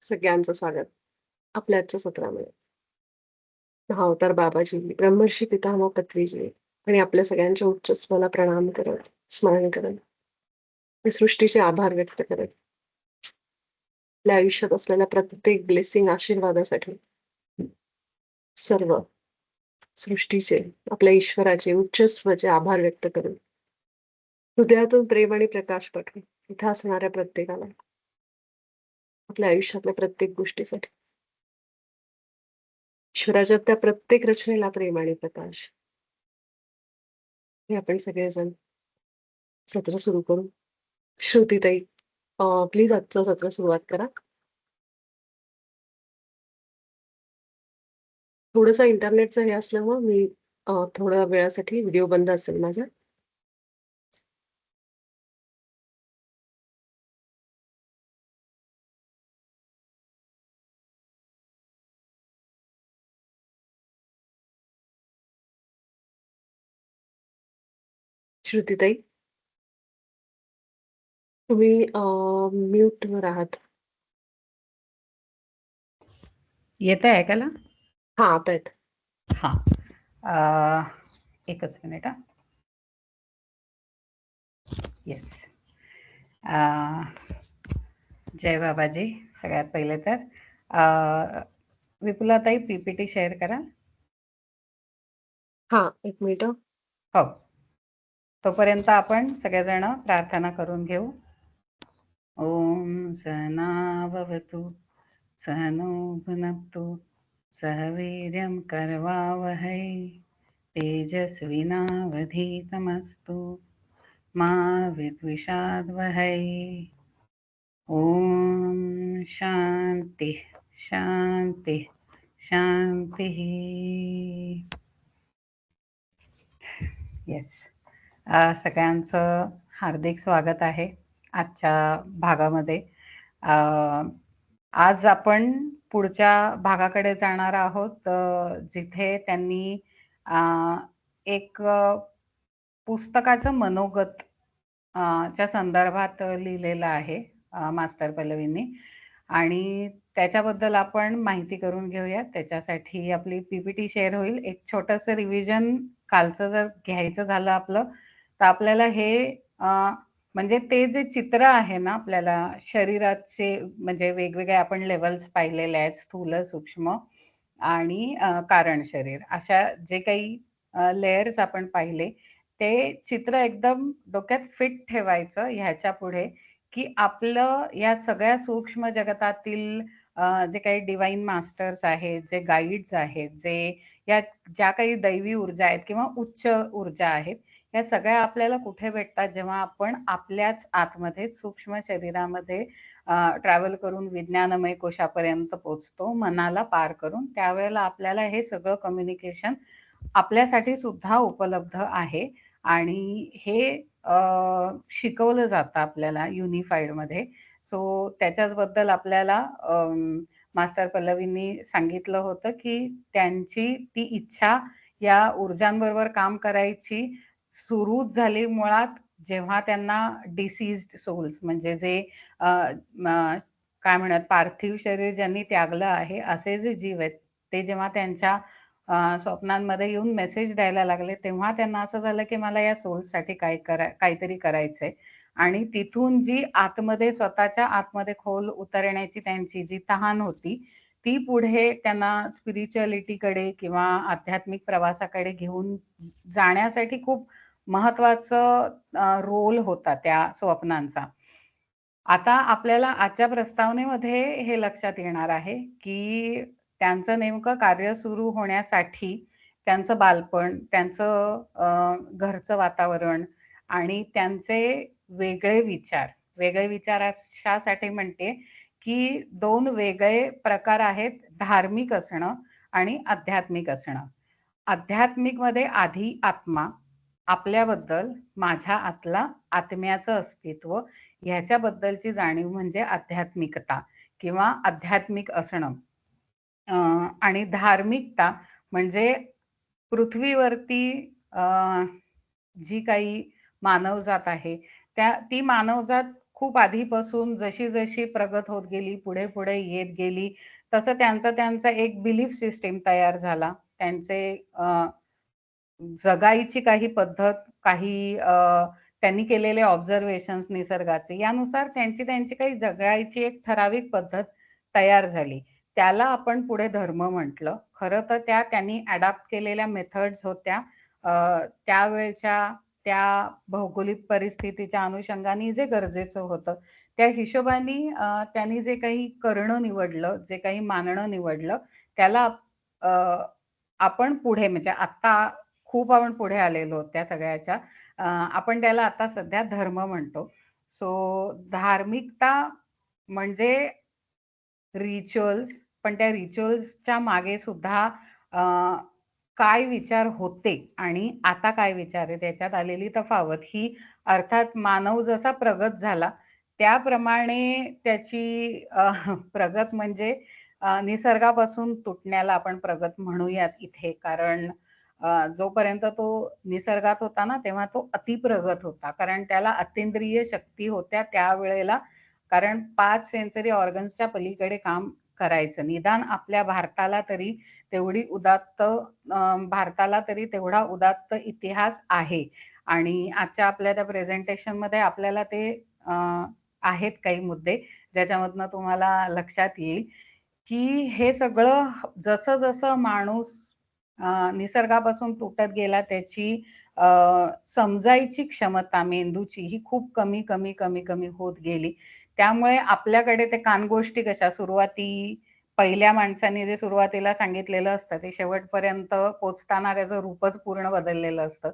सगळ्यांचं स्वागत आपल्या आजच्या सत्रामध्ये. अवतार बाबाजी, ब्रह्मर्षी पितामह पत्रीजी आणि आपल्या सगळ्यांच्या उच्च स्वला प्रणाम करत, स्मरण करत आणि सृष्टीचे आभार व्यक्त करत, आपल्या आयुष्यात असलेल्या प्रत्येक ब्लेसिंग आशीर्वादासाठी सर्व सृष्टीचे, आपल्या ईश्वराचे उच्च स्वचे आभार व्यक्त करून हृदयातून प्रेम आणि प्रकाश पाठवून इथं असणाऱ्या प्रत्येकाला आपल्या आयुष्यातल्या प्रत्येक गोष्टीसाठी ईश्वराच्या त्या प्रत्येक रचनेला प्रेम आणि प्रकाश हे आपण सगळेजण सत्र सुरू करू. श्रुतीताई, प्लीज आजचं सत्र सुरुवात करा. थोडंसं इंटरनेटचं हे असल्यामुळं मी थोड्या वेळासाठी व्हिडिओ बंद असेल माझा. श्रुतीताई, तुम्ही म्यूटवर आहात. येतंय ऐकायला? हा, आता येत. हा, एकच मिनिट. येस. जय बाबाजी. सगळ्यात पहिले तर विपुलाताई पीपीटी शेअर करा. हा, एक मिनिट. हो, तोपर्यंत आपण सगळेजण प्रार्थना करून घेऊ. ओम सहनाववतु सहनो भुनक्तु सह वीर्यं करवावहै तेजस्विनावधीतमस्तु मा विद्विषावहै. ओम शांती शांती शांती. येस, सगळ्यांचं हार्दिक स्वागत आहे आजच्या भागामध्ये. आज आपण पुढच्या भागाकडे जाणार आहोत, जिथे त्यांनी एक पुस्तकाचं मनोगत च्या संदर्भात लिहिलेलं आहे मास्टर पल्लवींनी, आणि त्याच्याबद्दल आपण माहिती करून घेऊया. त्याच्यासाठी आपली पीपीटी शेअर होईल. एक छोटंसं रिव्हिजन कालचं जर घ्यायचं झालं आपलं, तर आपल्याला हे म्हणजे ते जे चित्र आहे ना, आपल्याला शरीराचे म्हणजे वेगवेगळे आपण लेवल्स पाहिलेले आहेत, स्थूल, सूक्ष्म आणि कारण शरीर, अशा जे काही लेयर्स आपण पाहिले, ते चित्र एकदम डोक्यात फिट ठेवायचं ह्याच्या पुढे, की आपलं या सगळ्या सूक्ष्म जगतातील जे काही डिवाइन मास्टर्स आहेत, जे गाईड्स आहेत, जे या ज्या काही दैवी ऊर्जा आहेत किंवा उच्च ऊर्जा आहेत, या सगळ्या आपल्याला कुठे भेटतात? जेव्हा आपण आपल्याच आतमध्ये सूक्ष्म शरीरामध्ये ट्रॅव्हल करून विज्ञानमय कोशापर्यंत पोहोचतो, मनाला पार करून. त्यावेळेला आपल्याला हे सगळं कम्युनिकेशन आपल्यासाठी सुद्धा उपलब्ध आहे आणि हे शिकवलं जातं आपल्याला युनिफाईडमध्ये. सो त्याच्याबद्दल आपल्याला मास्टर पल्लवींनी सांगितलं होतं की त्यांची ती इच्छा या ऊर्जांबरोबर काम करायची सुरूच झाली मुळात जेव्हा त्यांना डिसीज्ड सोल्स, म्हणजे जे काय म्हणतात, पार्थिव शरीर ज्यांनी त्यागलं आहे असे जे जीव आहेत, ते जेव्हा त्यांच्या स्वप्नांमध्ये येऊन मेसेज द्यायला लागले, तेव्हा त्यांना असं झालं की मला या सोल्ससाठी काहीतरी करायचंय. आणि तिथून जी आतमध्ये, स्वतःच्या आतमध्ये खोल उतरण्याची त्यांची जी तहान होती, ती पुढे त्यांना स्पिरिच्युअलिटीकडे किंवा आध्यात्मिक प्रवासाकडे घेऊन जाण्यासाठी खूप महत्वाचं रोल होता त्या स्वप्नांचा. आता आपल्याला आजच्या प्रस्तावनेमध्ये हे लक्षात येणार आहे की त्यांचं नेमकं कार्य सुरू होण्यासाठी त्यांचं बालपण, त्यांचं घरचं वातावरण आणि त्यांचे वेगळे विचार अशासाठी म्हणते की दोन वेगळे प्रकार आहेत, धार्मिक असणं आणि आध्यात्मिक असणं. आध्यात्मिक मध्ये आधी आत्मा, आपल्याबद्दल, माझ्या आतला आत्म्याचं अस्तित्व, ह्याच्याबद्दलची जाणीव म्हणजे आध्यात्मिकता किंवा आध्यात्मिक असणं. आणि धार्मिकता म्हणजे पृथ्वीवरती जी काही मानवजात आहे ती मानवजात खूप आधीपासून जशी-जशी प्रगत होत गेली, पुढे-पुढे येत गेली, तसं त्यांचा एक बिलीफ सिस्टम तयार झाला. त्यांचे जगायची काही पद्धत, काही त्यांनी केलेले ऑब्झर्वेशन्स निसर्गाचे, यानुसार त्यांची काही जगायची एक ठराविक पद्धत तयार झाली. त्याला आपण पुढे धर्म म्हटलं. खरं तर त्यांनी अडॉप्ट केलेल्या मेथड्स होत्या. त्यावेळच्या त्या भौगोलिक परिस्थितीच्या अनुषंगाने जे गरजेचं होतं, त्या हिशोबाने त्यांनी जे काही करणं निवडलं, जे काही मानणं निवडलं, त्याला अ, आपण पुढे म्हणजे आत्ता खूप आपण पुढे आलेलो आहोत त्या सगळ्याच्या. आपण त्याला आता सध्या धर्म म्हणतो. सो धार्मिकता म्हणजे रिच्युअल्स, पण त्या रिच्युअल्सच्या मागे सुद्धा अ, काय विचार होते आणि आता काय विचार आहे त्याच्यात आलेली तफावत ही, अर्थात मानव जसा प्रगत झाला त्याप्रमाणे त्याची प्रगत म्हणजे निसर्गापासून तुटण्याला आपण प्रगत म्हणूयात इथे. कारण जोपर्यंत तो निसर्गात होता ना, तेव्हा तो अतिप्रगत होता. कारण त्याला अतींद्रिय शक्ती होत्या त्यावेळेला. कारण 5 सेन्सरी ऑर्गन्सच्या पलीकडे काम करायचं. निदान आपल्या भारताला तरी तेवढा उदात्त इतिहास आहे. आणि आजच्या आपल्या त्या प्रेझेंटेशनमध्ये आपल्याला ते अ, आहेत काही मुद्दे, ज्याच्यामधनं तुम्हाला लक्षात येईल, की हे सगळं जसं-जसं माणूस निसर्गापासून तुटत गेला, त्याची अ, समजायची क्षमता मेंदूची ही खूप कमी होत गेली. त्यामुळे आपल्याकडे ते कानगोष्टी कशा पहिल्या माणसाने जे सुरुवातीला सांगितलेलं असतं, ते शेवटपर्यंत पोहोचताना त्याचं रूपच पूर्ण बदललेलं असतं.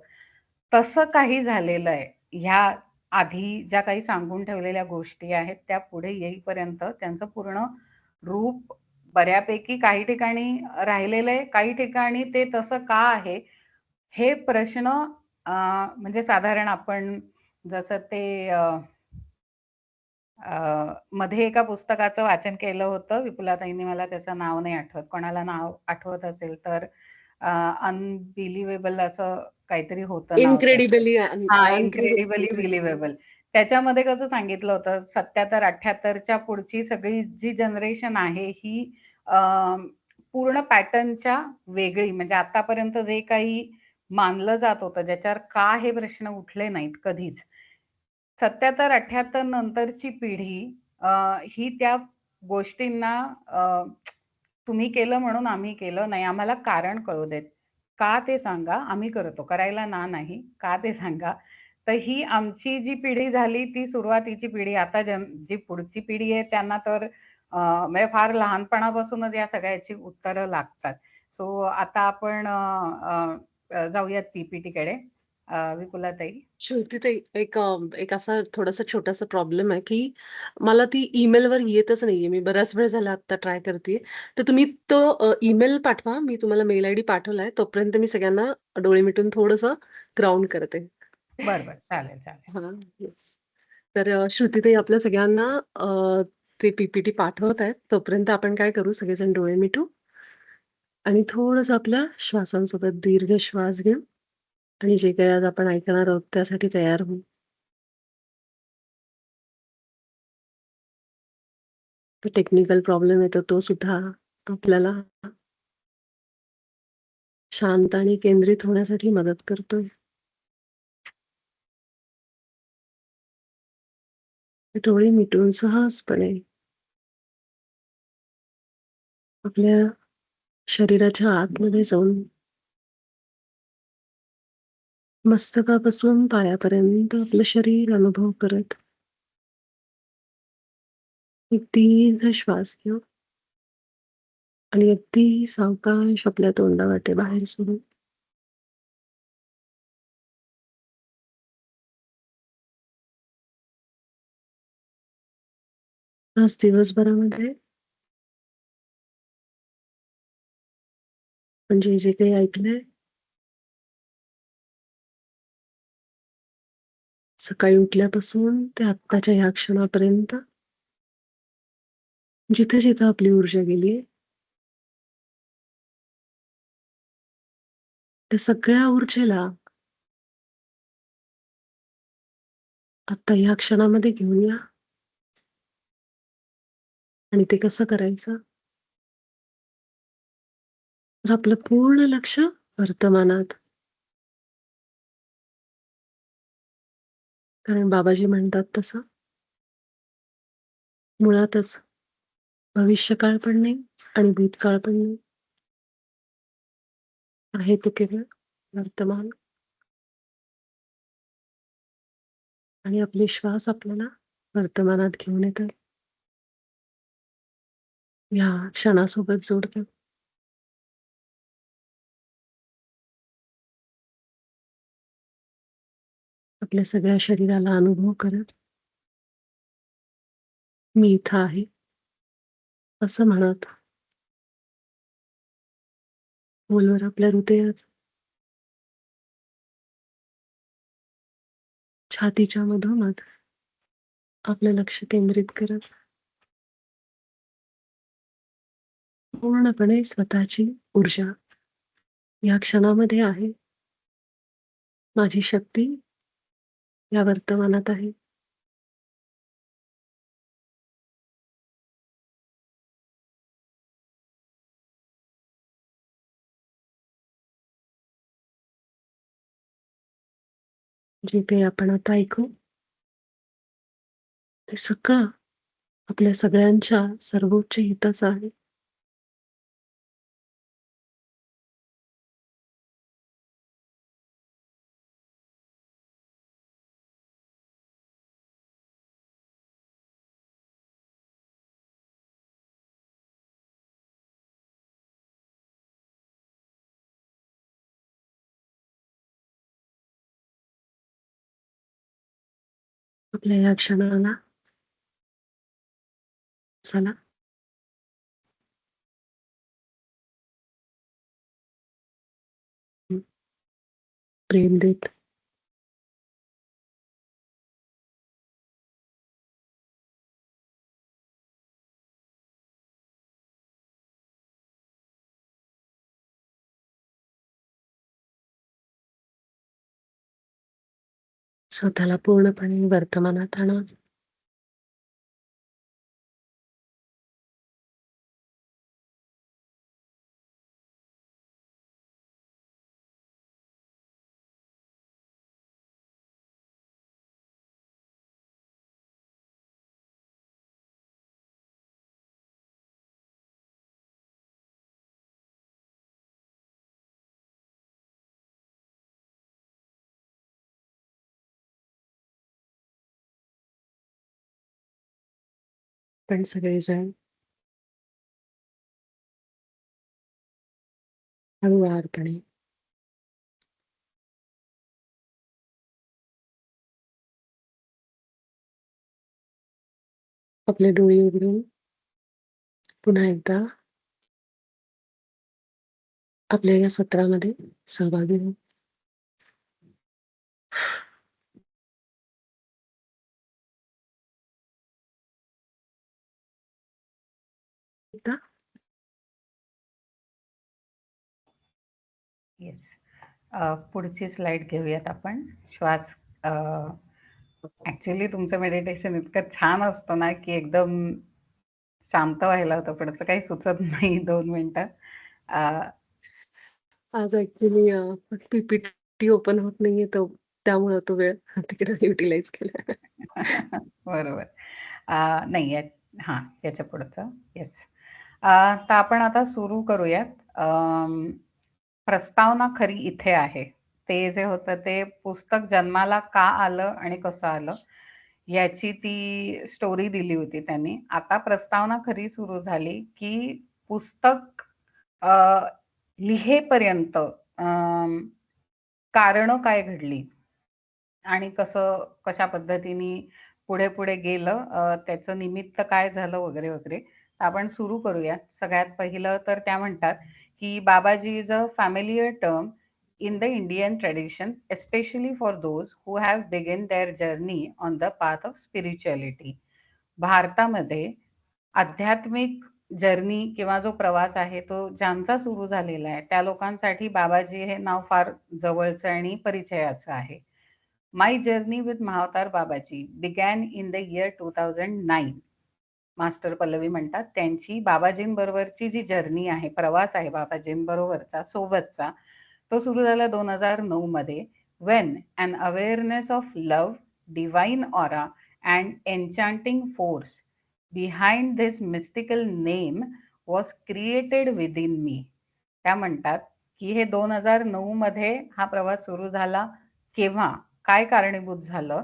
तसं काही झालेलं आहे. ह्या आधी ज्या काही सांगून ठेवलेल्या गोष्टी आहेत, त्या पुढे येईपर्यंत त्यांचं पूर्ण रूप बऱ्यापैकी काही ठिकाणी राहिलेलं आहे. काही ठिकाणी ते तसं का आहे? हे प्रश्न अ, म्हणजे साधारण आपण जसं ते मध्ये एका पुस्तकाचं वाचन केलं होतं. विपुलाताईंनी, मला त्याचं नाव नाही आठवत. कोणाला नाव आठवत असेल तर अनबिलिव्हेबल असं काहीतरी होतं नाव त्याचं. इनक्रेडिबली हां, इनक्रेडिबली इनक्रेडिबल. बिलिव्हेबल. त्याच्यामध्ये कसं सांगितलं होतं 77-78 च्या पुढची सगळी जी जनरेशन आहे ही अ, पूर्ण पॅटर्नच्या वेगळी, म्हणजे आतापर्यंत जे काही मानलं जात होतं, ज्याच्यावर का हे प्रश्न उठले नाहीत कधीच. 77-78 नंतरची पिढी अ, ही त्या गोष्टींना तुम्ही केलं म्हणून आम्ही केलं नाही. आम्हाला कारण कळू देत. का ते सांगा? आम्ही करतो. करायला ना नाही. का ते सांगा? तर ही आमची जी पिढी झाली ती सुरुवातीची पिढी. आता जी पुढची पिढी आहे त्यांना तर म्हणजे फार लहानपणापासूनच या सगळ्याची उत्तरं लागतात. सो आता आपण जाऊयात पी-पी-टीकडे. विपुलाताई. श्रुतीताई, एक असा थोडासा छोटासा प्रॉब्लेम आहे, की मला ती ईमेलवर येतच नाहीये. मी बराच वेळ झाला आता ट्राय करतेय. तर तुम्ही तो ईमेल पाठवा. मी तुम्हाला मेल आयडी पाठवलाय. तोपर्यंत मी सगळ्यांना डोळे मिटून थोडंसं ग्राउंड करते. बरं. चालेल, चालेल. हां, येस. तर श्रुतीताई आपल्या सगळ्यांना ते पी-पी-टी पाठवत आहेत. तोपर्यंत आपण काय करू, सगळेजण डोळे मिटू आणि थोडंसं आपल्या श्वासांसोबत दीर्घ श्वास घेऊ आणि जे काही आज आपण ऐकणार आहोत त्यासाठी तयार होऊ. तर टेक्निकल प्रॉब्लेम येतो तो सुद्धा आपल्याला शांत आणि केंद्रित होण्यासाठी मदत करतोय. डोळे मिटून सहजपणे आपल्या शरीराच्या आतमध्ये जाऊन मस्तकापासून पायापर्यंत आपलं शरीर अनुभव करत एक दीर्घ श्वास घेऊ आणि अगदी सावकाश आपल्या तोंडावाटे बाहेर सोडू. आज दिवसभरामध्ये आपण जे काही ऐकलंय, सकाळी उठल्यापासून ते आत्ताच्या ह्या क्षणापर्यंत जिथे-जिथे आपली ऊर्जा गेलीये, त्या सगळ्या ऊर्जेला आत्ता ह्या क्षणामध्ये घेऊन या. आणि ते कसं करायचं? तर आपलं पूर्ण लक्ष वर्तमानात. कारण बाबाजी म्हणतात तसं, मुळातच भविष्यकाळ पण नाही आणि भूतकाळ पण नाही. आहे तो केवळ वर्तमान. आणि आपले श्वास आपल्याला वर्तमानात घेऊन येतात. ह्या क्षणासोबत जोडतात. आपल्या सगळ्या शरीराला अनुभव करत, मी इथं आहे, असं म्हणत खोलवर आपल्या हृदयात, छातीच्या मधोमध आपलं लक्ष केंद्रित करत, पूर्णपणे स्वतःची ऊर्जा या क्षणामध्ये आहे. माझी शक्ती या वर्तमानात आहे. जे काही आपण आता ऐकू, ते सगळं आपल्या सगळ्यांच्या सर्वोच्च हिताचं आहे. आपल्या या क्षणाला चला प्रेम देत, स्वतःला पूर्णपणे वर्तमानात आणा. पण सगळेजण हळूवारपणे आपले डोळे उघडून पुन्हा एकदा आपल्या या सत्रामध्ये सहभागी होऊ. एकदा येस. पुढची स्लाईड घेऊयात आपण. श्वास ॲक्चुअली तुमचं मेडिटेशन इतकं छान असतं ना, की एकदम शांत व्हायला होतं, पण असं काही सुचत नाही 2 मिनिटं. आज ऍक्च्युली पीपीटी ओपन होत नाहीये, तर त्यामुळे तो वेळ तिकडे युटिलाइज केला. बरोबर. नाही हां, याच्या पुढचं. येस. तर आपण आता सुरू करूयात. प्रस्तावना खरी इथे आहे. ते जे होतं ते पुस्तक जन्माला का आलं आणि कसं आलं, याची ती स्टोरी दिली होती त्यांनी. आता प्रस्तावना खरी सुरू झाली, की पुस्तक अ, लिहेपर्यंत कारणं काय घडली आणि कशा पद्धतीने पुढे-पुढे गेलं, त्याचं निमित्त काय झालं वगैरे, वगैरे. आपण सुरू करूया. सगळ्यात पहिलं तर त्या म्हणतात, की Babaji is a familiar term in the Indian tradition, especially for those who have begin their journey on the path of spirituality. भारतामध्ये आध्यात्मिक जर्नी किंवा जो प्रवास आहे तो ज्यांचा सुरू झालेला आहे, त्या लोकांसाठी बाबाजी हे नाव फार जवळचं आणि परिचयाचं आहे. My journey with Mahaavatar Babaji began in the year 2009 master Pallavi म्हणतात, त्यांची बाबाजींबरोबरची जी जर्नी आहे, प्रवास आहे बाबाजींबरोबरचा, सोबतचा, तो सुरू झाला 2009 मध्ये. When an awareness of love, divine aura and enchanting force behind this mystical name was created within me. त्या म्हणतात की हे 2009 मध्ये हा प्रवास सुरू झाला. केव्हा, काय कारणीभूत झालं,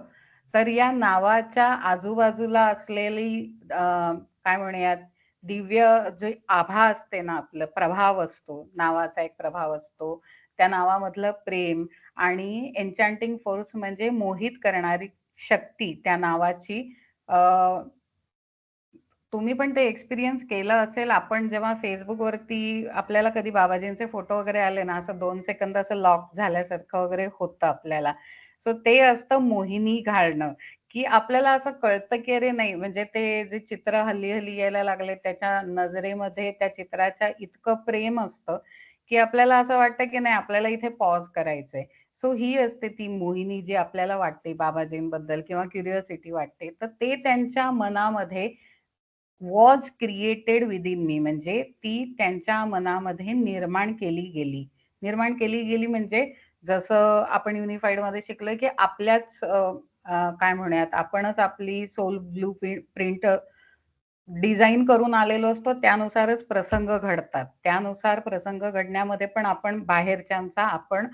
तर या नावाच्या आजूबाजूला असलेली काय म्हणूयात, दिव्य जे आभा असते ना, आपलं प्रभाव असतो, नावाचा एक प्रभाव असतो, त्या नावामधलं प्रेम आणि एन्चॅन्टिंग फोर्स म्हणजे मोहित करणारी शक्ती त्या नावाची. तुम्ही पण ते एक्सपिरियन्स केलं असेल. आपण जेव्हा Facebookवरती आपल्याला कधी बाबाजींचे फोटो वगैरे आले ना, असं 2 सेकंद असं लॉक झाल्यासारखं वगैरे होतं आपल्याला. सो ते असतं मोहिनी घालणं, की आपल्याला असं कळतं, की अरे नाही, म्हणजे ते जे चित्र हल्ली-हल्ली यायला लागले, त्याच्या नजरेमध्ये त्या चित्राच्या इतकं प्रेम असतं, की आपल्याला असं वाटतं, की नाही, आपल्याला इथे पॉज करायचंय. सो ही असते ती मोहिनी जी आपल्याला वाटते बाबाजींबद्दल किंवा क्युरिओसिटी वाटते. तर ते त्यांच्या मनामध्ये वॉज क्रिएटेड विदिन मी, म्हणजे ती त्यांच्या मनामध्ये निर्माण केली गेली. निर्माण केली गेली म्हणजे जसं आपण युनिफाईडमध्ये शिकलोय, की आपल्याच काय म्हणूयात, आपणच आपली सोल ब्लू प्रिंट डिझाइन करून आलेलो असतो. त्यानुसारच प्रसंग घडतात. त्यानुसार प्रसंग घडण्यामध्ये पण आपण बाहेरच्यांचा आपण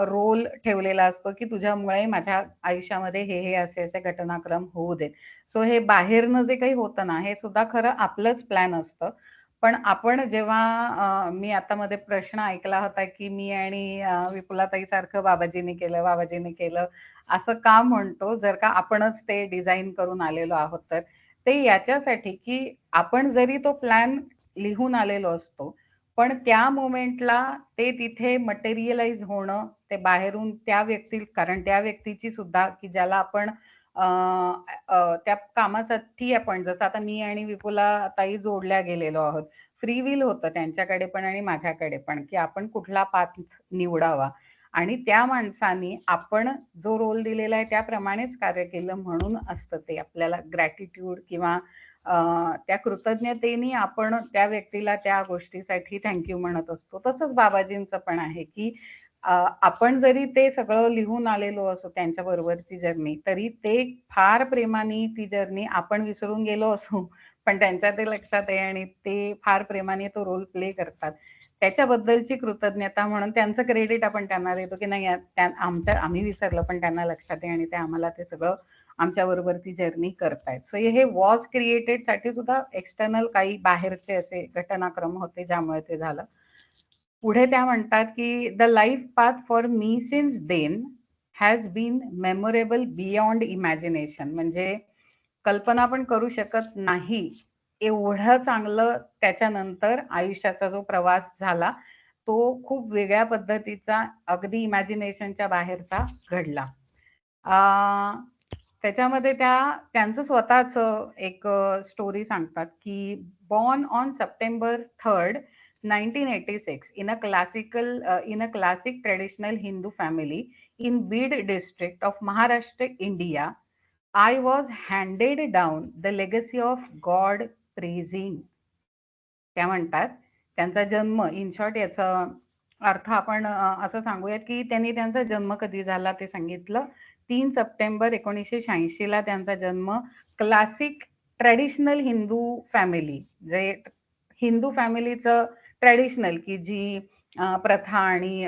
रोल ठेवलेला असतो, की तुझ्यामुळे माझ्या आयुष्यामध्ये हे असे-असे घटनाक्रम होऊ देत. सो हे बाहेरनं जे काही होतं ना, हे सुद्धा खरं आपलंच प्लॅन असतं. पण आपण जेव्हा मी आता मध्ये प्रश्न ऐकला होता, की मी आणि विपुलाताईसारखं बाबाजींनी केलं, बाबाजींनी केलं, असं का म्हणतो? जर का आपणच ते डिझाइन करून आलेलो आहोत तर. ते याच्यासाठी, की आपण जरी तो प्लॅन लिहून आलेलो असतो, पण त्या मोमेंटला ते तिथे मटेरिअलाइज होणं, ते बाहेरून त्या व्यक्ती, कारण त्या व्यक्तीची सुद्धा, की ज्याला आपण त्या कामासाठी आपण, जसं आता मी आणि विपुला ताई जोडल्या गेलेलो आहोत. फ्री विल होतं त्यांच्याकडे पण आणि माझ्याकडे पण, की आपण कुठला पाथ निवडावा. आणि त्या माणसाने आपण जो रोल दिलेला आहे त्याप्रमाणेच कार्य केलं म्हणून असतं ते. आपल्याला ग्रॅटिट्यूड किंवा त्या कृतज्ञतेने आपण त्या व्यक्तीला त्या गोष्टीसाठी थँक यू म्हणत असतो. तसंच बाबाजींचं पण आहे, की आपण जरी ते सगळं लिहून आलेलो असू त्यांच्याबरोबरची जर्नी, तरी ते फार प्रेमाने ती जर्नी आपण विसरून गेलो असू, पण त्यांच्या ते लक्षात आहे आणि ते फार प्रेमाने तो रोल प्ले करतात. त्याच्याबद्दलची कृतज्ञता म्हणून त्यांचं क्रेडिट आपण त्यांना देतो, की नाही आम्ही विसरलो, पण त्यांना लक्षात आहे आणि ते आम्हाला ते सगळं आमच्याबरोबर ती जर्नी करतायत. सो हे वॉज क्रिएटेडसाठी सुद्धा एक्सटर्नल काही बाहेरचे असे घटनाक्रम होते, ज्यामुळे ते झालं. पुढे त्या म्हणतात, की the life path for me since then has been memorable beyond imagination. म्हणजे कल्पना पण करू शकत नाही एवढं चांगलं त्याच्यानंतर आयुष्याचा जो प्रवास झाला, तो खूप वेगळ्या पद्धतीचा, अगदी इमॅजिनेशनच्या बाहेरचा घडला. त्याच्यामध्ये त्यांचं स्वतःचं एक स्टोरी सांगतात, की born on September 3rd, 1986 in a classic traditional Hindu family in Bid district of Maharashtra, India, I was handed down the legacy of God praising. त्या म्हणतात, त्यांचा जन्म, इन शॉर्ट याचा अर्थ आपण असं सांगूयात, की त्यांनी त्यांचा जन्म कधी झाला ते सांगितलं. 3 सप्टेंबर 1986 ला त्यांचा जन्म. क्लासिक ट्रेडिशनल हिंदू फॅमिली, जे हिंदू फॅमिलीचं ट्रेडिशनल, की जी प्रथा आणि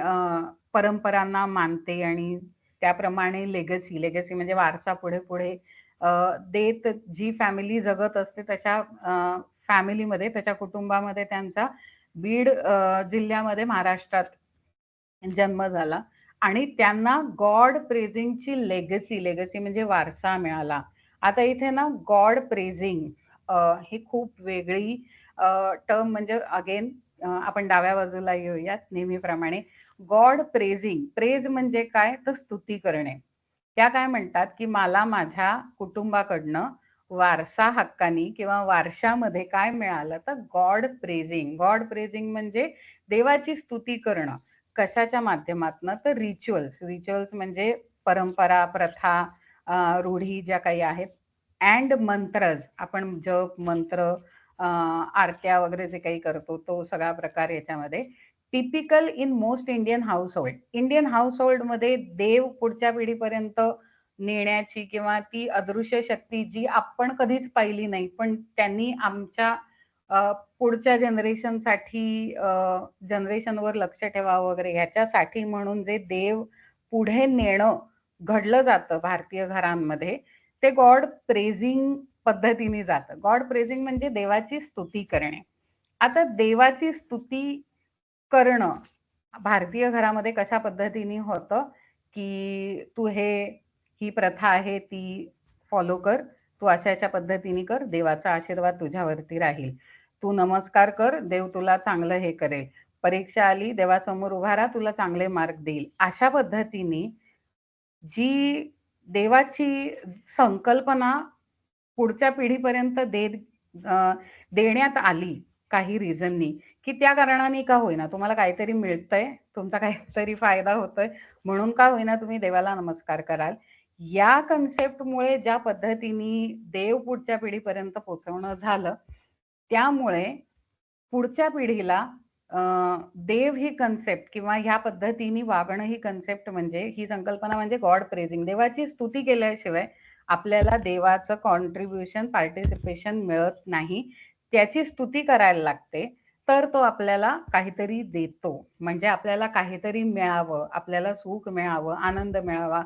परंपरांना मानते आणि त्याप्रमाणे लेगसी, लेगसी म्हणजे वारसा पुढे-पुढे देत जी फॅमिली जगत असते, तशा फॅमिलीमध्ये, त्याच्या कुटुंबामध्ये त्यांचा बीड जिल्ह्यामध्ये महाराष्ट्रात जन्म झाला आणि त्यांना गॉड प्रेझिंगची लेगसी, लेगसी म्हणजे वारसा मिळाला. आता इथे ना गॉड प्रेझिंग ही खूप वेगळी टर्म, म्हणजे अगेन आपण डाव्या बाजूला येऊयात नेहमीप्रमाणे. गॉड प्रेझिंग, प्रेज म्हणजे काय, तर स्तुती करणे. त्या काय म्हणतात, की मला माझ्या कुटुंबाकडनं वारसा हक्कानी किंवा वारशामध्ये काय मिळालं, तर गॉड प्रेझिंग. गॉड प्रेझिंग म्हणजे देवाची स्तुती करणं. कशाच्या माध्यमातनं, तर रिच्युअल्स. रिच्युअल्स म्हणजे परंपरा, प्रथा, रूढी ज्या काही आहेत अँड मंत्रज, आपण जप मंत्र आरत्या वगैरे जे काही करतो तो सगळा प्रकार याच्यामध्ये typical in most Indian household. Indian हाऊसहोल्डमध्ये देव पुढच्या पिढीपर्यंत नेण्याची किंवा ती अदृश्य शक्ती जी आपण कधीच पाहिली नाही, पण त्यांनी आमच्या पुढच्या जनरेशनसाठी जनरेशनवर लक्ष ठेवावं वगैरे ह्याच्यासाठी म्हणून जे देव पुढे नेणं घडलं जातं भारतीय घरांमध्ये, ते गॉड प्रेझिंग पद्धतीने जातं. गॉड प्रेझिंग म्हणजे देवाची स्तुती करणे. आता देवाची स्तुती करणं भारतीय घरामध्ये कशा पद्धतीने होतं, की तू ही प्रथा आहे ती फॉलो कर. तू अशा पद्धतीने कर, देवाचा आशीर्वाद तुझ्यावरती राहील. तू नमस्कार कर, देव तुला चांगलं हे करेल. परीक्षा आली, देवासमोर उभा राहा, तुला चांगले मार्क देईल. अशा पद्धतीने जी देवाची संकल्पना पुढच्या पिढीपर्यंत देण्यात आली काही रिझननी, की त्या कारणाने का होईना तुम्हाला काहीतरी मिळतंय, तुमचा काहीतरी फायदा होतोय म्हणून का होईना तुम्ही देवाला नमस्कार कराल. या कन्सेप्टमुळे ज्या पद्धतीने देव पुढच्या पिढीपर्यंत पोहोचवणं झालं, त्यामुळे पुढच्या पिढीला देव ही कन्सेप्ट किंवा ह्या पद्धतीने वागणं ही कन्सेप्ट म्हणजे ही संकल्पना म्हणजे गॉड प्रेझिंग. देवाची स्तुती केल्याशिवाय आपल्याला देवाचं कॉन्ट्रीब्युशन पार्टिसिपेशन मिळत नाही. त्याची स्तुती करायला लागते, तर तो आपल्याला काहीतरी देतो. म्हणजे आपल्याला काहीतरी मिळावं, आपल्याला सुख मिळावं, आनंद मिळावा,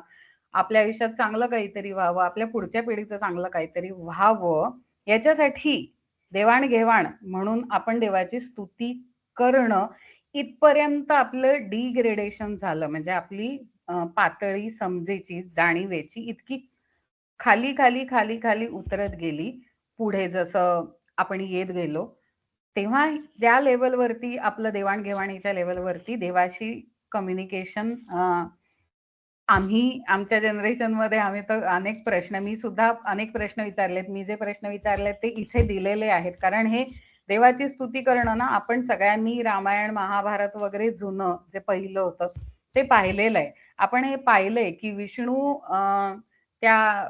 आपल्या आयुष्यात चांगलं काहीतरी व्हावं, आपल्या पुढच्या पिढीचं चांगलं काहीतरी व्हावं, याच्यासाठी देवाणघेवाण म्हणून आपण देवाची स्तुती करणं इथपर्यंत आपलं डिग्रेडेशन झालं. म्हणजे आपली पातळी समजेची, जाणीवेची इतकी खाली खाली खाली खाली उतरत गेली. पुढे जसं आपण येत गेलो, तेव्हा त्या लेवलवरती आपलं देवाणघेवाणीच्या लेवलवरती देवाशी कम्युनिकेशन आम्ही आमच्या जनरेशनमध्ये आम्ही तर मी सुद्धा अनेक प्रश्न विचारलेत. मी जे प्रश्न विचारलेत ते इथे दिलेले आहेत. कारण हे देवाची स्तुती करणं ना, आपण सगळ्यांनी रामायण, महाभारत वगैरे जुनं जे पहिलं होतं ते पाहिलेलं आहे. आपण हे पाहिलंय, की विष्णू त्या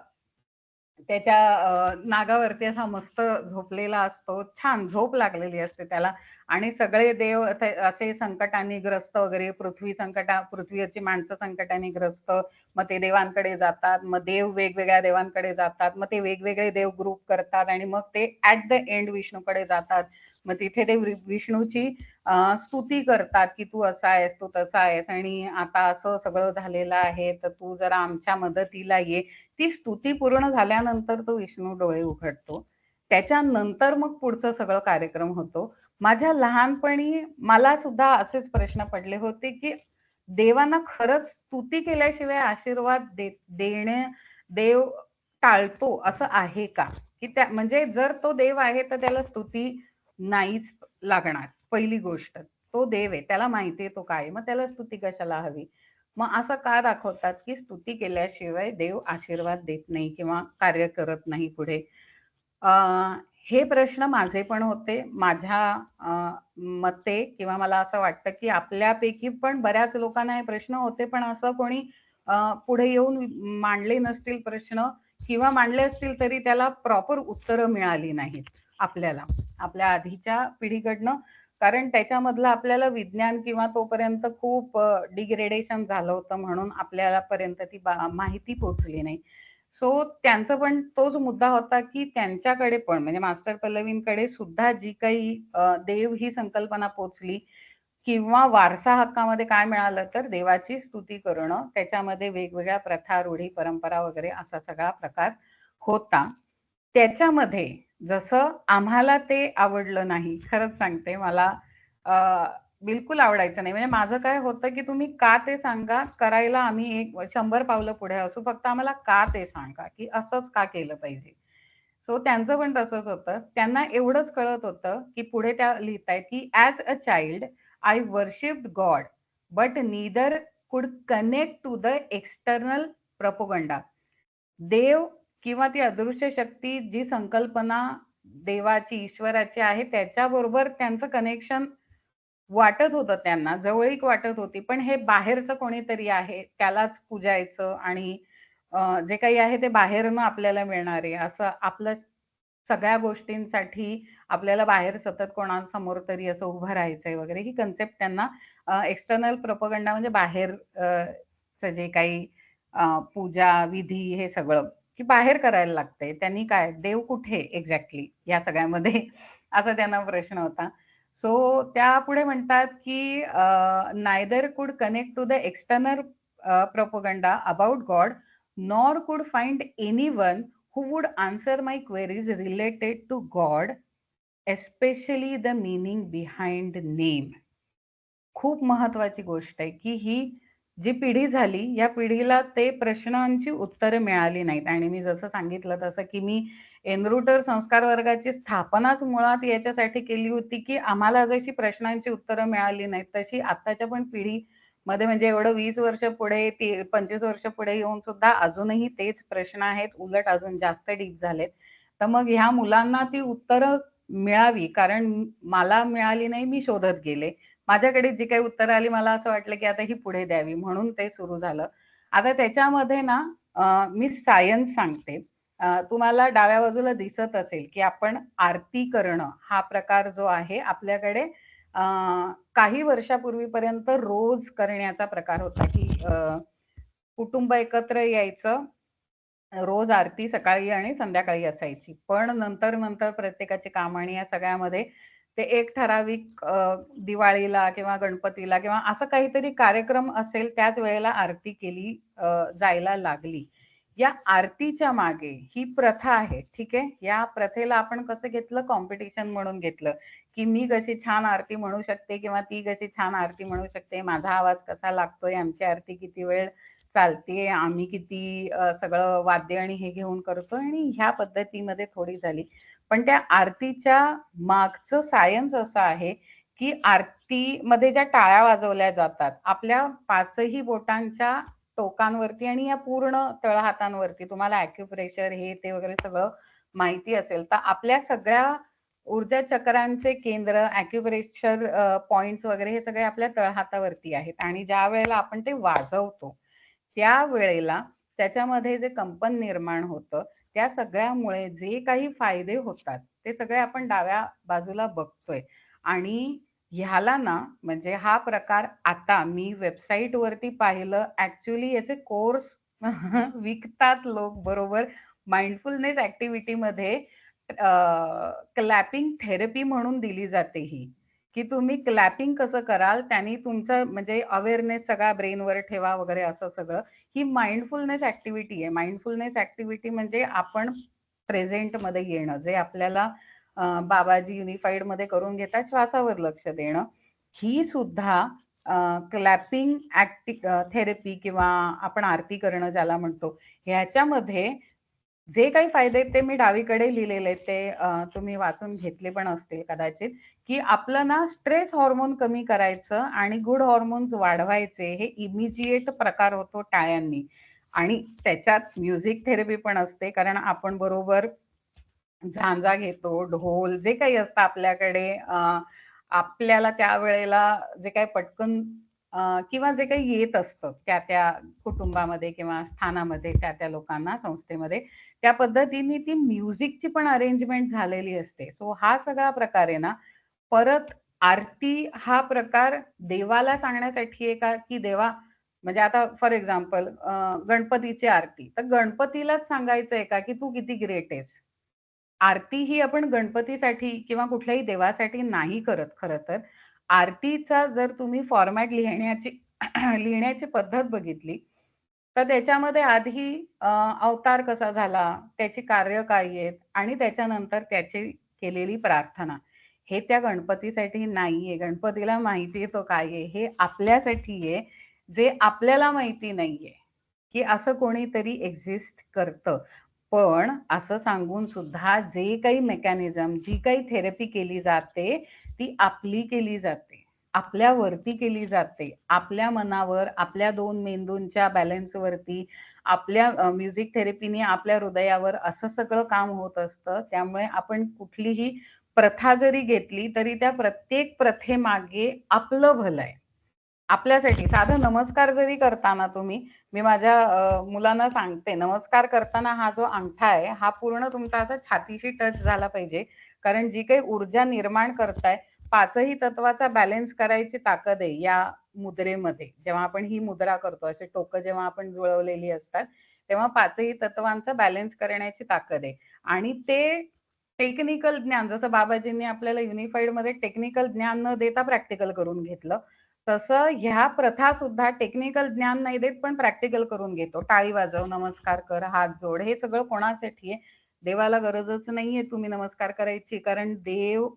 त्याच्या नागावरती असा मस्त झोपलेला असतो. छान झोप लागलेली असते त्याला आणि सगळे देव असे संकटाने ग्रस्त वगैरे, पृथ्वीवरची माणसं संकटाने ग्रस्त. मग ते देवांकडे जातात. मग देव वेगवेगळ्या देवांकडे जातात. मग ते वेगवेगळे देव ग्रुप करतात आणि मग ते ऍट द एंड विष्णूकडे जातात. मग तिथे ते विष्णूची स्तुती करतात, की तू असा आहेस, तू तसा आहेस आणि आता असं सगळं झालेलं आहे, तर तू जरा आमच्या मदतीला ये. ती स्तुती पूर्ण झाल्यानंतर तो विष्णू डोळे उघडतो. त्याच्यानंतर मग पुढचं सगळं कार्यक्रम होतो. माझ्या लहानपणी मला सुद्धा असेच प्रश्न पडले होते, की देवांना खरंच स्तुती केल्याशिवाय आशीर्वाद देणे देव टाळतो असं आहे का? की त्या म्हणजे जर तो देव आहे तर त्याला स्तुती नाहीच लागणार. पहिली गोष्ट, तो देव आहे, त्याला माहिती आहे तो काय, मग त्याला स्तुती कशाला हवी? मग असं का दाखवतात, की स्तुती केल्याशिवाय देव आशीर्वाद देत नाही किंवा कार्य करत नाही पुढे? हे प्रश्न माझे पण होते. माझ्या मते किंवा मला असं वाटतं, की आपल्यापैकी पण बऱ्याच लोकांना हे प्रश्न होते, पण असं कोणी पुढे येऊन मांडले नसतील प्रश्न किंवा मांडले असतील तरी त्याला प्रॉपर उत्तरं मिळाली नाहीत आपल्याला, आपल्या आधीच्या पिढीकडनं. कारण त्याच्यामधलं आपल्याला विज्ञान किंवा तोपर्यंत खूप डिग्रेडेशन झालं होतं म्हणून आपल्यापर्यंत ती माहिती पोहोचली नाही. सो त्यांचा पण तोच मुद्दा होता, की त्यांच्याकडे पण म्हणजे मास्टर पल्लवींकडे सुद्धा जी काही देव ही संकल्पना पोहोचली किंवा वारसा हक्कामध्ये काय मिळालं तर देवाची स्तुती करणं, त्याच्यामध्ये वेगवेगळ्या प्रथा, रूढी, परंपरा वगैरे असा सगळा प्रकार होता. त्याच्यामध्ये जसं आम्हाला ते आवडलं नाही. खरंच सांगते मला बिलकुल आवडायचं नाही. म्हणजे माझं काय होतं, की तुम्ही का ते सांगा, करायला आम्ही 100 पावलं पुढे असू. फक्त आम्हाला का ते सांगा, की असंच का केलं पाहिजे. सो त्यांचं पण तसंच होतं. त्यांना एवढंच कळत होतं, की पुढे त्या लिहितायत, की "as a child I worshipped God, but neither could connect to the external propaganda." देव किंवा ती अदृश्य शक्ती जी संकल्पना देवाची, ईश्वराची आहे त्याच्याबरोबर त्यांचं कनेक्शन वाटत होतं त्यांना, जवळीक वाटत होती. पण हे बाहेरचं कोणीतरी आहे, त्यालाच पूजायचं आणि जे काही आहे ते बाहेरनं आपल्याला मिळणार आहे, असं आपलं सगळ्या गोष्टींसाठी आपल्याला बाहेर सतत कोणासमोर तरी असं उभं राहायचंय वगैरे, ही कन्सेप्ट त्यांना एक्सटर्नल प्रोपगंडा म्हणजे बाहेर चं जे काही पूजा, विधी हे सगळं, की बाहेर करायला लागतंय. त्यांनी काय देव कुठे एक्झॅक्टली या सगळ्यामध्ये असा त्यांना प्रश्न होता. सो त्यापुढे म्हणतात, की neither could connect to the external propaganda about God, nor could find anyone who would answer my queries related to God, especially the meaning behind name. खूप महत्वाची गोष्ट आहे, की ही जी पिढी झाली, या पिढीला ते प्रश्नांची उत्तरं मिळाली नाहीत आणि मी जसं सांगितलं तसं, की मी एनरूटर संस्कार वर्गाची स्थापनाच मुळात याच्यासाठी केली होती, की आम्हाला जशी प्रश्नांची उत्तरं मिळाली नाहीत, तशी आत्ताच्या पण पिढीमध्ये म्हणजे एवढं 20 वर्ष पुढे, 25 वर्ष पुढे येऊन सुद्धा अजूनही तेच प्रश्न आहेत, उलट अजून जास्त डीप झालेत. तर मग ह्या मुलांना ती उत्तरं मिळावी, कारण मला मिळाली नाही, मी शोधत गेले. माझ्याकडे जी काही उत्तरं आली मला असं वाटलं, की आता ही पुढे द्यावी म्हणून ते सुरू झालं. आता त्याच्यामध्ये ना मी सायन्स सांगते. तुम्हाला डाव्या बाजूला दिसत असेल, की आपण आरती करणं हा प्रकार जो आहे आपल्याकडे अ, काही वर्षापूर्वीपर्यंत रोज करण्याचा प्रकार होता, की कुटुंब एकत्र यायचं, रोज आरती सकाळी आणि संध्याकाळी असायची. पण नंतर प्रत्येकाची कामं आणि या सगळ्यामध्ये ते एक ठराविक दिवाळीला किंवा गणपतीला किंवा असं काहीतरी कार्यक्रम असेल त्याच वेळेला आरती केली जायला लागली. या आरतीच्या मागे ही प्रथा आहे, ठीक आहे. या प्रथेला आपण कसं घेतलं, कॉम्पिटिशन म्हणून घेतलं, की मी कशी छान आरती म्हणू शकते किंवा ती कशी छान आरती म्हणू शकते, माझा आवाज कसा लागतोय, आमची आरती किती वेळ चालतीये, आम्ही किती सगळं वाद्य आणि हे घेऊन करतोय आणि ह्या पद्धतीमध्ये थोडी झाली. पण त्या आरतीच्या मागचं सायन्स असं आहे, की आरतीमध्ये ज्या टाळ्या वाजवल्या जातात, आपल्या 5ही बोटांच्या टोकांवरती आणि या पूर्ण तळहातांवरती तुम्हाला ॲक्युप्रेशर हे ते वगैरे सगळं माहिती असेल, तर आपल्या सगळ्या ऊर्जा चक्रांचे केंद्र, ॲक्युप्रेशर पॉइंट्स वगैरे हे सगळे आपल्या तळहातावरती आहेत आणि ज्यावेळेला आपण ते वाजवतो, त्यावेळेला त्याच्यामध्ये जे कंपन निर्माण होतं, त्या सगळ्यामुळे जे काही फायदे होतात, ते सगळे आपण डाव्या बाजूला बघतोय आणि ह्याला ना म्हणजे हा प्रकार आता मी वेबसाईटवरती पाहिलं, ॲक्चुअली याचे कोर्स विकतात लोक बरोबर. माइंडफुलनेस ॲक्टिव्हिटीमध्ये क्लॅपिंग थेरपी म्हणून दिली जाते ही, की तुम्ही क्लॅपिंग कसं कराल, त्यांनी तुमचं म्हणजे अवेअरनेस सगळा ब्रेनवर ठेवा वगैरे असं सगळं. ही माइंडफुलनेस ॲक्टिव्हिटी आहे. माइंडफुलनेस ॲक्टिव्हिटी म्हणजे आपण प्रेझेंटमध्ये येणं, जे आपल्याला बाबाजी युनिफाईडमध्ये करून घेतात, श्वासावर लक्ष देणं. ही सुद्धा क्लॅपिंग थेरपी किंवा आपण आरती करणं ज्याला म्हणतो, ह्याच्यामध्ये जे काही फायदे आहेत ते मी डावीकडे लिहिलेले आहेत. ते तुम्ही वाचून घेतले पण असतील कदाचित, की आपलं ना स्ट्रेस हार्मोन कमी करायचं आणि गुड हार्मोन्स वाढवायचे हे इमिजिएट प्रकार होतो टाळ्यांनी. आणि त्याच्यात म्युझिक थेरपी पण असते, कारण आपण बरोबर झांजा घेतो, ढोल जे काही असतं आपल्याकडे आपल्याला त्यावेळेला जे काही पटकन किंवा जे काही येत असतं त्या कुटुंबामध्ये किंवा स्थानामध्ये त्या लोकांना, संस्थेमध्ये, त्या पद्धतीने ती म्युझिकची पण अरेंजमेंट झालेली असते. सो हा सगळा प्रकार आहे ना, परत आरती हा प्रकार देवाला सांगण्यासाठी आहे का, की देवा म्हणजे आता फॉर एक्झाम्पल गणपतीची आरती. तर गणपतीलाच सांगायचं आहे का, की तू किती ग्रेट आहेस? आरती ही आपण गणपतीसाठी किंवा कुठल्याही देवासाठी नाही करत खरं तर. आरतीचा जर तुम्ही फॉर्मॅट लिहिण्याची लिहिण्याची पद्धत बघितली, तर त्याच्यामध्ये आधी अवतार कसा झाला, त्याची कार्य काय आहेत आणि त्याच्यानंतर त्याची केलेली प्रार्थना. हे त्या गणपतीसाठी नाहीये. गणपतीला माहिती आहे तो काय आहे. हे आपल्यासाठी आहे, जे आपल्याला माहिती नाहीये, की असं कोणीतरी एक्झिस्ट करतं. पण असं सांगून सुद्धा जे काही मेकॅनिझम, जी काही थेरपी केली जाते, ती आपली केली जाते. आपल्यावरती केली जाते. आपल्या मनावर, आपल्या 2 मेंदूंच्या बॅलन्सवरती, आपल्या म्युझिक थेरपीने आपल्या हृदयावर असं सगळं काम होत असतं. त्यामुळे आपण कुठलीही प्रथा जरी घेतली, तरी त्या प्रत्येक प्रथेमागे आपलं भलं आहे. आपल्यासाठी साधं नमस्कार जरी करताना तुम्ही, मी माझ्या मुलांना सांगते, नमस्कार करताना हा जो अंगठा आहे, हा पूर्ण तुमचा असा छातीशी टच झाला पाहिजे. कारण जी काही ऊर्जा निर्माण करताय, पाचही तत्वाचा बॅलन्स करायची ताकद आहे या मुद्रेमध्ये. जेव्हा आपण ही मुद्रा करतो, असे टोकं जेव्हा आपण जुळवलेली असतात, तेव्हा पाचही तत्वांचा बॅलन्स करण्याची ताकद आहे. आणि ते टेक्निकल ज्ञान, जसं बाबाजींनी आपल्याला युनिफाईडमध्ये टेक्निकल ज्ञान न देता प्रॅक्टिकल करून घेतलं, तसं ह्या प्रथा सुद्धा टेक्निकल ज्ञान नाही देत, पण प्रॅक्टिकल करून घेतो. टाळी वाजव, नमस्कार कर, हात जोड, हे सगळं कोणासाठी आहे? देवाला गरजच नाहीये तुम्ही नमस्कार करायची, कारण देव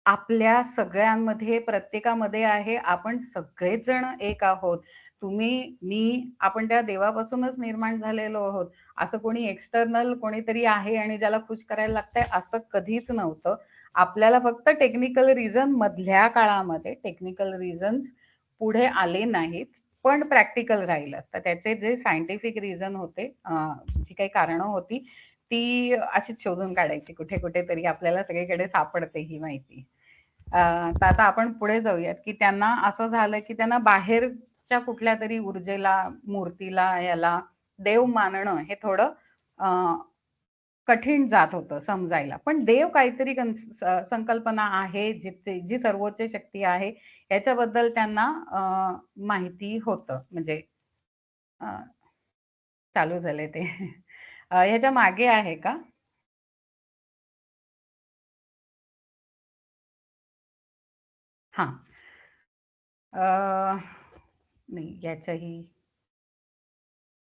आपल्या सगळ्यांमध्ये, प्रत्येकामध्ये आहे. आपण सगळेच जण एक आहोत. तुम्ही, मी, आपण त्या देवापासूनच निर्माण झालेलो आहोत. असं कोणी एक्सटर्नल कोणीतरी आहे आणि ज्याला खुश करायला लागतंय, असं कधीच नव्हतं. आपल्याला फक्त टेक्निकल रिझन मधल्या काळामध्ये टेक्निकल रिझन्स पुढे आले नाहीत, पण प्रॅक्टिकल राहिलं. तर त्याचे जे सायंटिफिक रिझन होते, जी काही कारणं होती, ती अशीच शोधून काढायची. कुठे तरी आपल्याला सगळीकडे सापडते ही माहिती. तर आता आपण पुढे जाऊयात, की त्यांना असं झालं, की त्यांना बाहेरच्या कुठल्यातरी ऊर्जेला, मूर्तीला, याला देव मानणं हे थोडं कठीण जात होतं समजायला. पण देव काहीतरी संकल्पना आहे, जी सर्वोच्च शक्ती आहे, याच्याबद्दल त्यांना माहिती होतं. म्हणजे अ, चालू झालंय ते. ह्याच्या मागे आहे का? हां. नाही, याच्याही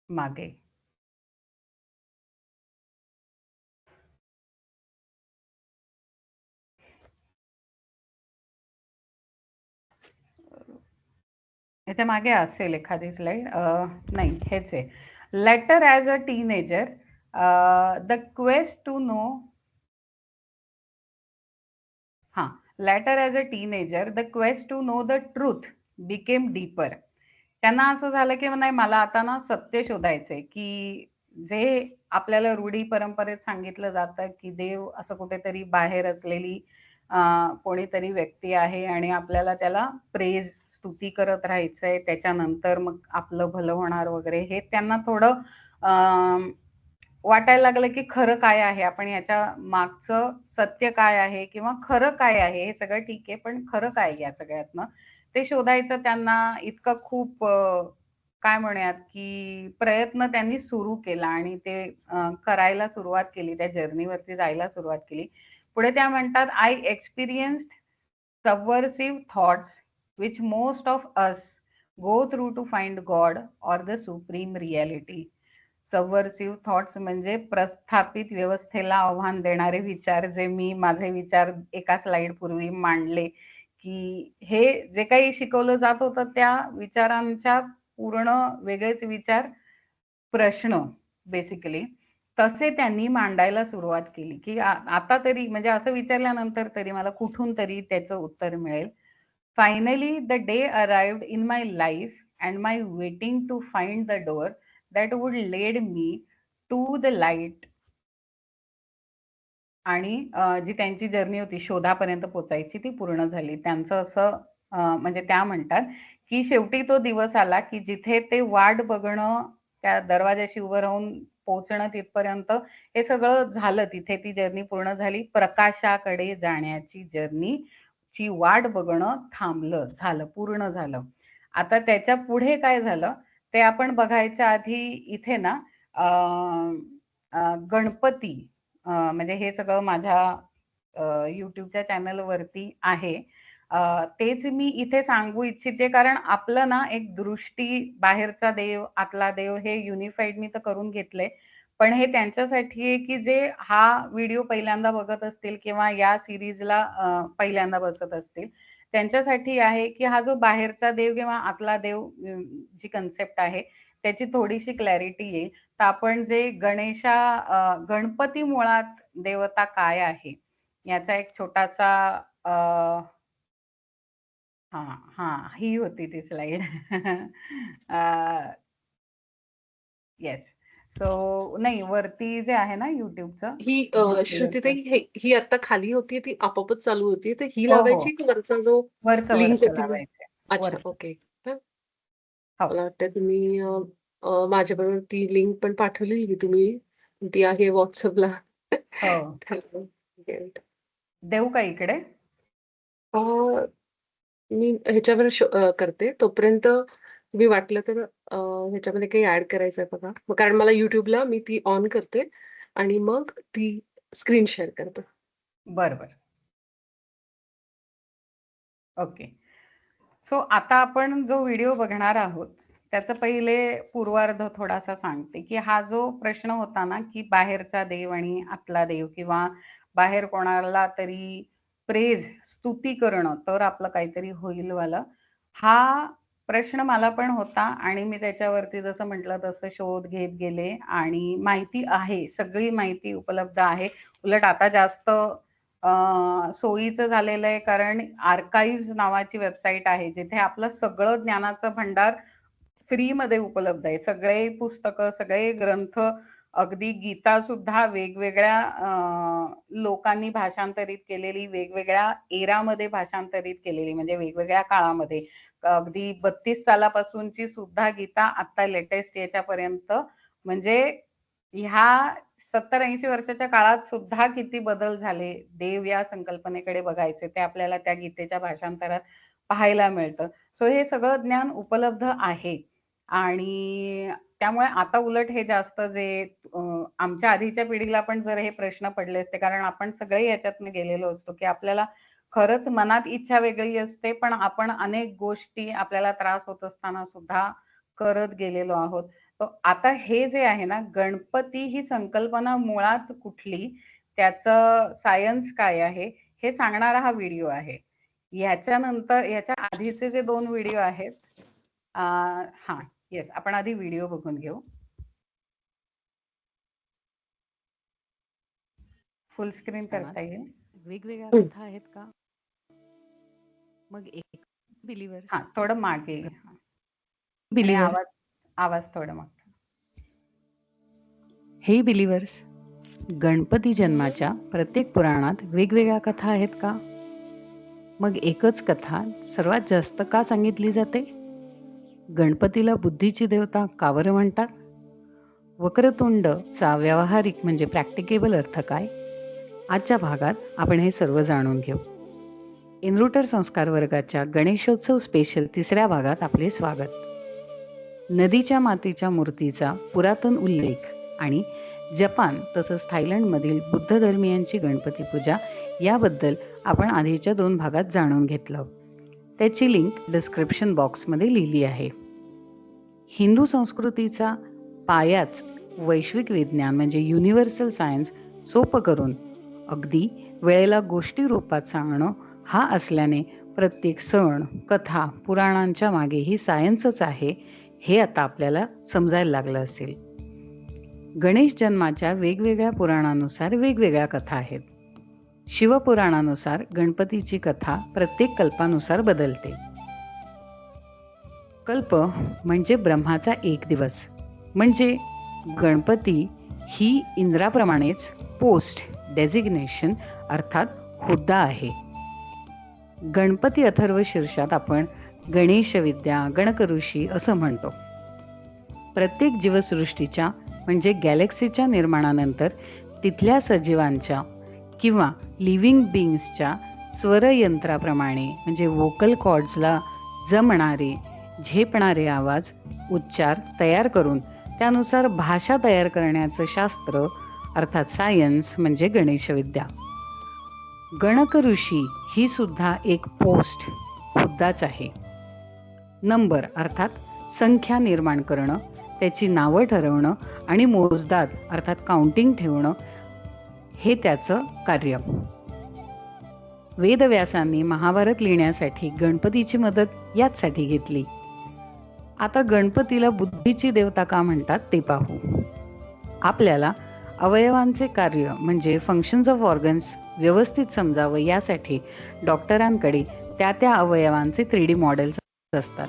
मागे. याच्या मागे असेल एखादी स्लाईड. नाही, हेच आहे. Later as a teenager, the quest to know. हां. Later as a teenager, the quest to know the truth became deeper. त्यांना असं झालं, की नाही, मला आता ना सत्य शोधायचंय, की जे आपल्याला रूढी परंपरेत सांगितलं जातं, की देव असं कुठेतरी बाहेर असलेली कोणीतरी व्यक्ती आहे आणि आपल्याला त्याला प्रेज, स्तुती करत राहायचंय. त्याच्यानंतर मग आपलं भलं होणार वगैरे, हे त्यांना थोडं वाटायला लागलं, की खरं काय आहे? आपण याच्या मागचं सत्य काय आहे किंवा खरं काय आहे? हे सगळं ठीक आहे, पण खरं काय आहे या सगळ्यातनं? ते शोधायचं त्यांना इतकं खूप काय म्हणूयात, की प्रयत्न त्यांनी सुरू केला आणि ते करायला सुरुवात केली. त्या जर्नीवरती जायला सुरुवात केली. पुढे त्या म्हणतात, "I experienced subversive thoughts which most of us go through to find God or the supreme reality." Subversive thoughts म्हणजे प्रस्थापित व्यवस्थेला आव्हान देणारे विचार, जे मी माझे विचार एका स्लाइड पूर्वी मांडले, की हे जे काही शिकवलं जात होतं त्या विचारांच्या पूर्ण वेगळेच विचार, प्रश्न बेसिकली तसे त्यांनी मांडायला सुरुवात केली, की आता तरी म्हणजे असं विचारल्यानंतर तरी मला कुठून तरी त्याचं उत्तर मिळेल. Finally the day arrived in my life and my waiting to find the door that would led me to the light. आणि जी त्यांची जर्नी होती शोधापर्यंत पोहोचायची, ती पूर्ण झाली. त्यांचं असं म्हणजे त्या म्हणतात, की शेवटी तो दिवस आला, की जिथे ते वाट बघणं, त्या दरवाजाशी उभं राहून पोहोचणं तिथपर्यंत हे सगळं झालं. तिथे ती जर्नी पूर्ण झाली. प्रकाशाकडे जाण्याची जर्नीची वाट बघणं थांबलं, झालं, पूर्ण झालं. आता त्याच्या पुढे काय झालं, ते आपण बघायच्या आधी इथे ना अ, गणपती, म्हणजे हे सगळं माझ्या YouTubeच्या चॅनलवरती आहे. तेच मी इथे सांगू इच्छिते, कारण आपलं ना एक दृष्टी, बाहेरचा देव, आतला देव, हे युनिफाईड तर करून घेतलंय. पण हे त्यांच्यासाठी आहे, की जे हा व्हिडिओ पहिल्यांदा बघत असतील किंवा या सीरीजला पहिल्यांदा बसत असतील, त्यांच्यासाठी आहे, की हा जो बाहेरचा देव किंवा आतला देव, जी कन्सेप्ट आहे, त्याची थोडीशी क्लॅरिटी येईल. तर आपण जे गणपती मुळात देवता काय आहे? याचा एक छोटासा अ, हां, हां. ही होती ती स्लाईड. येस. सो नाही, वरती जे आहे ना YouTubeचं, ही जे प्लेयरचं. श्रुतीताई ही आता खाली होती, ती आपोआपच चालू होती. तर ही हो, हो. लावायची की वरचा जो वरचं, लिंक वरचं ती? लावायचंय. अच्छा, वरचं. ओके. हं. हो. मला वाटतं तुम्ही माझ्याबरोबर ती लिंक पण पाठवलेली तुम्ही. ती आहे WhatsAppला. हो. तर देऊ का इकडे? अ, मी ह्याच्यावर करते. तोपर्यंत तुम्ही वाटलं तर ह्याच्यामध्ये काही ॲड करायचं आहे बघा. मग कारण मला YouTubeला मी ती ऑन करते आणि मग ती स्क्रीन शेअर करते. बरं, बरं. ओके. सो आता आपण जो व्हिडिओ बघणार आहोत, त्याचं पहिले पूर्वार्ध थोडासा सांगते, की हा जो प्रश्न होता ना, की बाहेरचा देव आणि आतला देव किंवा बाहेर कोणाला तरी प्रेज, स्तुती करणं तर आपलं काहीतरी होईल वालं. हा प्रश्न मला पण होता आणि मी त्याच्यावरती जसं म्हटलं तसं शोध घेत गेले आणि माहिती आहे, सगळी माहिती उपलब्ध आहे. उलट आता जास्त सोयीचं झालेलं आहे, कारण आर्काइव्ह्ज नावाची वेबसाईट आहे, जिथे आपलं सगळं ज्ञानाचं भांडार फ्रीमध्ये उपलब्ध आहे. सगळे पुस्तकं, सगळे ग्रंथ, अगदी गीता सुद्धा वेगवेगळ्या लोकांनी भाषांतरित केलेली, वेगवेगळ्या एरामध्ये भाषांतरित केलेली, म्हणजे वेगवेगळ्या काळामध्ये. अगदी 32 सालापासूनची सुद्धा गीता आता लेटेस्ट याच्यापर्यंत, म्हणजे ह्या 70-80 वर्षाच्या काळात सुद्धा किती बदल झाले. देव या संकल्पनेकडे बघायचे ते आपल्याला त्या गीतेच्या भाषांतरात पाहायला मिळतं. सो हे सगळं ज्ञान उपलब्ध आहे आणि त्यामुळे आता उलट हे जास्त जे आमच्या आधीच्या पिढीला पण जर हे प्रश्न पडले असते, कारण आपण सगळे याच्यातनं गेलेलो असतो, की आपल्याला खरंच मनात इच्छा वेगळी असते, पण आपण अनेक गोष्टी आपल्याला त्रास होत असताना सुद्धा करत गेलेलो आहोत. आता हे जे आहे ना, गणपती ही संकल्पना मुळात कुठली, त्याचं सायन्स काय आहे, हे सांगणारा हा व्हिडिओ आहे. ह्याच्यानंतर ह्याच्या आधीचे जे 2 व्हिडिओ आहेत, हां, येस, आपण आधी व्हिडिओ बघून घेऊ. फुल स्क्रीन करता येईल. वेगवेगळ्या हं. कथा आहेत का? मग एक बिलीव्हर्स हां, थोडं मागे आणि बिलीव्हर्स आवाज थोडं मागे. हे बिलीव्हर्स, गणपती जन्माच्या प्रत्येक पुराणात वेगवेगळ्या कथा आहेत का? मग एकच कथा सर्वात जास्त का सांगितली जाते? गणपतीला बुद्धीची देवता का बरं म्हणतात? वक्रतुंडचा व्यावहारिक म्हणजे प्रॅक्टिकेबल अर्थ काय? आजच्या भागात आपण हे सर्व जाणून घेऊ. इनरूटर संस्कार वर्गाच्या गणेशोत्सव स्पेशल 3ऱ्या भागात आपले स्वागत. नदीच्या मातीच्या मूर्तीचा पुरातन उल्लेख आणि जपान तसंच थायलंडमधील बुद्ध धर्मियांची गणपती पूजा याबद्दल आपण आधीच्या 2 भागात जाणून घेतलं. त्याची लिंक डिस्क्रिप्शन बॉक्समध्ये लिहिली आहे. हिंदू संस्कृतीचा पायाच वैश्विक विज्ञान म्हणजे युनिव्हर्सल सायन्स सोपं करून अगदी वेळेला गोष्टी रूपात सांगणं हा असल्याने प्रत्येक सण, कथा, पुराणांच्या मागेही सायन्सच आहे हे आता आपल्याला समजायला लागलं असेल. गणेश जन्माच्या वेगवेगळ्या पुराणानुसार वेगवेगळ्या कथा आहेत. शिवपुराणानुसार गणपतीची कथा प्रत्येक कल्पानुसार बदलते. कल्प म्हणजे ब्रह्माचा एक दिवस, म्हणजे गणपती ही इंद्राप्रमाणेच पोस्ट डेझिग्नेशन अर्थात हुद्दा आहे. गणपती अथर्व शीर्षात आपण गणेश विद्या, गणकऋषी असं म्हणतो. प्रत्येक जीवसृष्टीच्या म्हणजे गॅलेक्सीच्या निर्माणानंतर तिथल्या सजीवांच्या किंवा लिव्हिंग बीइंग्सच्या स्वरयंत्राप्रमाणे म्हणजे व्होकल कॉर्ड्सला जमणारे, झेपणारे आवाज, उच्चार तयार करून त्यानुसार भाषा तयार करण्याचं शास्त्र अर्थात सायन्स म्हणजे गणेशविद्या. गणकऋषी ही सुद्धा एक पोस्ट हुद्दाच आहे. नंबर अर्थात संख्या निर्माण करणं, त्याची नावं ठरवणं आणि मोजदाद अर्थात काउंटिंग ठेवणं हे त्याचं कार्य. वेदव्यासांनी महाभारत लिहिण्यासाठी गणपतीची मदत याचसाठी घेतली. आता गणपतीला बुद्धीची देवता का म्हणतात ते पाहू. आपल्याला अवयवांचे कार्य म्हणजे फंक्शन्स ऑफ ऑर्गन्स व्यवस्थित समजावं यासाठी डॉक्टरांकडे त्या अवयवांचे 3D मॉडेल्स असतात.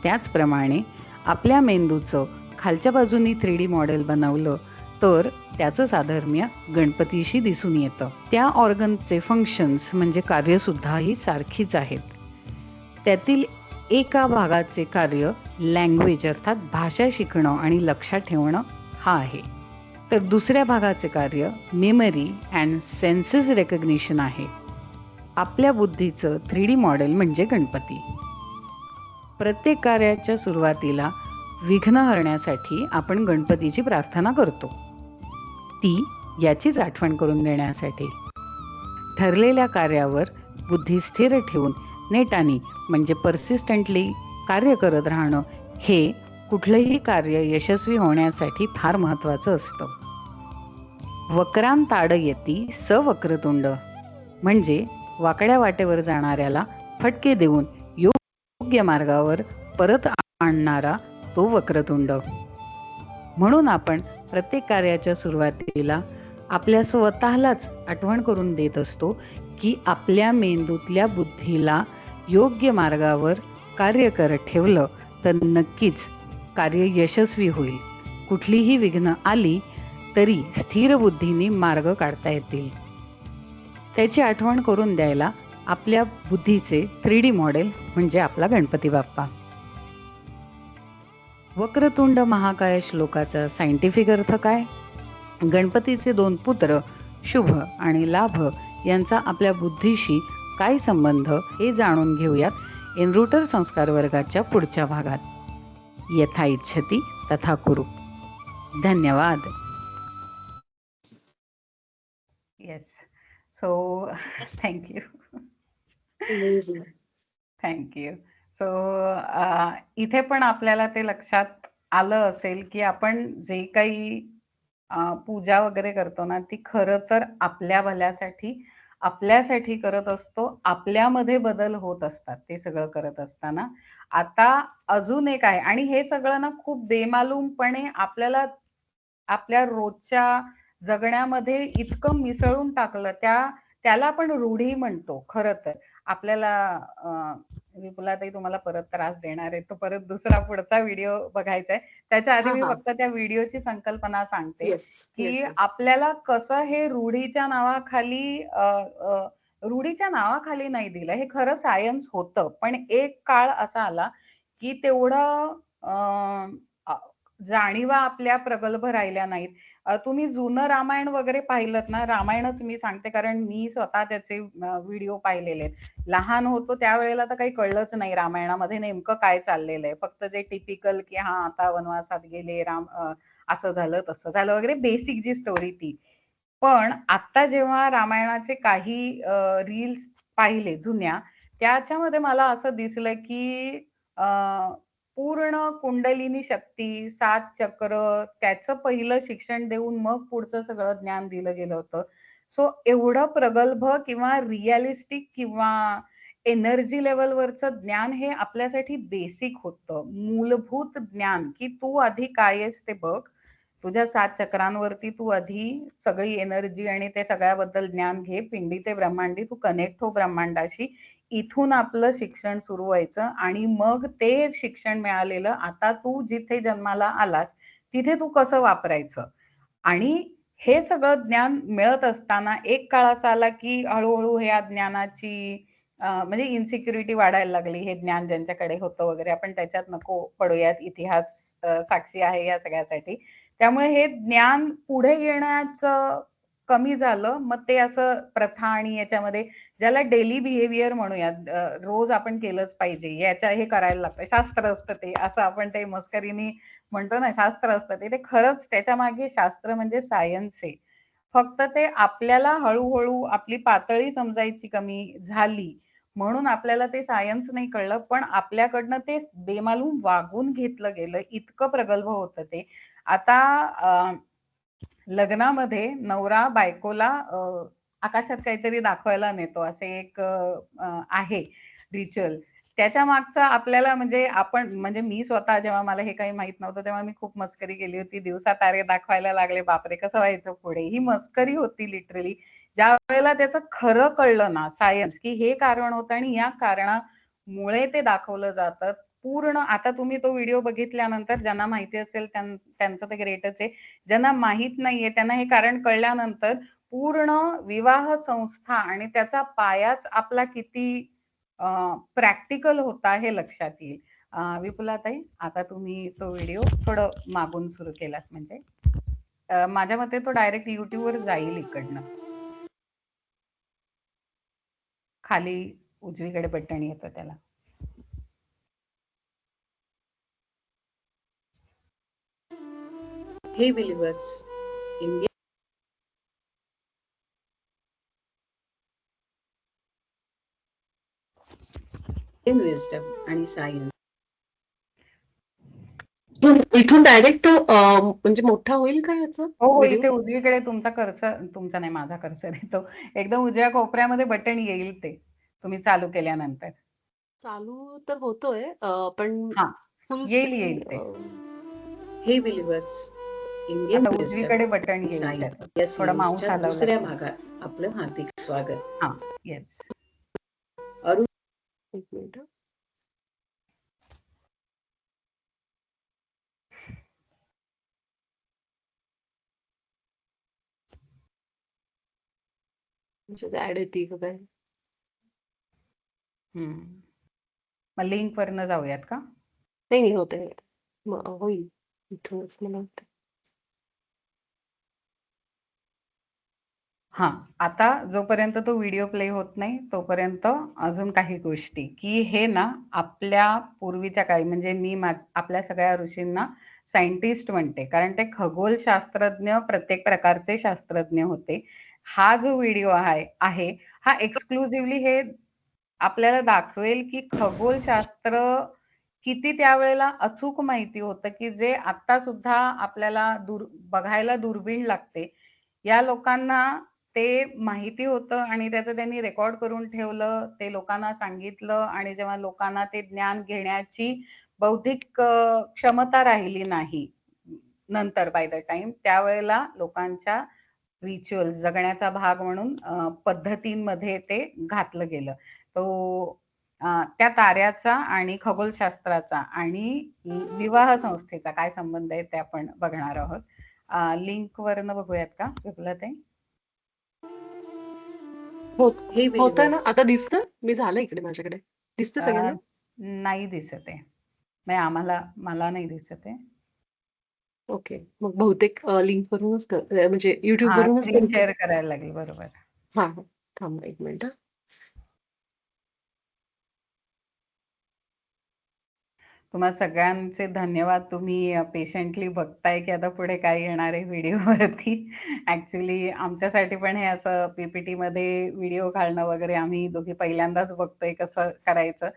त्याचप्रमाणे आपल्या मेंदूचं खालच्या बाजूनी 3D मॉडेल बनवलं तर त्याचं साधर्म्य गणपतीशी दिसून येतं. त्या ऑर्गनचे फंक्शन्स म्हणजे कार्यसुद्धा ही सारखीच आहेत. त्यातील एका भागाचे कार्य लँग्वेज अर्थात भाषा शिकणं आणि लक्षात ठेवणं हा आहे, तर दुसऱ्या भागाचे कार्य मेमरी अँड सेन्सेस रेकग्निशन आहे. आपल्या बुद्धीचं 3D मॉडेल म्हणजे गणपती. प्रत्येक कार्याच्या सुरुवातीला विघ्न हरण्यासाठी आपण गणपतीची प्रार्थना करतो, ती याचीच आठवण करून देण्यासाठी. ठरलेल्या कार्यावर बुद्धी स्थिर ठेवून नेटाने म्हणजे पर्सिस्टंटली कार्य करत राहणं हे कुठलंही कार्य यशस्वी होण्यासाठी फार महत्त्वाचं असतं. वक्रांत ताडयती सवक्रतुंड म्हणजे वाकड्या वाटेवर जाणाऱ्याला फटके देऊन योग्य मार्गावर परत आणणारा तो वक्रतुंड. म्हणून आपण प्रत्येक कार्याच्या सुरुवातीला आपल्या स्वतःलाच आठवण करून देत असतो की आपल्या मेंदूतल्या बुद्धीला योग्य मार्गावर कार्य करत ठेवलं तर नक्कीच कार्य यशस्वी होईल. कुठलीही विघ्न आली तरी स्थिर बुद्धीने मार्ग काढता येतील. त्याची आठवण करून द्यायला आपल्या बुद्धीचे 3D मॉडेल म्हणजे आपला गणपती बाप्पा. वक्रतुंड महाकाय श्लोकाचा सायंटिफिक अर्थ काय? गणपतीचे 2 पुत्र शुभ आणि लाभ यांचा आपल्या बुद्धीशी काय संबंध हे जाणून घेऊयात एनरूटर संस्कार वर्गाच्या पुढच्या भागात. यथा इच्छति तथा कुरु. धन्यवाद. Yes. So thank you. Amazing. Thank you. So इथे पण आपल्याला ते लक्षात आलं असेल की आपण जे काही पूजा वगैरे करतो ना, ती खरं तर आपल्या आपल्यासाठी करत असतो. आपल्यामध्ये बदल होत असतात ते सगळं करत असताना. आता अजून एक आहे आणि हे सगळं ना खूप बेमालूमपणे आपल्या रोजच्या जगण्यामध्ये इतकं मिसळून टाकलं, त्याला आपण रूढी म्हणतो खरं तर. आपल्याला विपुलाताई तुम्हाला परत त्रास देणार आहे. तो परत दुसरा पुढचा व्हिडिओ बघायचा आहे. त्याच्या आधी हा मी हा फक्त त्या व्हिडिओची संकल्पना सांगते, येस की येस येस आपल्याला कसं हे रूढीच्या नावाखाली नाही दिलं. हे खरं सायन्स होतं. पण एक काळ असा आला, की तेवढं जाणीवा आपल्या प्रगल्भ राहिल्या नाहीत. तुम्ही जुनं रामायण वगैरे पाहिलत ना, रामायणच मी सांगते कारण मी स्वतः त्याचे व्हिडिओ पाहिलेले आहेत. लहान होतो त्यावेळेला तर काही कळलंच नाही रामायणामध्ये नेमकं काय चाललेलं आहे. फक्त जे टिपिकल की हां, आता वनवासात गेले असं झालं, तसं झालं वगैरे बेसिक जी स्टोरी ती. पण आता जेव्हा रामायणाचे काही रील्स पाहिले जुन्या, त्याच्यामध्ये मला असं दिसलं की अ, पूर्ण कुंडलिनी शक्ती, 7 चक्र त्याचं पहिलं शिक्षण देऊन मग पुढचं सगळं ज्ञान दिलं गेलं होतं. सो एवढं प्रगल्भ किंवा रिअलिस्टिक किंवा एनर्जी लेव्हलवरचं ज्ञान हे आपल्यासाठी बेसिक होतं. मूलभूत ज्ञान, की तू आधी काय आहेस ते बघ. तुझ्या 7 चक्रांवरती तू आधी सगळी एनर्जी आणि ते सगळ्याबद्दल ज्ञान घे. पिंडी ते ब्रह्मांडी तू कनेक्ट हो ब्रह्मांडाशी. इथून आपलं शिक्षण सुरू व्हायचं आणि मग ते शिक्षण मिळालेलं आता तू जिथे जन्माला आलास, तिथे तू कसं वापरायचं. आणि हे सगळं ज्ञान मिळत असताना एक काळ असा आला, की हळू ह्या ज्ञानाची म्हणजे इन्सिक्युरिटी वाढायला लागली. हे ज्ञान ज्यांच्याकडे होतं वगैरे आपण त्याच्यात नको पडूयात. इतिहास साक्षी आहे या सगळ्यासाठी. त्यामुळे हे ज्ञान पुढे येण्याचं कमी झालं. मग ते असं प्रथा आणि याच्यामध्ये ज्याला डेली बिहेवियर म्हणूयात, रोज आपण केलंच पाहिजे, हे करायला लागतं. शास्त्र असतं ते, असं आपण ते मस्करीने म्हणतो ना, शास्त्र असतं ते. ते खरंच त्याच्यामागे शास्त्र म्हणजे सायन्स आहे. फक्त ते आपल्याला हळू आपली पातळी समजायची कमी झाली. म्हणून आपल्याला ते सायन्स नाही कळलं. पण आपल्याकडनं ते बेमालूम वागून घेतलं गेलं. इतकं प्रगल्भ होतं ते. आता लग्नामध्ये नवरा बायकोला आकाशात काहीतरी दाखवायला नेतो. असे एक आहे रिच्युअल. त्याच्या मागचं आपल्याला म्हणजे म्हणजे मी स्वतः जेव्हा मला हे काही माहित नव्हतं तेव्हा मी खूप मस्करी केली होती. दिवसा तारे दाखवायला लागले. बापरे! कसं व्हायचं पुढे? ही मस्करी होती लिटरली. ज्यावेळेला त्याचं खरं कळलं ना सायन्स, की हे कारण होतं आणि या कारणामुळे ते दाखवलं जातं. पूर्ण आता तुम्ही तो व्हिडिओ बघितल्यानंतर ज्यांना माहिती असेल त्यांचं ते ग्रेटच आहे. ज्यांना माहित नाहीये त्यांना हे कारण कळल्यानंतर पूर्ण विवाह संस्था आणि त्याचा पायाच आपला किती प्रॅक्टिकल होता हे लक्षात येईल. विपुलाताई, आता तुम्ही तो व्हिडिओ थोडं मागून सुरू केलात म्हणजे माझ्या मते तो डायरेक्ट YouTubeवर जाईल इकडनं. खाली उजवीकडे बटन येतं त्याला. हे बिलिव्हर्स, इंडियन विजडम आणि सायन्स. इथून डायरेक्ट म्हणजे मोठा होईल का याचा हो, व्हिडिओ? इथे उजवीकडे तुमचा कर्सर, तुमचा नाही माझा कर्सर येतो. एकदम उजव्या कोपऱ्यामध्ये बटन येईल ते तुम्ही चालू केल्यानंतर. चालू तर होतोय पण हां, फुल येईल स्क्रीन ते. हे बिलिव्हर्स, इंडियन आता विजडम उजवीकडे बटन आणि येईल सायन्स त्याचं. या थोडा माऊस सिरीजच्या हलवला दुसऱ्या की. भागात आपलं हार्दिक स्वागत. हां, येस. अरुण, एक मिनिट. म्हणजे ऍड येते का काय? मग लिंक वरनं जाऊयात का? नाही होते होईल इथूनच मला वाटतं. हां, आता जोपर्यंत तो व्हिडिओ प्ले होत नाही तोपर्यंत अजून काही गोष्टी, की हे ना आपल्या पूर्वीच्या काळी म्हणजे मी आपल्या सगळ्या ऋषींना सायंटिस्ट म्हणते. कारण ते खगोलशास्त्रज्ञ, प्रत्येक प्रकारचे शास्त्रज्ञ होते. हा जो व्हिडिओ आहे हा एक्सक्लुझिव्हली हे आपल्याला दाखवेल, की खगोलशास्त्र किती त्यावेळेला अचूक माहिती होतं, की जे आता सुद्धा आपल्याला बघायला दुर्बीण लागते. या लोकांना ते माहिती होतं आणि त्याचं त्यांनी रेकॉर्ड करून ठेवलं. ते लोकांना सांगितलं आणि जेव्हा लोकांना ते ज्ञान घेण्याची बौद्धिक क्षमता राहिली नाही नंतर बाय द टाईम, त्यावेळेला लोकांच्या रिच्युअल्स जगण्याचा भाग म्हणून पद्धतींमध्ये ते घातलं गेलं. तो त्या ताऱ्याचा आणि खगोलशास्त्राचा आणि विवाह संस्थेचा काय संबंध आहे ते आपण बघणार आहोत. लिंक वरनं बघूयात का विपुलाताई? हे होतंय ना? बिलिव्हर्स, आता दिसतं? मी झालं इकडे माझ्याकडे. दिसतं सगळ्यांना? नाही दिसत आहे. नाही, मला नाही दिसत आहे. ओके. मग बहुतेक लिंक वरूनच म्हणजे YouTube हां, वरूनच स्क्रीन करते. शेअर करायला लागेल. बरोबर. हां, हां. थांबा एक मिनिट हां. तुम्हा सगळ्यांचे धन्यवाद. तुम्ही पेशंटली बघताय, की आता पुढे काय येणार आहे व्हिडिओवरती. ॲक्चुअली आमच्यासाठी पण हे असं PPTमध्ये व्हिडिओ घालणं वगैरे आम्ही दोघी पहिल्यांदाच बघतोय कसं करायचं.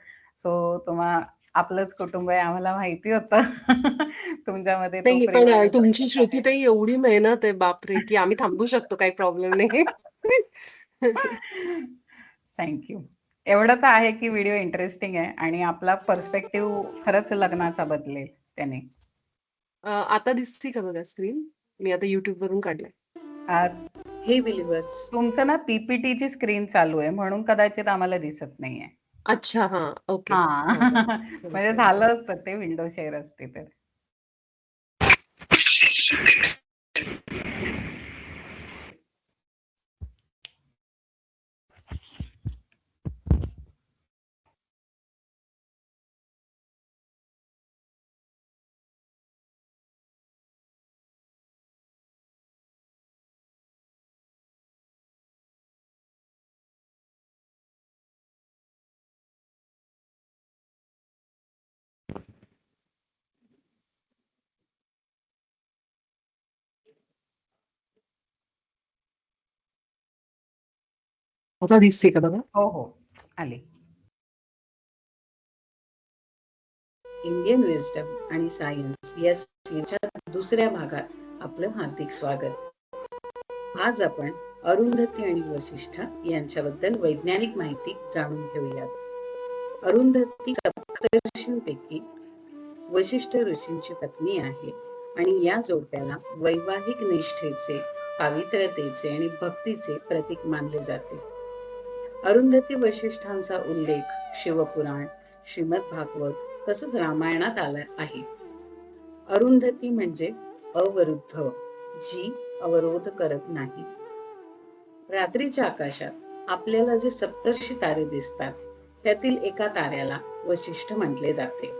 सो आपलंच कुटुंब आहे आम्हाला माहिती होतं. तुमच्यामध्ये तो नाही प्रेम पण आणि तुमची सपोर्ट आहे. श्रुतीताई एवढी मेहनत आहे बापरे! की आम्ही थांबू शकतो काही प्रॉब्लेम नाही. Thank you. एवढं तर आहे, की व्हिडिओ इंटरेस्टिंग आहे आणि आपला पर्स्पेक्टिव्ह खरंच लग्नाचा बदलेल त्याने. आता दिसते का बघा स्क्रीन? मी आता YouTube वरून काढलाय. अ, हे बिलिव्हर्स, तुमचं ना PPTची स्क्रीन चालू आहे म्हणून कदाचित आम्हाला दिसत नाहीये. अच्छा हां. ओके. हां. हां, हां. म्हणजे ओके, ओके. झालं असतं ते विंडो शेअर असते तर. आता दिसते का बघा? हो, हो. आली. इंडियन विजडम आणि सायन्स या सिरीजच्या दुसऱ्या भागात आपलं हार्दिक स्वागत. आज आपण अरुंधती आणि वशिष्ठ यांच्याबद्दल वैज्ञानिक माहिती जाणून घेऊयात. अरुंधती सप्तर्षींपैकी वशिष्ठ ऋषींची पत्नी आहे आणि या जोडप्याला वैवाहिक निष्ठेचे, पावित्र्यतेचे आणि भक्तीचे प्रतीक मानले जाते. अरुंधती वशिष्ठांचा उल्लेख शिवपुराण, श्रीमद भागवत तसंच रामायणात आला आहे. अरुंधती म्हणजे अवरुद्ध, जी अवरोध करत नाही. रात्रीच्या आकाशात आपल्याला जे सप्तर्षी तारे दिसतात त्यातील एका ताऱ्याला वशिष्ठ म्हटले जाते.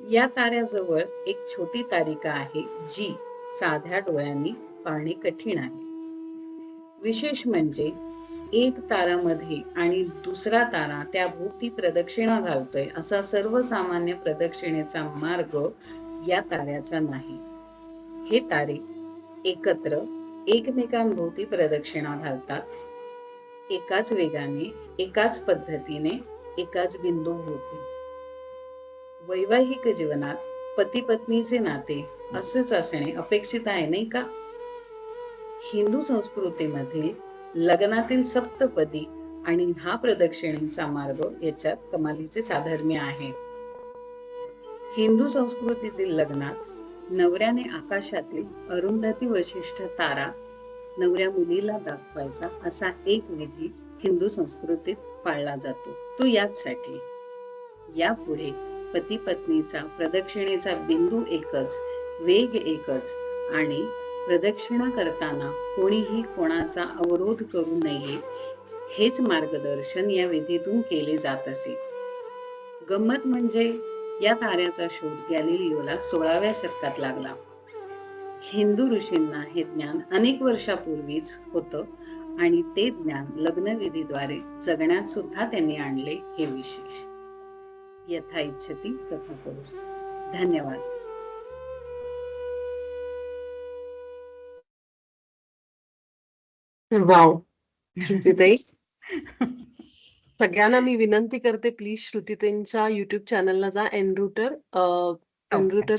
या ताऱ्याजवळ एक छोटी तारिका आहे जी साध्या डोळ्यांनी पाहणे कठीण आहे. विशेष म्हणजे एक तारामध्ये आणि दुसरा तारा त्या भोवती प्रदक्षिणा घालतोय असा सर्वसामान्य प्रदक्षिणेचा मार्ग या ताऱ्याचा नाही. हे तारे एकत्र एकमेकांभोवती प्रदक्षिणा घालतात, एकाच वेगाने, एकाच पद्धतीने, एकाच बिंदूभोवती. वैवाहिक जीवनात पती पत्नीचे नाते असेच असणे अपेक्षित आहे, नाही का? हिंदू संस्कृतीमधील लग्नातील सप्तपदी आणि हा प्रदक्षिणेचा मार्ग याच्यात कमालीचे साधर्म्य आहे. हिंदू संस्कृतीतील लग्नात नवऱ्याने आकाशातील अरुंधती वशिष्ठ तारा नवऱ्या मुलीला दाखवायचा असा एक विधी हिंदू संस्कृतीत पाळला जातो. तो याचसाठी. यापुढे पती पत्नीचा प्रदक्षिणेचा बिंदू एकच, वेग एकच आणि प्रदक्षिणा करताना कोणीही कोणाचा अवरोध करू नये हेच मार्गदर्शन या विधीतून केले जात असे. गंमत म्हणजे या ताऱ्याचा शोध गॅलिलिओला 16व्या शतकात लागला. हिंदू ऋषींना हे ज्ञान अनेक वर्षापूर्वीच होतं आणि ते ज्ञान लग्नविधीद्वारे जगण्यात सुद्धा त्यांनी आणले, हे विशेष. यथा इच्छती तथा करू. धन्यवाद. वाव. श्रुतीताई, सगळ्यांना मी विनंती करते, प्लीज श्रुतीताईंच्या युट्यूब चॅनलला जा. एनरूटर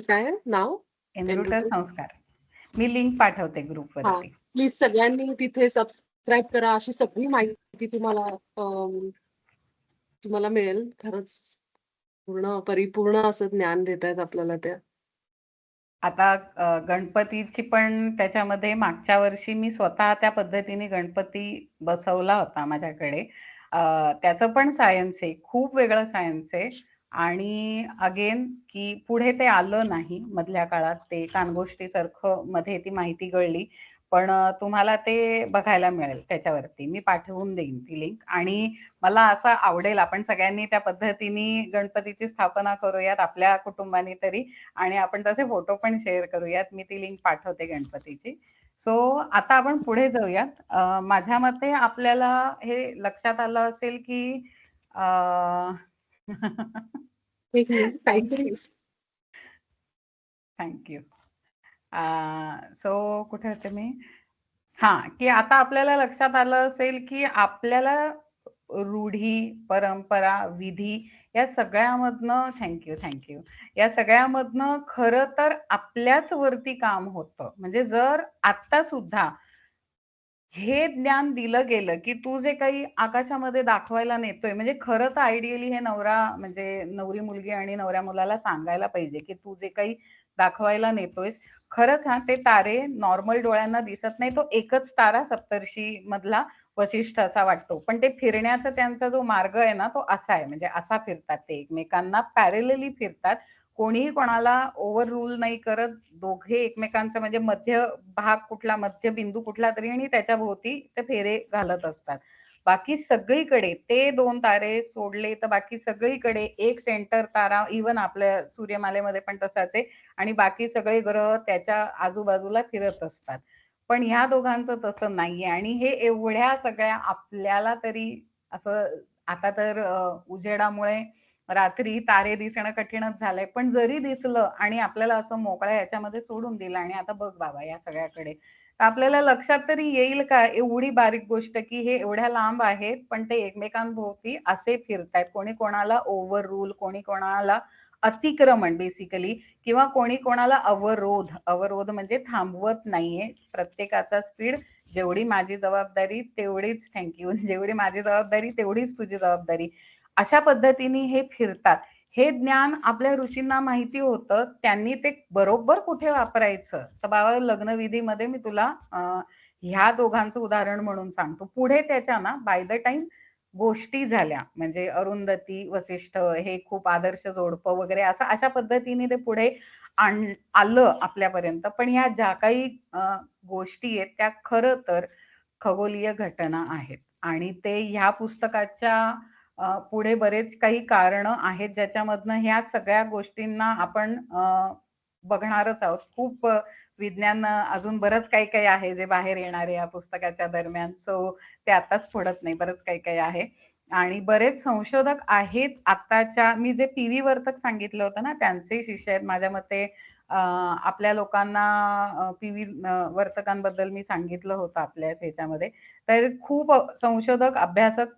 काय आहे नाव? एनरूटर संस्कार. मी लिंक पाठवते हा, ग्रुपवरती. प्लीज सगळ्यांनी तिथे सबस्क्राईब करा. अशी सगळी माहिती तुम्हाला मिळेल. खरंच परिपूर्ण असं ज्ञान देत आहेत आपल्याला त्या. आता गणपतीची पण त्याच्यामध्ये मागच्या वर्षी मी स्वतः त्या पद्धतीने गणपती बसवला होता माझ्याकडे. त्याचं पण सायन्स आहे, खूप वेगळं सायन्स आहे. आणि अगेन की पुढे ते आलं नाही मधल्या काळात, ते कानगोष्टीसारखं मध्ये ती माहिती कळली. पण तुम्हाला ते बघायला मिळेल त्याच्यावरती. मी पाठवून देईन ती लिंक. आणि मला असं आवडेल आपण सगळ्यांनी त्या पद्धतीने गणपतीची स्थापना करूयात आपल्या कुटुंबानी तरी, आणि आपण तसे फोटो पण शेअर करूयात. मी ती लिंक पाठवते गणपतीची. सो आता आपण पुढे जाऊयात. माझ्या मते आपल्याला हे लक्षात आलं असेल की एक मिनिट, काहीतरी थँक्यू. सो कुठे होते मी? हा, की आता आपल्याला लक्षात आलं असेल की आपल्याला रूढी, परंपरा, विधी या सगळ्यामधनं थँक्यू या सगळ्यामधनं खरं तर आपल्याच वरती काम होतं. म्हणजे जर आता सुद्धा हे ज्ञान दिलं गेलं की तू जे काही आकाशामध्ये दाखवायला नेतोय, म्हणजे खरं तर आयडियली हे नवरा म्हणजे नवरी मुलगी आणि नवऱ्या मुलाला सांगायला पाहिजे की तू जे काही दाखवायला नेतोयस, खरंच ते तारे नॉर्मल डोळ्यांना दिसत नाही. तो एकच तारा सप्तर्षी मधला वशिष्ठ असा वाटतो, पण ते फिरण्याचा त्यांचा जो मार्ग आहे ना, तो असा आहे. म्हणजे असा फिरतात ते, एकमेकांना पॅरेलली फिरतात. कोणीही कोणाला ओव्हर रूल नाही करत. दोघे एकमेकांचा म्हणजे मध्य भाग कुठला, मध्य बिंदू कुठला तरी, आणि त्याच्या भोवती ते फेरे घालत असतात. बाकी सगळीकडे ते 2 तारे सोडले तर बाकी सगळीकडे एक सेंटर तारा, इव्हन आपल्या सूर्यमालेमध्ये पण तसाच आहे, आणि बाकी सगळे ग्रह त्याच्या आजूबाजूला फिरत असतात. पण ह्या दोघांचं तसं नाहीये. आणि हे एवढ्या सगळ्या आपल्याला तरी असं आता तर उजेडामुळे रात्री तारे दिसणं कठीणच झालंय. पण जरी दिसलं आणि आपल्याला असं मोकळ्या ह्याच्यामध्ये सोडून दिलं आणि आता बघ बाबा या सगळ्याकडे, तर आपल्याला लक्षात तरी येईल का एवढी बारीक गोष्ट की हे एवढ्या लांब आहेत पण ते एकमेकांभोवती असे फिरतायत. कोणी कोणाला ओव्हर रूल, कोणी कोणाला अतिक्रमण बेसिकली, किंवा कोणी कोणाला अवरोध म्हणजे थांबवत नाहीये. प्रत्येकाचा स्पीड, जेवढी माझी जबाबदारी तेवढीच जेवढी माझी जबाबदारी तेवढीच तुझी जबाबदारी, अशा पद्धतीने हे फिरतात. हे ज्ञान आपल्या ऋषींना माहिती होतं. त्यांनी ते बरोबर कुठे वापरायचं, तर बाबा लग्नविधीमध्ये मी तुला ह्या दोघांचं उदाहरण म्हणून सांगतो. पुढे त्याच्या ना बाय द टाइम गोष्टी झाल्या, म्हणजे अरुंधती वसिष्ठ हे खूप आदर्श जोडपं वगैरे, असं अशा पद्धतीने ते पुढे आलं आपल्यापर्यंत. पण ह्या ज्या काही गोष्टी आहेत त्या खरं तर खगोलीय घटना आहेत, आणि ते ह्या पुस्तकाच्या पुढे बरेच काही कारणं आहेत ज्याच्यामधनं ह्या सगळ्या गोष्टींना आपण बघणारच आहोत. खूप विज्ञान अजून बरंच काही आहे जे बाहेर येणार आहे या पुस्तकाच्या दरम्यान. सो ते आताच फोडत नाही, बरंच काही आहे. आणि बरेच संशोधक आहेत आत्ताच्या, मी जे पी व्ही वर्तक सांगितलं होतं ना, त्यांचे शिष्य आहेत. माझ्या मते आपल्या लोकांना पी व्ही वर्तकांबद्दल मी सांगितलं होतं आपल्याच ह्याच्यामध्ये. तर खूप संशोधक, अभ्यासक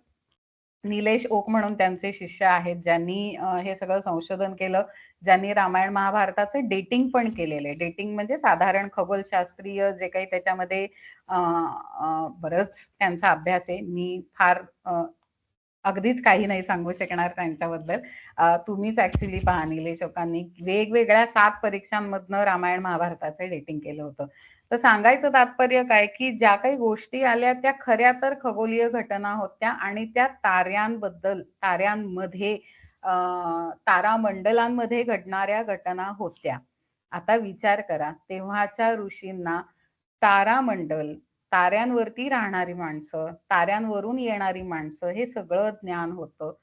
निलेश ओक म्हणून त्यांचे शिष्य आहेत, ज्यांनी हे सगळं संशोधन केलं, ज्यांनी रामायण महाभारताचं डेटिंग पण केलेलं आहे. डेटिंग म्हणजे साधारण खगोलशास्त्रीय जे काही त्याच्यामध्ये बरंच त्यांचा अभ्यास आहे. मी फार अगदीच काही नाही सांगू शकणार त्यांच्याबद्दल. तुम्हीच ऍक्च्युली पहा, निलेश ओकांनी वेगवेगळ्या 7 परीक्षांमधनं रामायण महाभारताचं डेटिंग केलं होतं. तर सांगायचं तात्पर्य काय, की ज्या काही गोष्टी आल्या त्या खऱ्या तर खगोलीय घटना होत्या आणि त्या ताऱ्यांबद्दल, ताऱ्यांमध्ये, तारामंडलांमध्ये घडणाऱ्या घटना होत्या. आता विचार करा, तेव्हाच्या ऋषींना तारामंडल, ताऱ्यांवरती राहणारी माणसं, ताऱ्यांवरून येणारी माणसं, हे सगळं ज्ञान होतं.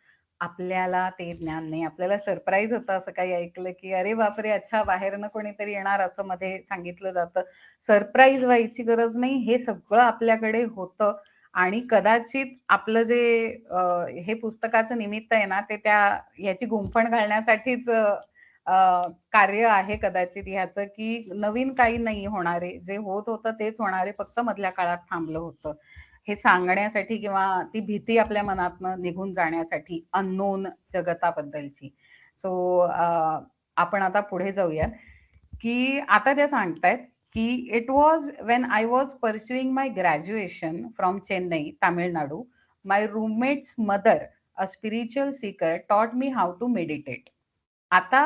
आपल्याला ते ज्ञान नाही. आपल्याला सरप्राईज होतं असं काही ऐकलं की अरे बापरे, अच्छा बाहेरनं कोणीतरी येणार असं मध्ये सांगितलं जातं. सरप्राईज व्हायची गरज नाही, हे सगळं आपल्याकडे होतं. आणि कदाचित आपलं जे हे पुस्तकाचं निमित्त आहे ना, ते त्या ह्याची गुंफण घालण्यासाठीच कार्य आहे कदाचित ह्याचं, की नवीन काही नाही होणार आहे. जे होत होतं तेच होणार आहे, फक्त मधल्या काळात थांबलं होतं. हे सांगण्यासाठी किंवा ती भीती आपल्या मनातनं निघून जाण्यासाठी अननोन जगताबद्दलची. सो आपण आता पुढे जाऊया, की आता त्या सांगतायत की it was when I was pursuing my graduation from Chennai, Tamil Nadu, my roommate's mother, a spiritual seeker, taught me how to meditate. आता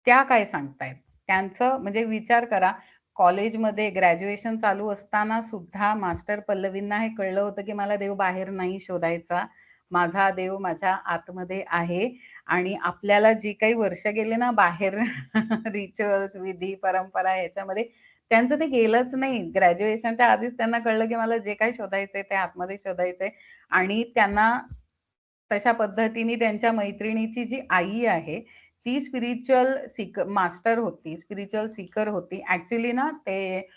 त्या काय सांगतायत, त्यांचं म्हणजे विचार करा, कॉलेजमध्ये ग्रॅज्युएशन चालू असताना सुद्धा मास्टर पल्लवींना हे कळलं होतं की मला देव बाहेर नाही शोधायचा, माझा देव माझ्या आतमध्ये आहे. आणि आपल्याला जी काही वर्ष गेले ना बाहेर रिच्युअल्स, विधी, परंपरा ह्याच्यामध्ये, त्यांचं ते गेलंच नाही. ग्रॅज्युएशनच्या आधीच त्यांना कळलं की मला जे काही शोधायचंय ते आतमध्ये शोधायचंय. आणि त्यांना तशा पद्धतीने त्यांच्या मैत्रिणीची जी आई आहे, ती स्पिरिच्युअल मास्टर होती, स्पिरिच्युअल सीकर होती. ऍक्च्युली ना ते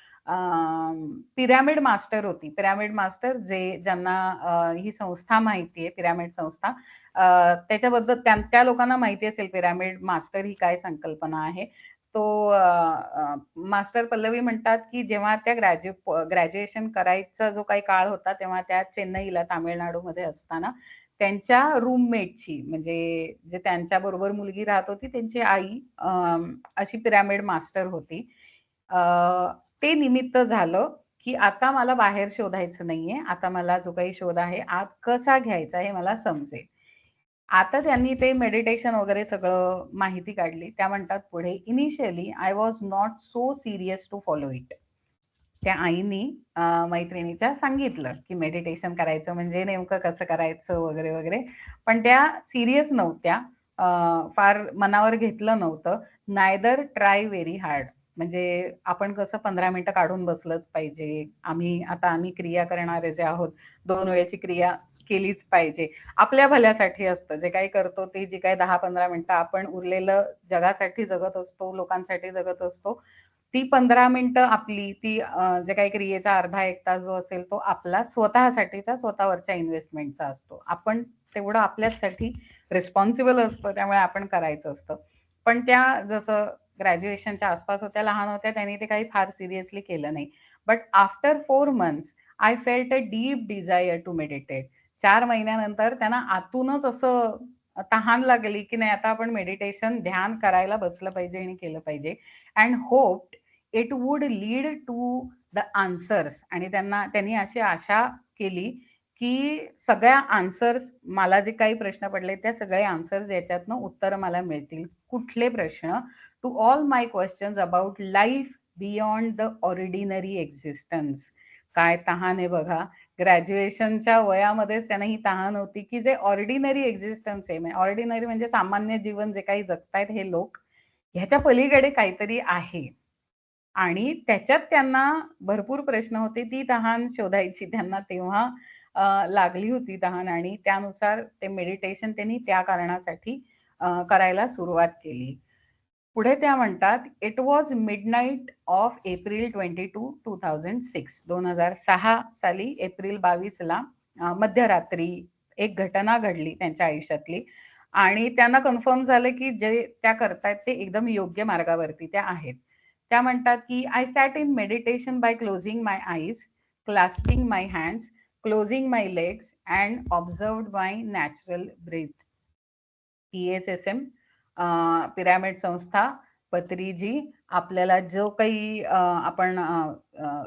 पिरॅमिड मास्टर होती. पिरॅमिड मास्टर, ज्यांना ही संस्था माहितीये, पिरॅमिड संस्था, त्याच्याबद्दल त्या लोकांना माहिती असेल पिरॅमिड मास्टर ही काय संकल्पना आहे. तो मास्टर पल्लवी म्हणतात की जेव्हा त्या ग्रॅज्युएशन करायचा जो काही काळ होता, तेव्हा त्या चेन्नईला, तामिळनाडूमध्ये असताना त्यांच्या रूममेटची, म्हणजे जे त्यांच्या बरोबर मुलगी राहत होती, त्यांची आई अशी पिरॅमिड मास्टर होती. ते निमित्त झालं की आता मला बाहेर शोधायचं नाहीये, आता मला जो काही शोध आहे आत कसा घ्यायचा हे मला समजेल. आता त्यांनी ते मेडिटेशन वगैरे सगळं माहिती काढली. त्या म्हणतात पुढे, initially I was not so serious to follow it. त्या आईनी मैत्रिणीच्या सांगितलं की मेडिटेशन करायचं म्हणजे नेमकं कसं करायचं वगैरे वगैरे, पण त्या सिरियस नव्हत्या, फार मनावर घेतलं नव्हतं. नायदर ट्राय व्हेरी हार्ड, म्हणजे आपण कसं 15 मिनिटं काढून बसलंच पाहिजे, आम्ही क्रिया करणारे जे आहोत, 2 वेळेची क्रिया केलीच पाहिजे, आपल्या भल्यासाठी असतं जे काही करतो ते, जी काही 10-15 मिनिटं आपण उरलेलं जगासाठी जगत असतो, लोकांसाठी जगत असतो, ती 15 मिनिटं आपली, ती जे काही क्रियेचा अर्धा 1 तास जो असेल तो आपला स्वतःसाठीचा, स्वतःवरच्या इन्व्हेस्टमेंटचा असतो. आपण तेवढं आपल्यासाठी रिस्पॉन्सिबल असतो, त्यामुळे आपण करायचं असतं. पण त्या जसं ग्रॅज्युएशनच्या आसपास होत्या, लहान होत्या, त्यांनी ते काही फार सिरियसली केलं नाही. But after 4 months I felt a deep desire to meditate. 4 महिन्यानंतर त्यांना आतूनच असं तहान लागली की नाही, आता आपण मेडिटेशन, ध्यान करायला बसलं पाहिजे आणि केलं पाहिजे. And hoped it would lead to the answers. आणि त्यांनी अशी आशा केली की सगळ्या आन्सर्स, मला जे काही प्रश्न पडले त्या सगळे आन्सर्स याच्यातनं उत्तर मला मिळतील. कुठले प्रश्न? To all my questions about life beyond the ordinary existence. काय तहान आहे बघा. ग्रॅज्युएशनच्या वयामध्येच त्यांना ही तहान होती की जे ऑर्डिनरी एक्झिस्टन्स आहे, ऑर्डिनरी म्हणजे सामान्य जीवन जे काही जगतायत हे लोक, ह्याच्या पलीकडे काहीतरी आहे. आणि त्याच्यात त्यांना भरपूर प्रश्न होते, ती तहान शोधायची त्यांना तेव्हा. लागली होती तहान आणि त्यानुसार ते मेडिटेशन त्यांनी त्या कारणासाठी करायला सुरुवात केली. पुढे त्या म्हणतात, "it was midnight of April 22, 2006." 2006 साली एप्रिल 22ला मध्यरात्री एक घटना घडली त्यांच्या आयुष्यातली आणि त्यांना कन्फर्म झालं, की जे त्या करतायत ते एकदम योग्य मार्गावरती त्या आहेत. त्या म्हणतात, की "I sat in meditation by closing my eyes, clasping my hands, closing my legs and observed my natural breath." PSSM pyramid संस्था, पत्रीजी आपल्याला जो काही आपण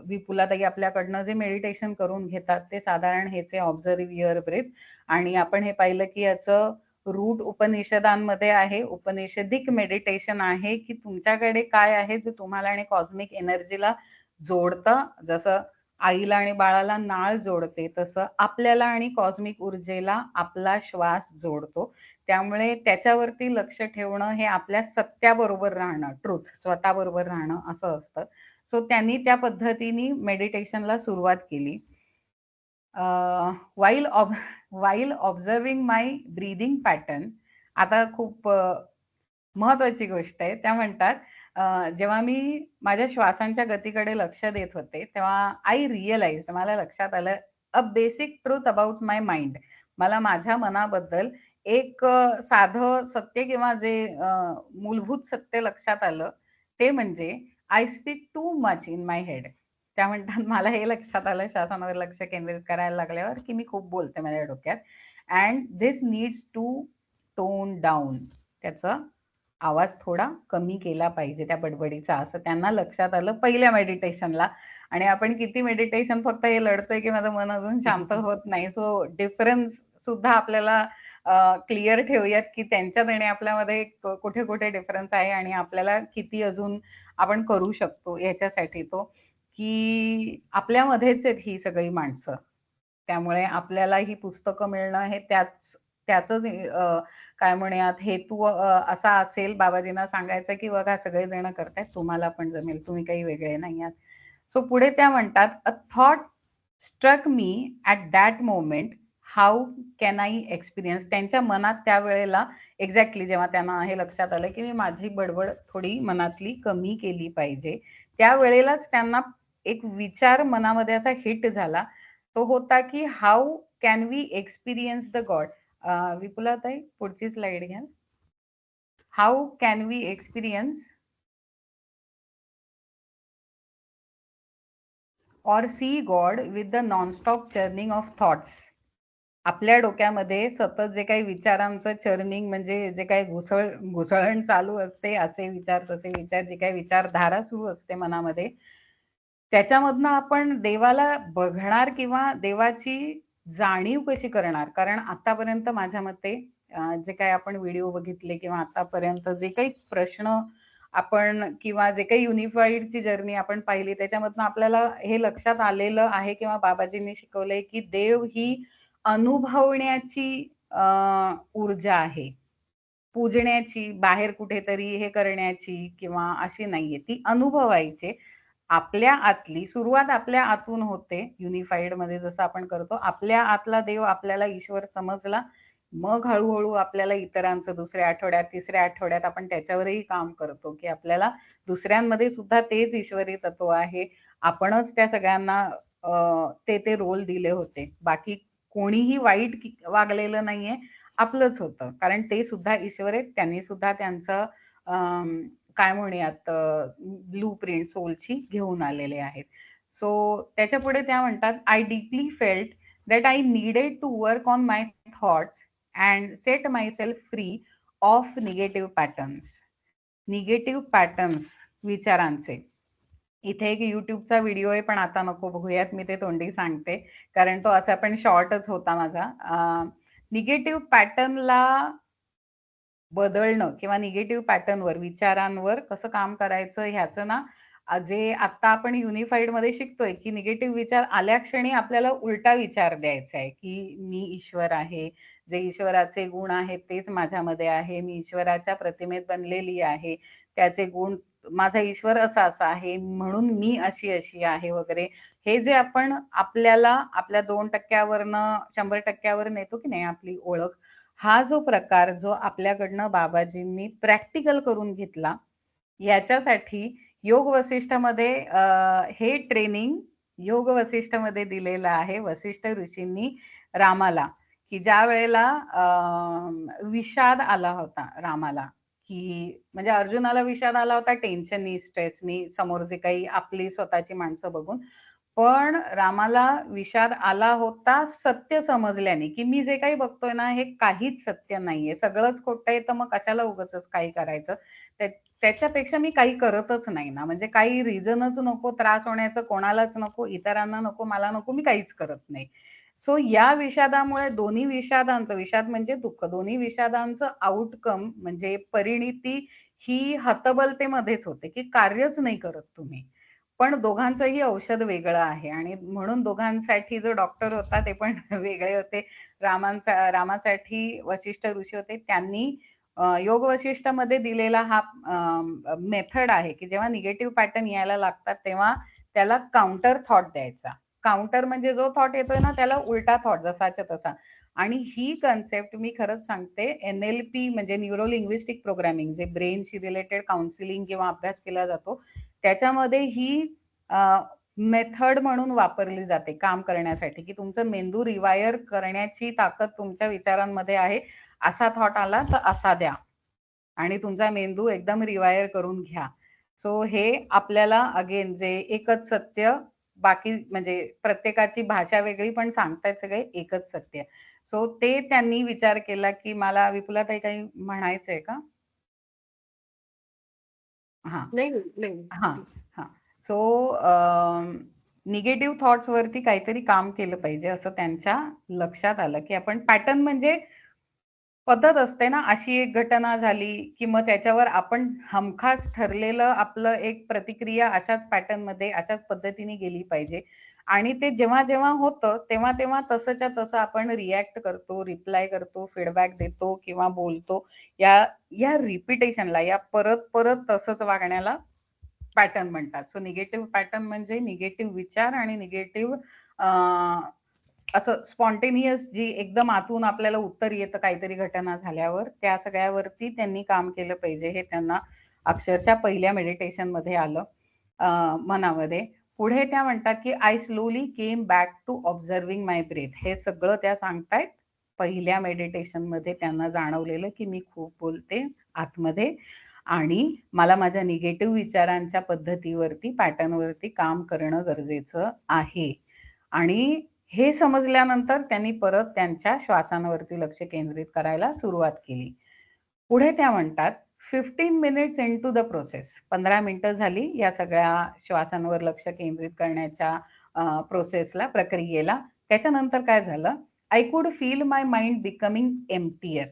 विपुलाताई आपल्याकडनं जे मेडिटेशन करून घेतात ते साधारण ह्याचे ऑब्झर्व्ह युअर ब्रीथ आणि आपण हे पाहिलं की याचं रूट उपनिषदांमध्ये आहे. उपनिषदिक मेडिटेशन आहे की तुमच्याकडे काय आहे जे तुम्हाला आणि कॉस्मिक एनर्जीला जोडतं. जसं आईला आणि बाळाला नाळ जोडते तसं आपल्याला आणि कॉस्मिक ऊर्जेला आपला श्वास जोडतो. त्यामुळे त्याच्यावरती लक्ष ठेवणं हे आपल्या सत्याबरोबर राहणं, ट्रुथ स्वतःबरोबर राहणं असं असतं. सो त्यांनी त्या पद्धतीने मेडिटेशनला सुरुवात केली. व्हाईल ऑब्झर्विंग माय ब्रीदिंग पॅटर्न. आता खूप महत्वाची गोष्ट आहे. त्या म्हणतात जेव्हा मी माझ्या श्वासांच्या गतीकडे लक्ष देत होते, तेव्हा आय रिअलाइज्ड मला लक्षात आलं a basic truth about my mind. मला माझ्या मनाबद्दल एक साधं सत्य किंवा जे मूलभूत सत्य लक्षात आलं, ते म्हणजे I speak too much in my head. त्या म्हणतात मला हे लक्षात आलं श्वासांवर लक्ष केंद्रित करायला लागल्यावर, की मी खूप बोलते माझ्या डोक्यात and this needs to tone down. त्याचं आवाज थोडा कमी केला पाहिजे त्या बडबडीचा, असं त्यांना लक्षात आलं पहिल्या मेडिटेशनला. आणि आपण किती मेडिटेशन फक्त हे लढतोय की माझं मन अजून शांत होत नाही. सो डिफरन्स सुद्धा आपल्याला क्लिअर ठेवूयात की त्यांच्यात आणि आपल्यामध्ये कुठे कुठे डिफरन्स आहे आणि आपल्याला किती अजून आपण करू शकतो याच्यासाठी तो, की आपल्यामध्येच आहेत ही सगळी माणसं. त्यामुळे आपल्याला ही पुस्तकं मिळणं हे त्याचंच काय म्हणूयात हेतू असा असेल बाबाजींना सांगायचा की बघा सगळेजण करतायत, तुम्हाला पण जमेल, तुम्ही काही वेगळे नाही आहात. सो पुढे त्या म्हणतात, "a thought struck me at that moment, how can I experience." त्यांच्या मनात त्यावेळेला एक्झॅक्टली जेव्हा त्यांना हे लक्षात आलं की मी माझी बडबड थोडी मनातली कमी केली पाहिजे, त्यावेळेलाच त्यांना एक विचार मनामध्ये असा हिट झाला. तो होता की how can we experience the God. विपुलाताई पुढची स्लाइड घ्या. How can we experience or see God with the non-stop churning of thoughts. आपल्या डोक्यामध्ये सतत जे काही विचारांचं चर्निंग म्हणजे जे काही घुसळण चालू असते, असे विचार तसे विचार, जे काही विचारधारा सुरू असते मनामध्ये, त्याच्यामधनं आपण देवाला बघणार किंवा देवाची जाणीव कशी करणार? कारण आतापर्यंत माझ्या मते जे काही आपण व्हिडिओ बघितले किंवा आतापर्यंत जे काही प्रश्न आपण किंवा जे काही युनिफाईडची जर्नी आपण पाहिली त्याच्यामधनं आपल्याला हे लक्षात आलेलं आहे किंवा बाबाजींनी शिकवलंय की देव ही अनुभवण्याची ऊर्जा आहे. पूजण्याची, बाहेर कुठेतरी हे करण्याची किंवा अशी नाहीये. ती अनुभवायची. आपल्या आतली सुरुवात आपल्या आतून होते. युनिफाईडमध्ये जसं आपण करतो. आपल्या आतला देव आपल्याला ईश्वर समजला. मग हळू-हळू आपल्याला इतरांचं दुसऱ्या आठवड्यात, तिसऱ्या आठवड्यात आपण त्याच्यावरही काम करतो, की आपल्याला दुसऱ्यांमध्ये सुद्धा तेच ईश्वरी तत्व आहे. आपणच त्या सगळ्यांना ते रोल दिले होते. बाकी कोणीही वाईट वागलेलं नाहीये. आपलंच होतं. कारण ते सुद्धा ईश्वर आहेत. त्यांनी सुद्धा त्यांचं काय म्हणूयात ब्लूप्रिंट सोलची घेऊन आलेले आहेत. सो त्याच्यापुढे त्या म्हणतात, "I deeply felt that I needed to work on my thoughts and set myself free of negative patterns." Negative patterns विचारांचे. इथे एक YouTubeचा व्हिडिओ आहे, पण आता नको बघूयात. मी ते तोंडी सांगते, कारण तो असा पण शॉर्टच होता माझा. निगेटिव्ह पॅटर्नला बदलणं किंवा निगेटिव्ह पॅटर्नवर, विचारांवर कसं काम करायचं ह्याचं ना जे आता आपण युनिफाईडमध्ये शिकतोय, की निगेटिव्ह विचार आल्या क्षणी आपल्याला उलटा विचार द्यायचा आहे, की मी ईश्वर आहे. जे ईश्वराचे गुण आहेत तेच माझ्यामध्ये आहे. मी ईश्वराच्या प्रतिमेत बनलेली आहे. त्याचे गुण माझा ईश्वर असा असा आहे म्हणून मी अशी अशी आहे वगैरे, हे जे आपण आपल्याला आपल्या 2% 100% नेतो की नाही आपली ओळख, हा जो प्रकार जो आपल्याकडनं बाबाजींनी प्रॅक्टिकल करून घेतला, याच्यासाठी योग वसिष्ठमध्ये हे ट्रेनिंग योग वसिष्ठमध्ये दिलेलं आहे वसिष्ठ ऋषींनी रामाला, की ज्या वेळेला विषाद आला होता रामाला, की म्हणजे अर्जुनाला विषाद आला होता टेन्शननी, स्ट्रेसनी, समोर जे काही आपली स्वतःची माणसं बघून. पण रामाला विषाद आला होता सत्य समजल्याने, की मी जे काही बघतोय ना हे काहीच सत्य नाहीये. सगळंच खोटं आहे, तर मग कशाला उगाचच काही करायचं. त्याच्यापेक्षा मी काही करतच नाही ना, म्हणजे काही रिझनच नको, त्रास होण्याचं कोणालाच नको, इतरांना नको, मला नको, मी काहीच करत नाही. सो या विषादामुळे दोन्ही विषादांचं, विषाद म्हणजे दुःख, दोन्ही विषादांचं आउटकम म्हणजे परिणिती ही हतबलतेमध्येच होते, की कार्यच नाही करत तुम्ही. पण दोघांचंही औषध वेगळं आहे आणि म्हणून दोघांसाठी जो डॉक्टर होता ते पण वेगळे होते. रामासाठी वसिष्ठ ऋषी होते. त्यांनी योग वसिष्ठमध्ये दिलेला हा मेथड आहे, की जेव्हा निगेटिव्ह पॅटर्न यायला लागतात तेव्हा त्याला काउंटर थॉट द्यायचा. काउंटर म्हणजे जो थॉट येतोय ना त्याला उलटा थॉट जसाच्या तसा. आणि ही कन्सेप्ट मी खरंच सांगते NLP म्हणजे न्यूरो लिंग्विस्टिक प्रोग्रामिंग, जे ब्रेनशी रिलेटेड काउन्सिलिंग किंवा अभ्यास केला जातो, त्याच्यामध्ये ही मेथड म्हणून वापरली जाते काम करण्यासाठी, की तुमचं मेंदू रिवायर करण्याची ताकद तुमच्या विचारांमध्ये आहे. असा थॉट आला तर असा द्या आणि तुमचा मेंदू एकदम रिवायर करून घ्या. सो हे आपल्याला अगेन जे एकच सत्य, बाकी म्हणजे प्रत्येकाची भाषा वेगळी पण सांगतायत सगळे एकच सत्य. सो ते त्यांनी विचार केला, की मला विपुलाताई काही म्हणायचंय का? हां. नाही, नाही, नाही. हां, हां. सो निगेटिव्ह थॉट्स वरती काहीतरी काम केलं पाहिजे असं त्यांच्या लक्षात आलं, की आपण पॅटर्न म्हणजे पद्धत असते ना, अशी एक घटना झाली, की मग त्याच्यावर आपण हमखास ठरलेलं आपलं एक प्रतिक्रिया अशाच पॅटर्नमध्ये, अशाच पद्धतीने गेली पाहिजे. आणि ते जेव्हा-जेव्हा होतं, तेव्हा-तेव्हा तसंच्या तसं आपण रिएक्ट करतो, रिप्लाय करतो, फीडबॅक देतो किंवा बोलतो. या या रिपिटेशनला, या परत-परत तसंच वागण्याला पॅटर्न म्हणतात. सो निगेटिव्ह पॅटर्न म्हणजे निगेटिव्ह विचार आणि निगेटिव्ह असं स्पॉन्टेनियस जी एकदम आतून आपल्याला उत्तर येतं काहीतरी घटना झाल्यावर, त्या सगळ्यावरती त्यांनी काम केलं पाहिजे हे त्यांना अक्षरशः पहिल्या मेडिटेशनमध्ये आलं मनामध्ये. पुढे त्या म्हणतात, की I slowly came back to observing my breath. हे सगळं त्या सांगतायत. पहिल्या मेडिटेशनमध्ये त्यांना जाणवलेलं, की मी खूप बोलते आतमध्ये आणि मला माझ्या निगेटिव्ह विचारांच्या पद्धतीवरती, पॅटर्नवरती काम करणं गरजेचं आहे. आणि हे समजल्यानंतर त्यांनी परत त्यांच्या श्वासांवरती लक्ष केंद्रित करायला सुरुवात केली. पुढे त्या म्हणतात 15 मिनिट्स इंटू द प्रोसेस. 15 मिनिटं झाली या सगळ्या श्वासांवर लक्ष केंद्रित करण्याच्या प्रोसेसला, प्रक्रियेला. त्याच्यानंतर काय झालं, I could feel my mind becoming emptier.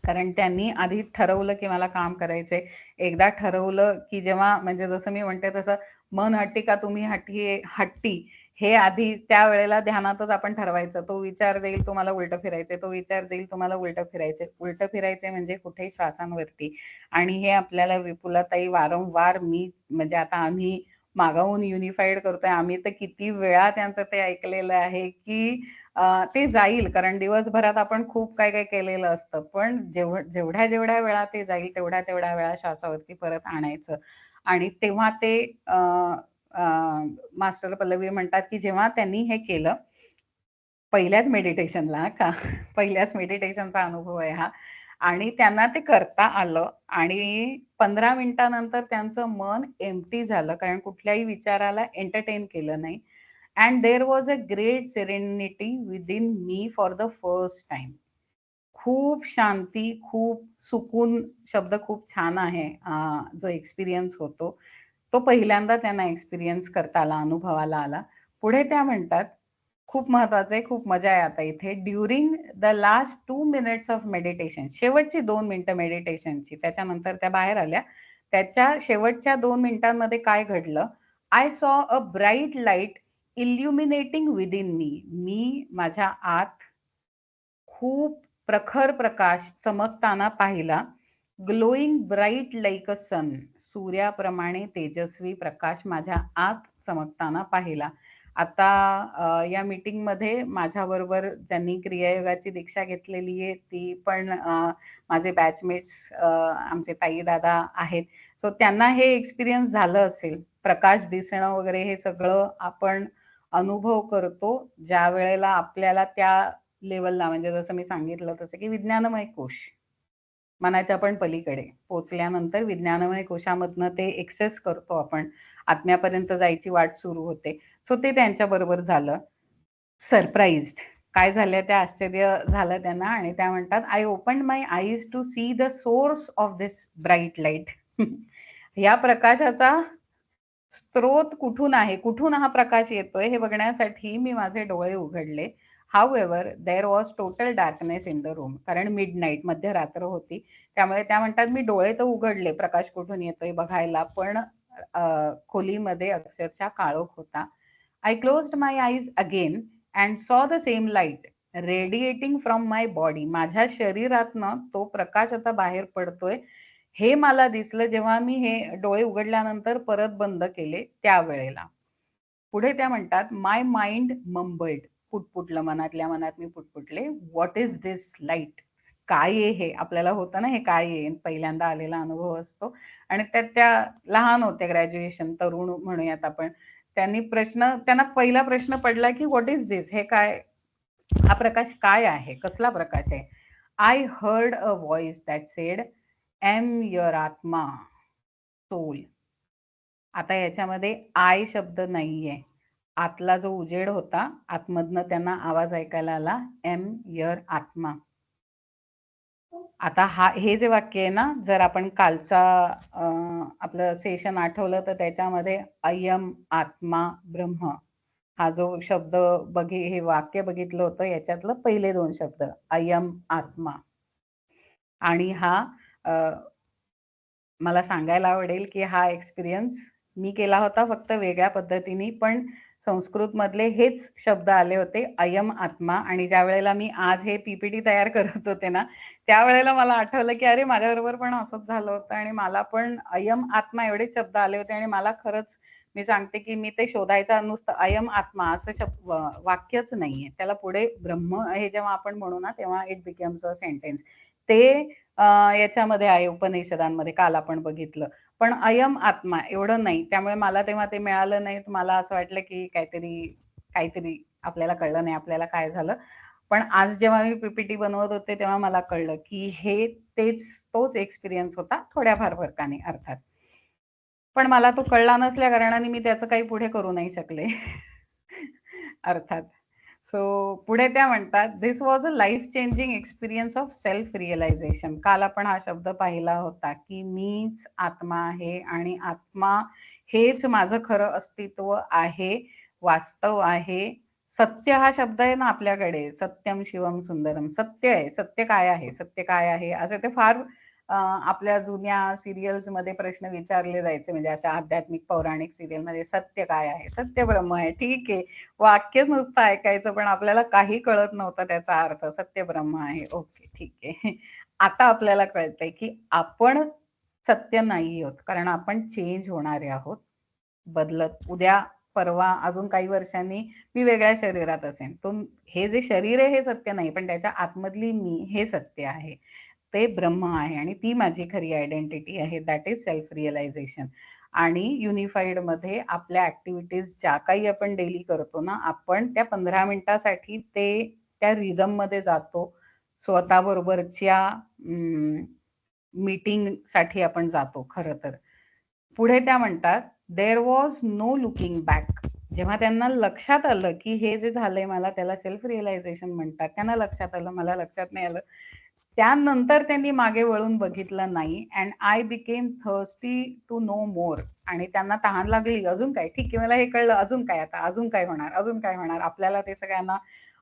कारण त्यांनी आधी ठरवलं, की मला काम करायचंय. एकदा ठरवलं, की जेव्हा म्हणजे जसं मी म्हणते तसं मन हट्टी का तुम्ही हट्टी हे आधी त्यावेळेला ध्यानातच आपण ठरवायचं. तो विचार देईल तुम्हाला उलटं फिरायचंय, तो विचार देईल तुम्हाला उलटं फिरायचंय. उलटं फिरायचंय म्हणजे कुठे श्वासांवरती. आणि हे आपल्याला विपुलाताई वारंवार म्हणजे आता आम्ही मागाहून युनिफाईड करतोय. आम्ही तर किती वेळा त्यांचं ते ऐकलेलं आहे, की ते जाईल कारण दिवसभरात आपण खूप काय काय केलेलं असतं. पण जेवढ्या वेळा ते जाईल तेवढ्या वेळा श्वासावरती परत आणायचं. आणि तेव्हा ते मास्टर पल्लवी म्हणतात, की जेव्हा त्यांनी हे केलं पहिल्याच मेडिटेशनला का पहिल्याच मेडिटेशनचा अनुभव आहे हा. आणि त्यांना ते करता आलं आणि 15 मिनिटानंतर त्यांचं मन एम्प्टी झालं कारण कुठल्याही विचाराला एंटरटेन केलं नाही. And there was a great serenity within me for the first time. खूप शांती, खूप सुकून शब्द खूप छान आहे. जो एक्सपिरियन्स होतो, तो पहिल्यांदा त्यांना एक्सपिरियन्स करता आला, अनुभवाला आला. पुढे त्या म्हणतात, खूप महत्वाचं आहे, खूप मजा आहे आता इथे. During the last 2 minutes of meditation, शेवटची 2 मिनिटं मेडिटेशनची, त्याच्यानंतर त्या बाहेर आल्या. त्याच्या शेवटच्या 2 मिनिटांमध्ये काय घडलं? I saw a bright light illuminating within me. मी माझ्या आत खूप प्रखर प्रकाश चमकताना पाहिला. Glowing bright like a sun. सूर्याप्रमाणे तेजस्वी प्रकाश माझ्या आत चमकताना पाहिला. आता या मीटिंगमध्ये माझ्याबरोबर ज्यांनी क्रियायोगाची दीक्षा घेतलेली आहे ती पण माझे बॅचमेट्स आमचे ताई दादा आहेत. सो त्यांना हे एक्सपिरियन्स झालं असेल. प्रकाश दिसणं वगैरे हे सगळं आपण अनुभव करतो ज्या वेळेला आपल्याला त्या लेवलला, म्हणजे जसं मी सांगितलं तसं की विज्ञानमय कोश मनाच्या पण पलीकडे पोहोचल्यानंतर विज्ञानमय कोशामधनं ते एक्सेस करतो आपण, आत्म्यापर्यंत जायची वाट सुरू होते. सो ते त्यांच्याबरोबर झालं. सरप्राइज्ड काय झालं, त्या आश्चर्य झालं त्यांना आणि त्या म्हणतात, I opened my eyes to see the source of this bright light. या प्रकाशाचा स्रोत कुठून आहे, कुठून हा प्रकाश येतोय हे बघण्यासाठी मी माझे डोळे उघडले. However there was total darkness in the room. कारण मिडनाईट, मध्यरात्र होती. त्यामुळे त्या म्हणतात मी डोळे तर उघडले प्रकाश कुठून येतोय बघायला, पण खोलीमध्ये अक्षरशः काळोख होता. I closed my eyes again and saw the same light radiating from my body. माझ्या शरीरातनं तो प्रकाश आता बाहेर पडतोय हे मला दिसलं जेव्हा मी हे डोळे उघडल्यानंतर परत बंद केले त्यावेळेला. पुढे त्या म्हणतात, माय माइंड मम्बल्ड. पुटपुटलं, मनातल्या मनात मी पुटपुटले. What is this light? काय आहे हे? आपल्याला होतं ना हे काय आहे, पहिल्यांदा आलेला अनुभव असतो. आणि त्यात त्या लहान होत्या, ग्रॅज्युएशन तरुण म्हणूयात आपण. त्यांना पहिला प्रश्न पडला की व्हॉट इज दिस? हे काय, हा प्रकाश काय आहे, कसला प्रकाश आहे? I heard a voice that sed am your आत्मा सोल. आता याच्यामध्ये आय शब्द नाहीये. आतला जो उजेड होता, आतमधनं त्यांना आवाज ऐकायला आला, एम युअर आत्मा. आता हे जे वाक्य आहे ना, जर आपण कालचा आपलं सेशन आठवलं तर त्याच्यामध्ये अयम आत्मा ब्रह्म हा जो शब्द हे वाक्य बघितलं होतं, याच्यातलं पहिले 2 शब्द अयम आत्मा. आणि हा मला सांगायला आवडेल की हा एक्सपिरियन्स मी केला होता, फक्त वेगळ्या पद्धतीने, पण संस्कृत मधले हेच शब्द आले होते, अयम आत्मा. आणि ज्या वेळेला मी आज हे पीपीटी तयार करत होते ना, त्यावेळेला मला आठवलं की अरे माझ्याबरोबर पण असंच झालं होतं आणि मला पण अयम आत्मा एवढे शब्द आले होते. आणि मला खरंच मी सांगते की मी ते शोधायचा, नुसतं अयम आत्मा असं वाक्यच नाहीये, त्याला पुढे ब्रह्म हे जेव्हा आपण म्हणू ना तेव्हा इट बिकम्स अ सेंटेन्स. ते याच्यामध्ये आहे उपनिषदांमध्ये, काल आपण बघितलं. पण अयम आत्मा एवढं नाही. त्यामुळे मला तेव्हा ते मिळालं नाही. मला असं वाटलं की काहीतरी आपल्याला कळलं नाही आपल्याला काय झालं. पण आज जेव्हा मी पीपीटी बनवत होते तेव्हा मला कळलं की हे तोच एक्सपिरियन्स होता, थोड्याफार फरकाने अर्थात. पण मला तो कळला नसल्या कारणाने मी त्याचं काही पुढे करू नाही शकले. अर्थात. सो पुढे त्या म्हणतात, this was a life changing experience of self realisation. काल आपण हा शब्द पाहिला होता की मीच आत्मा आहे आणि आत्मा हेच माझं खरं अस्तित्व आहे, वास्तव आहे. सत्य हा शब्द आहे ना आपल्याकडे, सत्यम शिवम सुंदरम. सत्य आहे. सत्य काय आहे? सत्य काय आहे? असे ते फार आपल्या जुन्या सिरियल्स मध्ये प्रश्न विचारले जायचे, म्हणजे अशा आध्यात्मिक पौराणिक सिरियल मध्ये. सत्य काय आहे? सत्य ब्रह्म आहे. ठीक आहे, वाक्य नुसतं ऐकायचं पण आपल्याला काही कळत नव्हतं त्याचा अर्थ. सत्य ब्रह्म आहे, ओके ठीक आहे. आता आपल्याला कळतंय की आपण सत्य नाही आहोत, कारण आपण चेंज होणारे आहोत, बदलत. उद्या परवा अजून काही वर्षांनी मी वेगळ्या शरीरात असेन. हे जे शरीर आहे हे सत्य नाही, पण त्याच्या आतमधली मी हे सत्य आहे, ते ब्रह्म आहे आणि ती माझी खरी आयडेंटिटी आहे. That is self realization. आणि युनिफाईड मध्ये आपल्या ऍक्टिव्हिटीज ज्या काही आपण डेली करतो ना, आपण त्या 15 मिनिटासाठी त्या रिदम मध्ये जातो. स्वतःबरोबरच्या मीटिंग साठी आपण जातो खरं तर. पुढे त्या म्हणतात, there was no looking back. जेव्हा त्यांना लक्षात आलं की हे जे झालंय मला, त्याला सेल्फ रिअलायझेशन म्हणतात, त्यांना लक्षात आलं, मला लक्षात नाही आलं. त्यानंतर त्यांनी मागे वळून बघितलं नाही. And I became thirsty to know more. आणि त्यांना तहान लागली, अजून काय, ठीक आहे मला हे कळलं, अजून काय, आता अजून काय होणार, अजून काय होणार. आपल्याला ते सगळ्यांना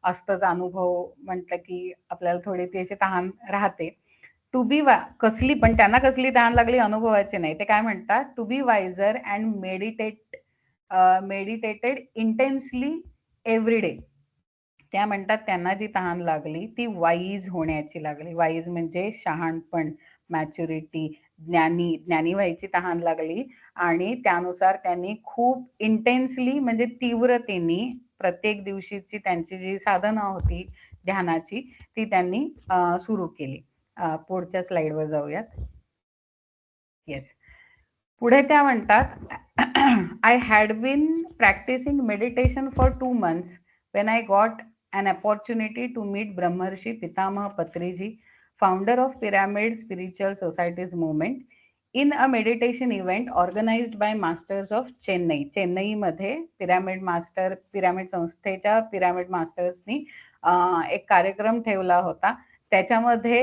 असतंच अनुभव, म्हटलं की आपल्याला थोडी ती अशी तहान राहते. टू बी कसली, पण त्यांना कसली तहान लागली, अनुभवाची नाही. ते काय म्हणतात, to be wiser and meditated intensely every day. त्या म्हणतात त्यांना जी तहान लागली ती वाईज होण्याची लागली. वाईज म्हणजे शहाणपण, मॅच्युरिटी, ज्ञानी व्हायची तहान लागली आणि त्यानुसार त्यांनी खूप इंटेन्सली म्हणजे तीव्रतेने प्रत्येक दिवशीची त्यांची जी साधना होती ध्यानाची ती त्यांनी सुरू केली. पुढच्या स्लाइडवर जाऊयात. येस. पुढे त्या म्हणतात I had been practicing meditation for 2 months when I got an opportunity to meet Brahmarshi Pitamaha Patriji, founder of Pyramid Spiritual Societies movement, in a meditation event organized by Masters of Chennai. चेन्नईमध्ये pyramid संस्थेच्या pyramid मास्टर्सनी एक कार्यक्रम ठेवला होता. त्याच्यामध्ये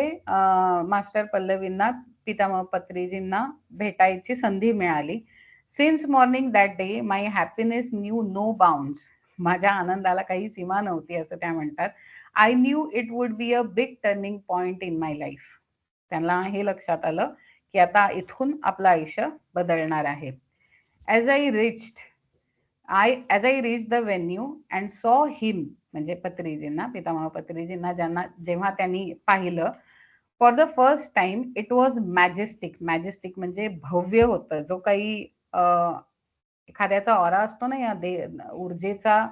master पल्लवींना पितामह पत्रीजींना भेटायची संधी मिळाली. Since morning that day my happiness knew no bounds. माझ्या आनंदाला काही सीमा नव्हती असं त्या म्हणतात. I knew it would be a big turning point in my life. त्यांना हे लक्षात आलं की आता इथून आपलं आयुष्य बदलणार आहे. As I reach the venue and सॉ हिम म्हणजे पत्रीजींना पितामह पत्रीजींना जेव्हा त्यांनी पाहिलं for the first time it was majestic. Majestic म्हणजे भव्य होतं. जो काही एखाद्याचा ऑरा असतो ना या ऊर्जेचा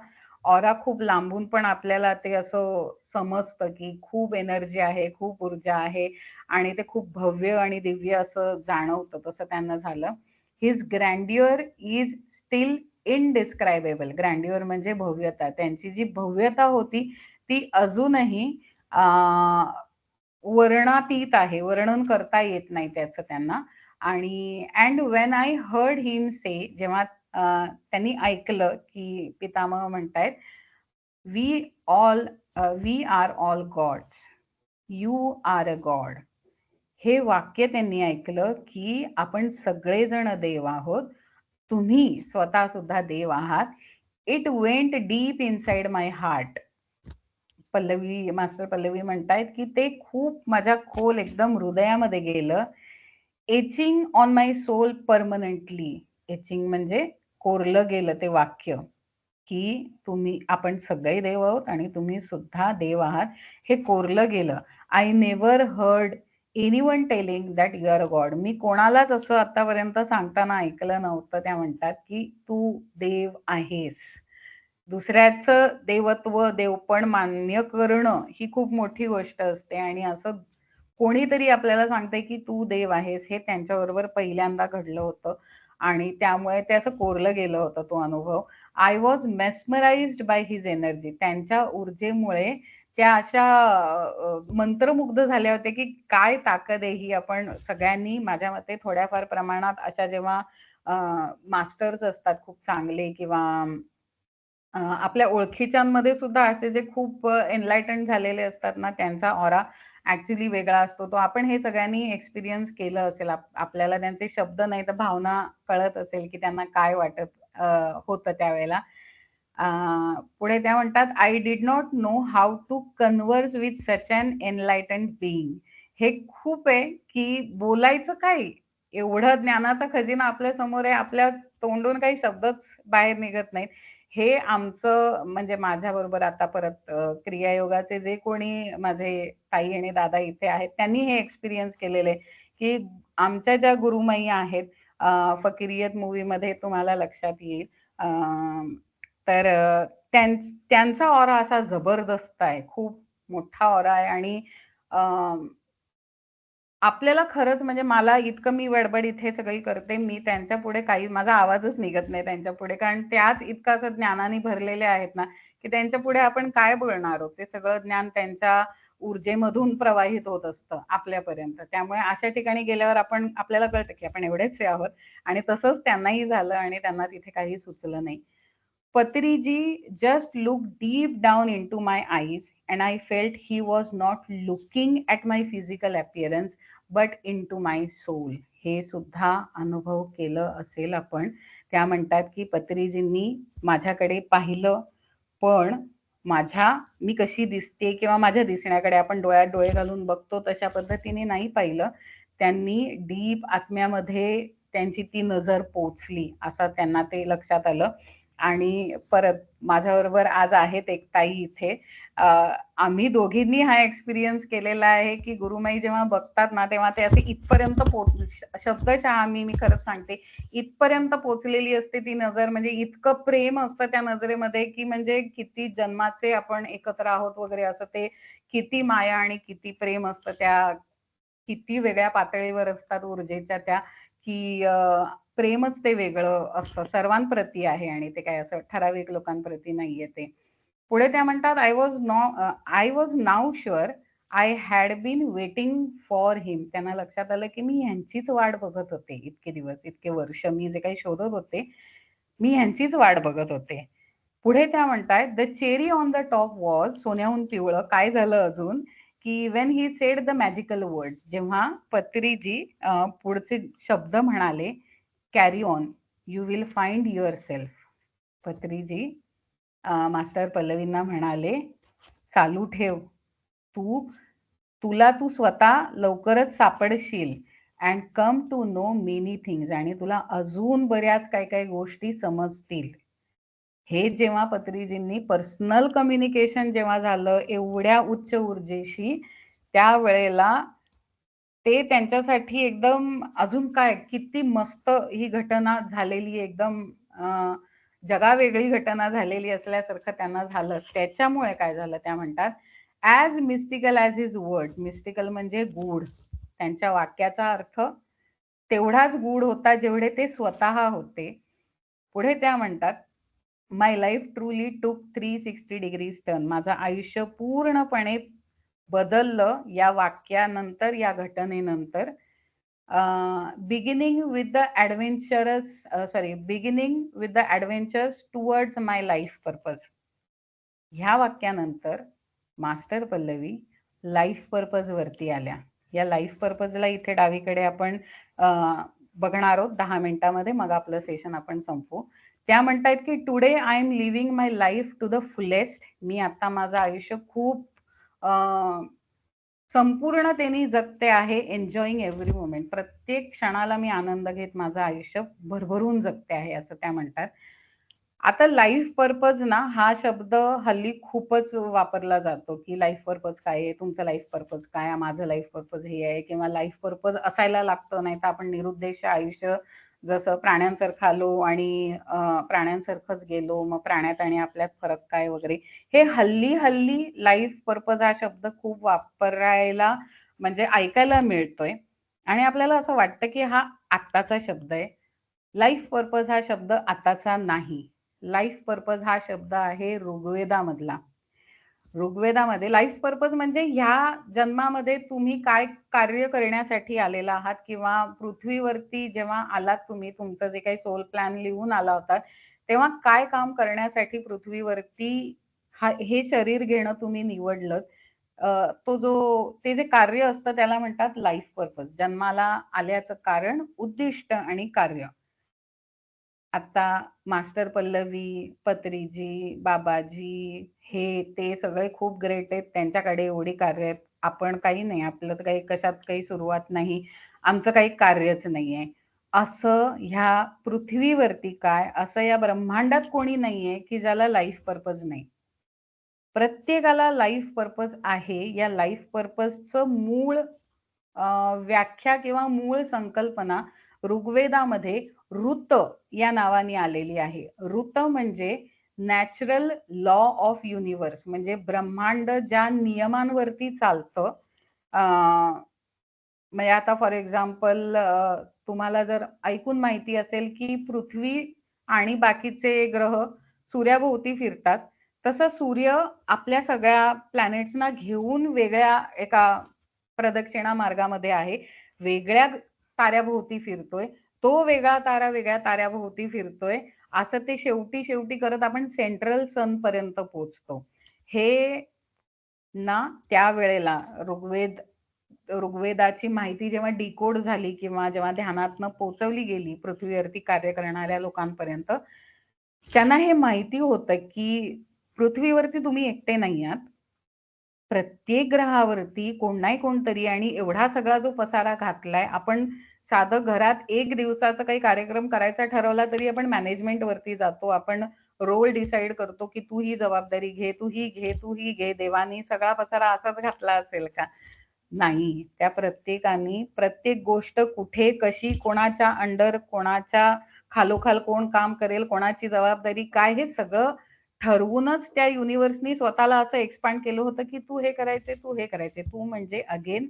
ऑरा खूप लांबून पण आपल्याला ते असं समजतं की खूप एनर्जी आहे, खूप ऊर्जा आहे आणि ते खूप भव्य आणि दिव्य असं जाणवतं. तसं त्यांना झालं. His grandeur is still indescribable. Grandeur म्हणजे भव्यता. त्यांची जी भव्यता होती ती अजूनही वर्णातीत आहे. वर्णन करता येत नाही त्याचं त्यांना. आणि and when I heard him say, जेव्हा त्यांनी ऐकलं की पितामह म्हणतायत we are all gods, you are a god. हे वाक्य त्यांनी ऐकलं की आपण सगळेजण देव आहोत, तुम्ही स्वतः सुद्धा देव आहात. It went deep inside my heart. Master Pallavi म्हणतायत की ते खूप माझ्या खोल एकदम हृदयामध्ये गेलं. Etching on my soul permanently. Etching म्हणजे कोरलं गेलं ते वाक्य की आपण सगळे देव आहोत आणि तुम्ही सुद्धा देव आहात, हे कोरलं गेलं. I never heard anyone telling that you are a God. मी कोणालाच असं आतापर्यंत सांगताना ऐकलं नव्हतं. त्या म्हणतात की तू देव आहेस. दुसऱ्याचं देवत्व, देवपण मान्य करणं ही खूप मोठी गोष्ट असते आणि असं कोणीतरी आपल्याला सांगते की तू देव आहेस, हे त्यांच्याबरोबर पहिल्यांदा घडलं होतं आणि त्यामुळे ते असं कोरलं गेलं होतं तो अनुभव. I was mesmerised by his energy. त्यांच्या ऊर्जेमुळे त्या अशा मंत्रमुग्ध झाल्या होत्या की काय ताकद आहे ही. आपण सगळ्यांनी माझ्या मते थोड्याफार प्रमाणात अशा जेव्हा मास्टर्स असतात खूप चांगले किंवा आपल्या ओळखीच्यांमध्ये सुद्धा असे जे खूप एनलायटन झालेले असतात ना, त्यांचा ऑरा ऍक्च्युली वेगळा असतो. तो आपण हे सगळ्यांनी एक्सपिरियन्स केलं असेल. आपल्याला त्यांचे शब्द नाही तर भावना कळत असेल की त्यांना काय वाटत होतं त्यावेळेला. पुढे त्या म्हणतात I did not know how to converse with such an enlightened being. हे खूप आहे की बोलायचं काय, एवढं ज्ञानाचा खजिना आपल्या समोर आहे, आपल्या तोंडून काही शब्दच बाहेर निघत नाहीत. हे आमचं म्हणजे माझ्या बरोबर आता परत क्रियायोगाचे जे कोणी माझे ताई आणि दादा इथे आहेत त्यांनी हे एक्सपिरियन्स केलेले की आमच्या ज्या गुरुमाई आहेत, फकिरियत मूवी मध्ये तुम्हाला लक्षात येईल, तर त्यांचा ऑरा असा जबरदस्त आहे, खूप मोठा ऑरा आहे आणि आपल्याला खरंच म्हणजे मला इतकं मी बडबड इथे सगळी करते, मी त्यांच्या पुढे काही माझा आवाजच निघत नाही त्यांच्या पुढे, कारण त्याच इतकं असं ज्ञानाने भरलेले आहेत ना की त्यांच्या पुढे आपण काय बोलणार आहोत. ते सगळं ज्ञान त्यांच्या ऊर्जेमधून प्रवाहित होत असतं आपल्यापर्यंत. त्यामुळे अशा ठिकाणी गेल्यावर आपल्याला कळतं की आपण एवढेच आहोत आणि तसंच त्यांनाही झालं आणि त्यांना तिथे काही सुचलं नाही. Patriji just looked deep down into my eyes and I felt he was not looking at my physical appearance but into my soul. हे सुद्धा अनुभव केलं असेल आपण. त्या म्हणतात की पत्रीजींनी माझ्याकडे पाहिलं पण मी कशी दिसते किंवा माझ्या दिसण्याकडे आपण डोळ्यात डोळे घालून बघतो तशा पद्धतीने नाही पाहिलं. त्यांनी डीप आत्म्यामध्ये त्यांची ती नजर पोचली असं त्यांना ते लक्षात आलं. आणि परत माझ्याबरोबर आज आहेत एक ताई इथे, आम्ही दोघींनी हा एक्सपिरियन्स केलेला आहे की गुरुमाई जेव्हा बघतात ना तेव्हा ते असे इथपर्यंत शब्दशः मी खरंच सांगते, इथपर्यंत पोचलेली असते ती नजर. म्हणजे इतकं प्रेम असतं त्या नजरेमध्ये की म्हणजे किती जन्माचे आपण एकत्र आहोत वगैरे असं ते किती माया आणि किती प्रेम असतं त्या किती वेगळ्या पातळीवर असतात ऊर्जेच्या त्या की प्रेमच ते वेगळं असतं सर्वांप्रती आहे आणि ते काय असं ठराविक लोकांप्रती नाहीये ते. पुढे त्या म्हणतात I was now sure I had been waiting for him. त्यांना लक्षात आलं की मी ह्यांचीच वाट बघत होते इतके दिवस इतके वर्ष मी जे काही शोधत होते मी ह्यांचीच वाट बघत होते. पुढे त्या म्हणतायत the cherry on the top was सोन्याहून पिवळं. काय झालं अजून की when he said the magical words जेव्हा पत्रीजी पुढचे शब्द म्हणाले carry on you will find yourself. Patriji master पल्लवींना म्हणाले चालू ठेव तुला तू स्वतः लवकरच सापडशील and come to know many things आणि तुला अजून बऱ्याच काही काही गोष्टी समजतील. हे जेव्हा पत्रीजींनी पर्सनल कम्युनिकेशन जेव्हा झालं एवढ्या उच्च ऊर्जेशी त्यावेळेला ते त्यांच्यासाठी एकदम अजून काय किती मस्त ही घटना झालेली एकदम जगावेगळी घटना झालेली असल्यासारखं त्यांना झालं. त्याच्यामुळे काय झालं त्या म्हणतात as mystical as his word. Mystical म्हणजे गूढ. त्यांच्या वाक्याचा अर्थ तेवढाच गूढ होता जेवढे ते स्वतः होते. पुढे त्या म्हणतात माय लाईफ ट्रूली टूक 360 डिग्रीज टर्न. माझं आयुष्य पूर्णपणे बदललं या वाक्यानंतर या घटनेनंतर. Beginning with the adventures towards my life purpose. ह्या वाक्यानंतर मास्टर पल्लवी लाईफ पर्पज वरती आल्या. या लाईफ पर्पजला इथे डावीकडे आपण बघणार आहोत 10 मिनिटांमध्ये मग आपलं सेशन आपण संपवू. त्या म्हणतायत की today I am living my life to the fullest. मी आता माझं आयुष्य खूप संपूर्णतेने जगते आहे. Enjoying every moment. प्रत्येक क्षणाला मी आनंद घेत माझं आयुष्य भरभरून जगते आहे असं त्या म्हणतात. आता लाईफ पर्पज ना हा शब्द हल्ली खूपच वापरला जातो की लाईफ पर्पज काय आहे, तुमचं लाईफ पर्पज काय, माझं लाईफ पर्पज हे आहे किंवा लाईफ पर्पज असायला लागतं नाही तर आपण निरुद्देश आयुष्य जसं प्राण्यांसारखं आलो आणि प्राण्यांसारखंच गेलो मग प्राण्यात आणि आपल्यात फरक काय वगैरे. हे हल्ली लाईफ पर्पज हा शब्द खूप वापरायला म्हणजे ऐकायला मिळतोय आणि आपल्याला असं वाटतं की हा आत्ताचा शब्द आहे. लाईफ पर्पज हा शब्द आताचा नाही. लाईफ पर्पज हा शब्द आहे ऋग्वेदामधला. ऋग्वेदामध्ये लाईफ पर्पज म्हणजे ह्या जन्मामध्ये तुम्ही काय कार्य करण्यासाठी आलेला आहात किंवा पृथ्वीवरती जेव्हा आलात तुम्ही तुमचं जे काही सोल प्लॅन लिहून आला होता तेव्हा काय काम करण्यासाठी पृथ्वीवरती हे शरीर घेणं तुम्ही निवडलं. ते जे कार्य असतं त्याला म्हणतात लाईफ पर्पज. जन्माला आल्याचं कारण, उद्दिष्ट आणि कार्य. आता मास्टर पल्लवी, पत्रीजी, बाबाजी हे ते सगळे खूप ग्रेट आहेत. त्यांच्याकडे एवढी कार्य आहेत. आपण काही नाही. आपलं तर काही कशात काही सुरुवात नाही. आमचं काही कार्यच नाहीये. असं ह्या पृथ्वीवरती काय, असं या ब्रह्मांडात कोणी नाहीये की ज्याला लाईफ पर्पज नाही. प्रत्येकाला लाईफ पर्पज आहे. या लाईफ पर्पजचं मूळ व्याख्या किंवा मूळ संकल्पना ऋग्वेदामध्ये ऋत या नावाने आलेली आहे. ऋत म्हणजे नॅचरल लॉ ऑफ युनिव्हर्स म्हणजे ब्रह्मांड ज्या नियमांवरती चालतं. म्हणजे आता फॉर एक्झाम्पल तुम्हाला जर ऐकून माहिती असेल की पृथ्वी आणि बाकीचे ग्रह सूर्याभोवती फिरतात तसं सूर्य आपल्या सगळ्या प्लॅनेट्सना घेऊन वेगळ्या एका प्रदक्षिणा मार्गामध्ये आहे. वेगळ्या ताऱ्याभोवती फिरतोय. तो वेगळा तारा वेगळ्या ताऱ्याभोवती फिरतोय. असं ते शेवटी करत आपण सेंट्रल सन पर्यंत पोहोचतो. हे ना त्यावेळेला ऋग्वेदाची माहिती जेव्हा डिकोड झाली किंवा जेव्हा ध्यानातनं पोचवली गेली पृथ्वीवरती कार्य करणाऱ्या लोकांपर्यंत त्यांना हे माहिती होतं की पृथ्वीवरती तुम्ही एकटे नाही आहात. प्रत्येक ग्रहावरती कोण नाही कोणतरी आणि एवढा सगळा जो पसारा घातलाय आपण साधं घरात 1 दिवसाचा काही कार्यक्रम करायचा ठरवला तरी आपण मॅनेजमेंट वरती जातो. आपण रोल डिसाईड करतो की तू ही जबाबदारी घे, तू ही घे, तू ही घे. देवानी सगळा पसारा असाच घातला असेल का? नाही. त्या प्रत्येकाने प्रत्येक गोष्ट कुठे, कशी, कोणाच्या अंडर, कोणाच्या खालोखाल कोण काम करेल, कोणाची जबाबदारी काय, हे सगळं ठरवूनच त्या युनिव्हर्सनी स्वतःला असं एक्सपांड केलं होतं की तू हे करायचंय, तू हे करायचंय. तू म्हणजे अगेन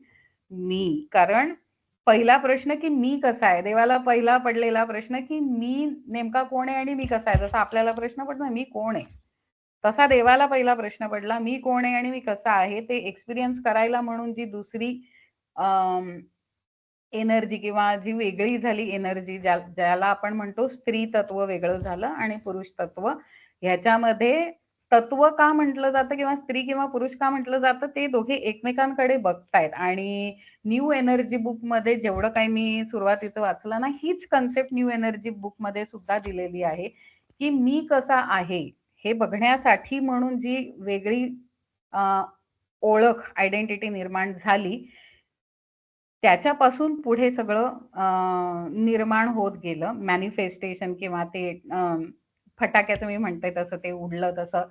मी. कारण पहिला प्रश्न की मी कसा आहे, देवाला पहिला पडलेला प्रश्न की मी नेमका कोण आहे आणि मी कसा आहे. जसा आपल्याला प्रश्न पडतो मी कोण आहे, तसा देवाला पहिला प्रश्न पडला मी कोण आहे आणि मी कसा आहे. ते एक्सपिरियन्स करायला म्हणून जी दुसरी एनर्जी किंवा जी वेगळी झाली एनर्जी, ज्याला आपण म्हणतो स्त्री तत्व वेगळं झालं आणि पुरुष तत्व. ह्याच्यामध्ये तत्व का म्हटलं जातं किंवा स्त्री किंवा पुरुष का म्हटलं जातं, ते दोघे एकमेकांकडे बघतायत. आणि न्यू एनर्जी बुक मध्ये जेवढं काही मी सुरुवातीचं वाचलं ना, हीच कन्सेप्ट न्यू एनर्जी बुक मध्ये सुद्धा दिलेली आहे की मी कसा आहे हे बघण्यासाठी म्हणून जी वेगळी ओळख, आयडेंटिटी निर्माण झाली, त्याच्यापासून पुढे सगळं निर्माण होत गेलं. मॅनिफेस्टेशन किंवा ते फटाक्याचं मी म्हणते तसं ते उडलं, तसं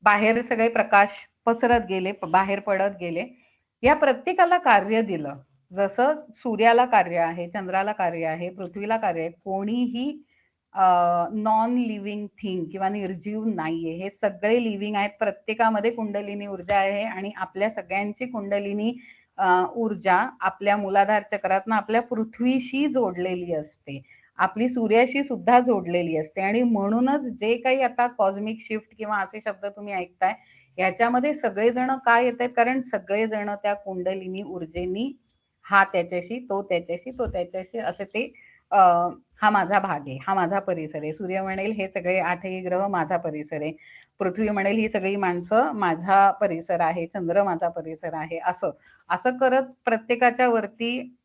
बाहेर सगळे प्रकाश पसरत गेले, बाहेर पडत गेले. या प्रत्येकाला कार्य दिलं. जसं सूर्याला कार्य आहे, चंद्राला कार्य आहे, पृथ्वीला कार्य आहे. कोणीही नॉन लिव्हिंग थिंग किंवा निर्जीव नाहीये. हे सगळे लिव्हिंग आहेत. प्रत्येकामध्ये कुंडलिनी ऊर्जा आहे आणि आपल्या सगळ्यांची कुंडलिनी ऊर्जा आपल्या मूलाधार चक्रातनं आपल्या पृथ्वीशी जोडलेली असते, आपली सूर्याशी सुद्धा जोडलेली असते. आणि म्हणूनच जे काही आता कॉस्मिक शिफ्ट किंवा असे शब्द तुम्ही ऐकताय, याच्यामध्ये सगळेजण काय येत आहेत, कारण सगळेजण त्या कुंडलिनी ऊर्जेनी हा त्याच्याशी, तो त्याच्याशी, तो त्याच्याशी, असे ते हा माझा भाग आहे, हा माझा परिसर आहे. सूर्य म्हणेल हे सगळे 8ही ग्रह माझा परिसर आहे, पृथ्वी म्हणेल ही सगळी माणसं माझा परिसर आहे, चंद्र माझा परिसर आहे. असं असं करत प्रत्येकाच्या वरती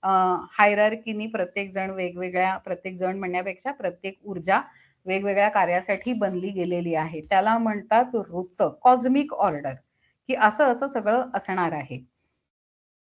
हायरार्कीनी प्रत्येक जण वेगवेगळ्या, प्रत्येक जण म्हणण्यापेक्षा प्रत्येक ऊर्जा वेगवेगळ्या कार्यासाठी बनली गेलेली आहे. त्याला म्हणतात ऋत, कॉस्मिक ऑर्डर, की असं असं सगळं असणार आहे.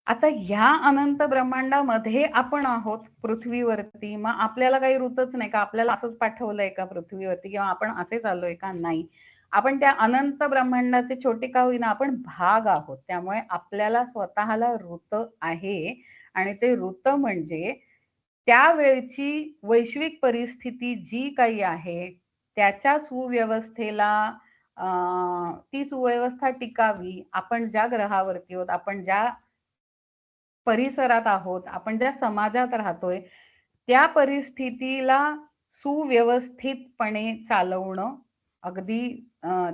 आता ह्या अनंत ब्रह्मांडामध्ये आपण आहोत पृथ्वीवरती. मग आपल्याला काही ऋतच नाही का? आपल्याला असंच पाठवलंय का पृथ्वीवरती, किंवा आपण असे चाललोय का? नाही. आपण त्या अनंत ब्रह्मांडाचे छोटे का होईना आपण भाग आहोत. त्यामुळे आपल्याला स्वतःला ऋत आहे. आणि ते ऋत म्हणजे त्यावेळची वैश्विक परिस्थिती जी काही आहे त्याच्या सुव्यवस्थेला, ती सुव्यवस्था टिकावी. आपण ज्या ग्रहावरती आहोत, आपण ज्या परिसरात आहोत, आपण ज्या समाजात राहतोय, त्या परिस्थितीला सुव्यवस्थितपणे चालवणं. अगदी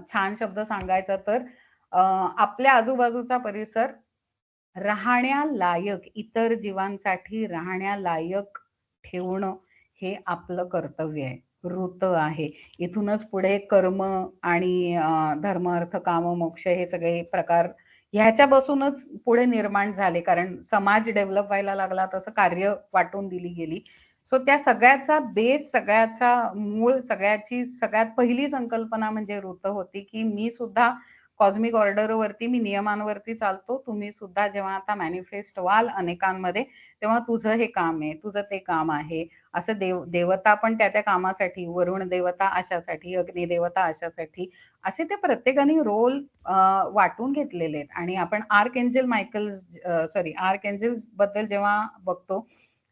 छान शब्द सांगायचा तर आपल्या आजूबाजूचा परिसर राहण्यालायक, इतर जीवांसाठी राहण्यालायक ठेवणं हे आपलं कर्तव्य आहे, ऋत आहे. इथूनच पुढे कर्म आणि धर्म, अर्थ, काम, मोक्ष हे सगळे प्रकार ह्याच्यापासूनच पुढे निर्माण झाले. कारण समाज डेव्हलप व्हायला लागला तसं कार्य वाटून दिली गेली. सो त्या सगळ्याचा बेस, सगळ्याचा मूळ, सगळ्याची सगळ्यात पहिली संकल्पना म्हणजे ऋत होती, की मी सुद्धा कॉस्मिक ऑर्डरवरती, मी नियमांवरती चालतो. तुम्ही सुद्धा जेव्हा आता मॅनिफेस्ट व्हाल अनेकांमध्ये, तेव्हा तुझं हे काम आहे, तुझं ते काम आहे. असं देवता पण त्या त्या कामासाठी, वरुण देवता अशासाठी, अग्नी देवता अशासाठी, असे ते प्रत्येकाने रोल वाटून घेतलेले आहेत. आणि आपण आर्क एंजल आर्क एंजल्स बद्दल जेव्हा बघतो,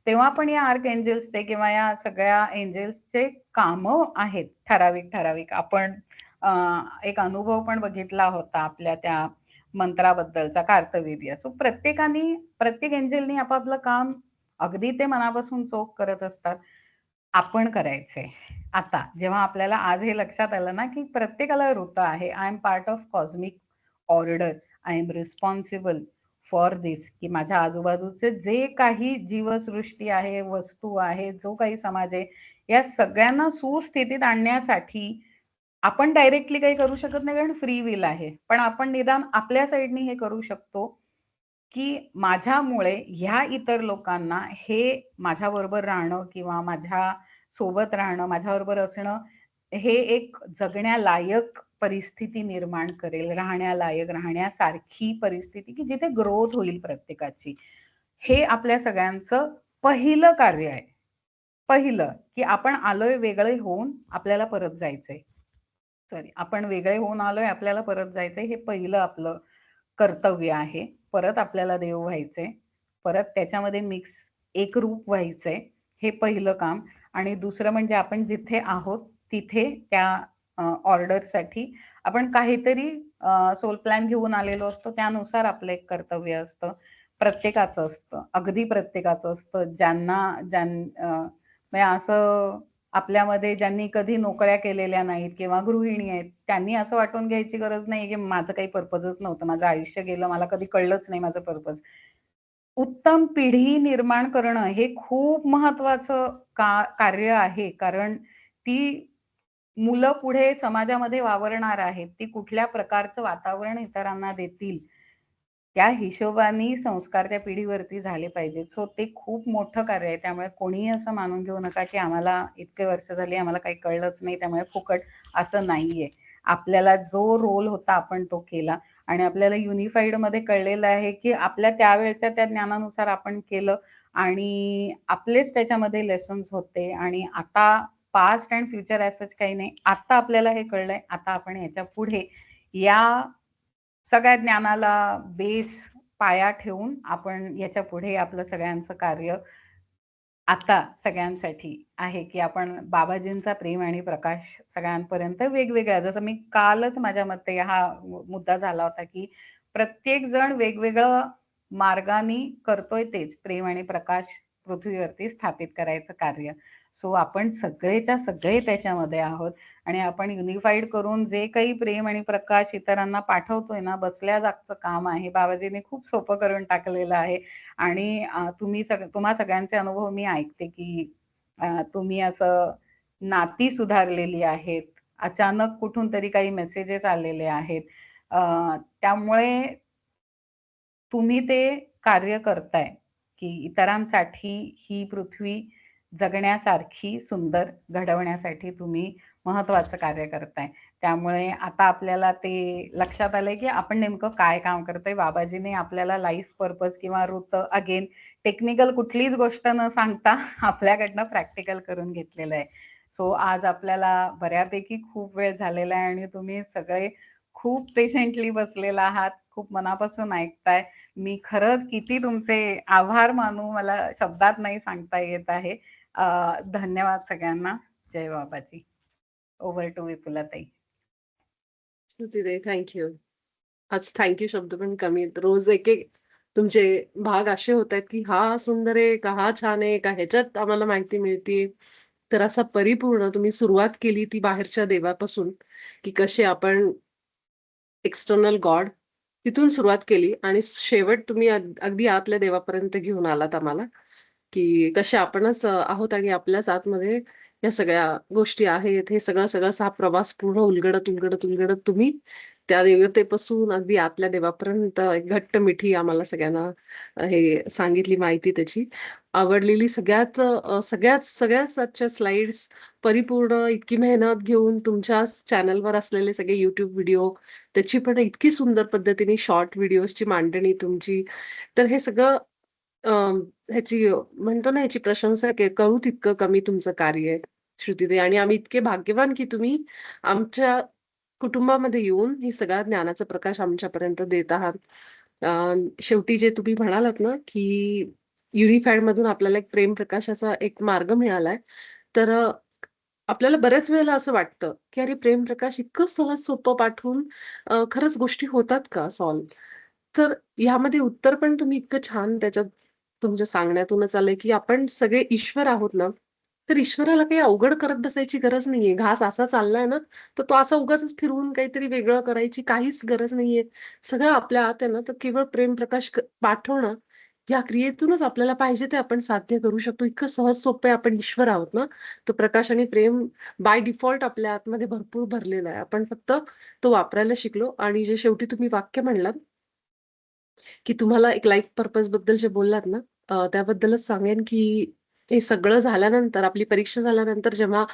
तेव्हा पण या आर्क एंजल्सचे किंवा या सगळ्या एंजल्सचे काम आहेत ठराविक. आपण एक अनुभव पण बघितला होता आपल्या त्या मंत्राबद्दलचा, कार्तवीर्य. सो प्रत्येक एंजलनी आपापलं काम अगदी ते मनापासून चोख करत असतात. आपण करायचंय. आता जेव्हा आपल्याला आज हे लक्षात आलं ना, की प्रत्येकाला ऋत आहे. I am part of cosmic order, I am responsible for this, की माझ्या आजूबाजूचे जे काही जीवसृष्टी आहे, वस्तू आहे, जो काही समाज आहे, या सगळ्यांना सुस्थितीत आणण्यासाठी आपण डायरेक्टली काही करू शकत नाही, कारण फ्री विल आहे. पण आपण निदान आपल्या साईडनी हे करू शकतो, की माझ्यामुळे ह्या इतर लोकांना हे माझ्याबरोबर राहणं किंवा माझ्या सोबत राहणं, माझ्याबरोबर असणं, हे एक जगण्यालायक परिस्थिती निर्माण करेल, राहण्यालायक, राहण्यासारखी परिस्थिती, की जिथे ग्रोथ होईल प्रत्येकाची. हे आपल्या सगळ्यांचं पहिलं कार्य आहे. पहिलं, की आपण आलोय वेगळे होऊन, आपल्याला परत जायचंय. सॉरी, आपण वेगळे होऊन आलोय, आपल्याला परत जायचंय, हे पहिलं आपलं कर्तव्य आहे. परत आपल्याला देव व्हायचंय, परत त्याच्यामध्ये मिक्स एकरूप व्हायचंय, हे पहिलं काम. आणि दुसरं म्हणजे आपण जिथे आहोत तिथे त्या ऑर्डरसाठी आपण काहीतरी सोल प्लॅन घेऊन आलेलो असतो, त्यानुसार आपलं एक कर्तव्य असतं. प्रत्येकाचं असतं, अगदी प्रत्येकाचं असतं. म्हणजे असं आपल्यामध्ये ज्यांनी कधी नोकऱ्या केलेल्या नाहीत किंवा गृहिणी आहेत, त्यांनी असं वाटून घ्यायची गरज नाही की माझं काही पर्पजच नव्हतं, माझं आयुष्य गेलं, मला कधी कळलंच नाही माझं पर्पज. उत्तम पिढी निर्माण करणं हे खूप महत्वाचं कार्य आहे. कारण ती मुलं पुढे समाजामध्ये वावरणार आहेत. ती कुठल्या प्रकारचं वातावरण इतरांना देतील, त्या हिशोबाने संस्कार त्या पिढीवरती झाले पाहिजेत. सो ते खूप मोठं कार्य आहे. त्यामुळे कोणीही असं मानून घेऊ नका, की आम्हाला इतके वर्ष झाली, आम्हाला काही कळलंच नाही, त्यामुळे फुकट, असं नाहीये. आपल्याला जो रोल होता आपण तो केला आणि आपल्याला युनिफाईडमध्ये कळलेलं आहे, की आपल्या त्यावेळच्या त्या ज्ञानानुसार आपण केलं आणि आपलेच त्याच्यामध्ये लेसन्स होते. आणि आता पास्ट अँड फ्युचर असंच काही नाही. आता आपल्याला हे कळलंय. आता आपण याच्या पुढे या सगळ्या ज्ञानाला बेस पाया ठेवून आपण याच्या पुढे आपलं सगळ्यांचं कार्य आता सगळ्यांसाठी आहे, की आपण बाबाजींचा प्रेम आणि प्रकाश सगळ्यांपर्यंत वेगवेगळ्या, जसं मी कालच माझ्या मते हा मुद्दा झाला होता, की प्रत्येक जण वेगवेगळं मार्गाने करतोय तेच प्रेम आणि प्रकाश पृथ्वीवरती स्थापित करायचं कार्य. सो आपण सगळेच्या सगळे त्याच्यामध्ये आहोत आणि आपण युनिफाईड करून जे काही प्रेम आणि प्रकाश इतरांना पाठवतोय ना, बसल्या जागचं काम आहे. बाबाजींनी खूप सोपं करून टाकलेलं आहे. आणि तुम्हा सगळ्यांचे अनुभव मी ऐकते, की तुम्ही असं नाती सुधारलेली आहेत. अचानक कुठून तरी काही मेसेजेस आलेले आहेत. त्यामुळे तुम्ही ते कार्य करताय, की इतरांसाठी ही पृथ्वी जगण्यासारखी सुंदर घडवण्यासाठी तुम्ही महत्वाचं कार्य करताय. त्यामुळे आता आपल्याला ते लक्षात आलंय, की आपण नेमकं काय काम करतोय. बाबाजींनी आपल्याला लाईफ पर्पज किंवा अगेन टेक्निकल कुठलीच गोष्ट न सांगता आपल्याकडनं प्रॅक्टिकल करून घेतलेलं आहे. सो आज आपल्याला बऱ्यापैकी खूप वेळ झालेला आहे आणि तुम्ही सगळे खूप पेशंटली बसलेला आहात, खूप मनापासून ऐकताय. मी खरंच किती तुमचे आभार मानू, मला शब्दात नाही सांगता येत आहे. धन्यवाद सगळ्यांना. जय बाबाजी. ओव्हर टू विपुलाताई. श्रुतीताई, थँक्यू. आज थँक्यू शब्द पण कमी आहेत. रोज एक एक तुमचे भाग असे होत आहेत, की हा सुंदर आहे का, हा छान आहे का, ह्याच्यात आम्हाला माहिती मिळते. तर असा परिपूर्ण तुम्ही सुरुवात केली ती बाहेरच्या देवापासून, की कसे आपण एक्सटर्नल गॉड तिथून सुरुवात केली आणि शेवट तुम्ही अगदी आतल्या देवापर्यंत घेऊन आलात आम्हाला, की कसे आपणच आहोत आणि आपल्याच आतमध्ये या सगळ्या गोष्टी आहेत. हे सगळा प्रवास पूर्ण उलगडत तुम्ही त्या देवतेपासून अगदी आतल्या देवापर्यंत एक घट्ट मिठी आम्हाला सगळ्यांना हे सांगितली माहिती त्याची. आवडलेली सगळ्याच आजच्या स्लाइड्स परिपूर्ण इतकी मेहनत घेऊन तुमच्याच चॅनलवर असलेले सगळे YouTube व्हिडिओ, त्याची पण इतकी सुंदर पद्धतीने शॉर्ट व्हिडिओजची मांडणी तुमची. तर हे सगळं अ, ह्याची म्हणतो ना ह्याची प्रशंसा करू तितकं कमी तुमचं कार्य आहे, श्रुतीताई. आणि आम्ही इतके भाग्यवान की तुम्ही आमच्या कुटुंबामध्ये येऊन ही सगळा ज्ञानाचा प्रकाश आमच्यापर्यंत देत आहात. शेवटी जे तुम्ही म्हणालात ना, की युनिफाईड मधून आपल्याला एक प्रेम प्रकाशाचा एक मार्ग मिळालाय. तर आपल्याला बऱ्याच वेळेला असं वाटतं, की अरे प्रेम प्रकाश इतकं सहज सोपं पाठवून खरंच गोष्टी होतात का सॉल्व्ह? तर ह्यामध्ये उत्तर पण तुम्ही इतकं छान त्याच्यात तुमच्या सांगण्यातूनच आलंय, की आपण सगळे ईश्वर आहोत ना, तर ईश्वराला काही अवघड करत बसायची गरज नाहीये. घास असा चाललाय ना, तर तो असा उगाचच फिरवून काहीतरी वेगळं करायची काहीच गरज नाहीये. सगळं आपल्या आत आहे ना, तर केवळ प्रेम प्रकाश पाठवणं, या क्रियेतूनच आपल्याला पाहिजे ते आपण साध्य करू शकतो. इतकं सहज सोपं आहे. आपण ईश्वर आहोत ना, तो प्रकाश आणि प्रेम बाय डिफॉल्ट आपल्या आतमध्ये भरपूर भरलेला आहे. आपण फक्त तो वापरायला शिकलो. आणि जे शेवटी तुम्ही वाक्य म्हणलात, की तुम्हाला एक लाईफ पर्पज बद्दल जे बोललात ना, त्याबद्दलच सांगेन, की हे सगळं झाल्यानंतर, आपली परीक्षा झाल्यानंतर जेव्हा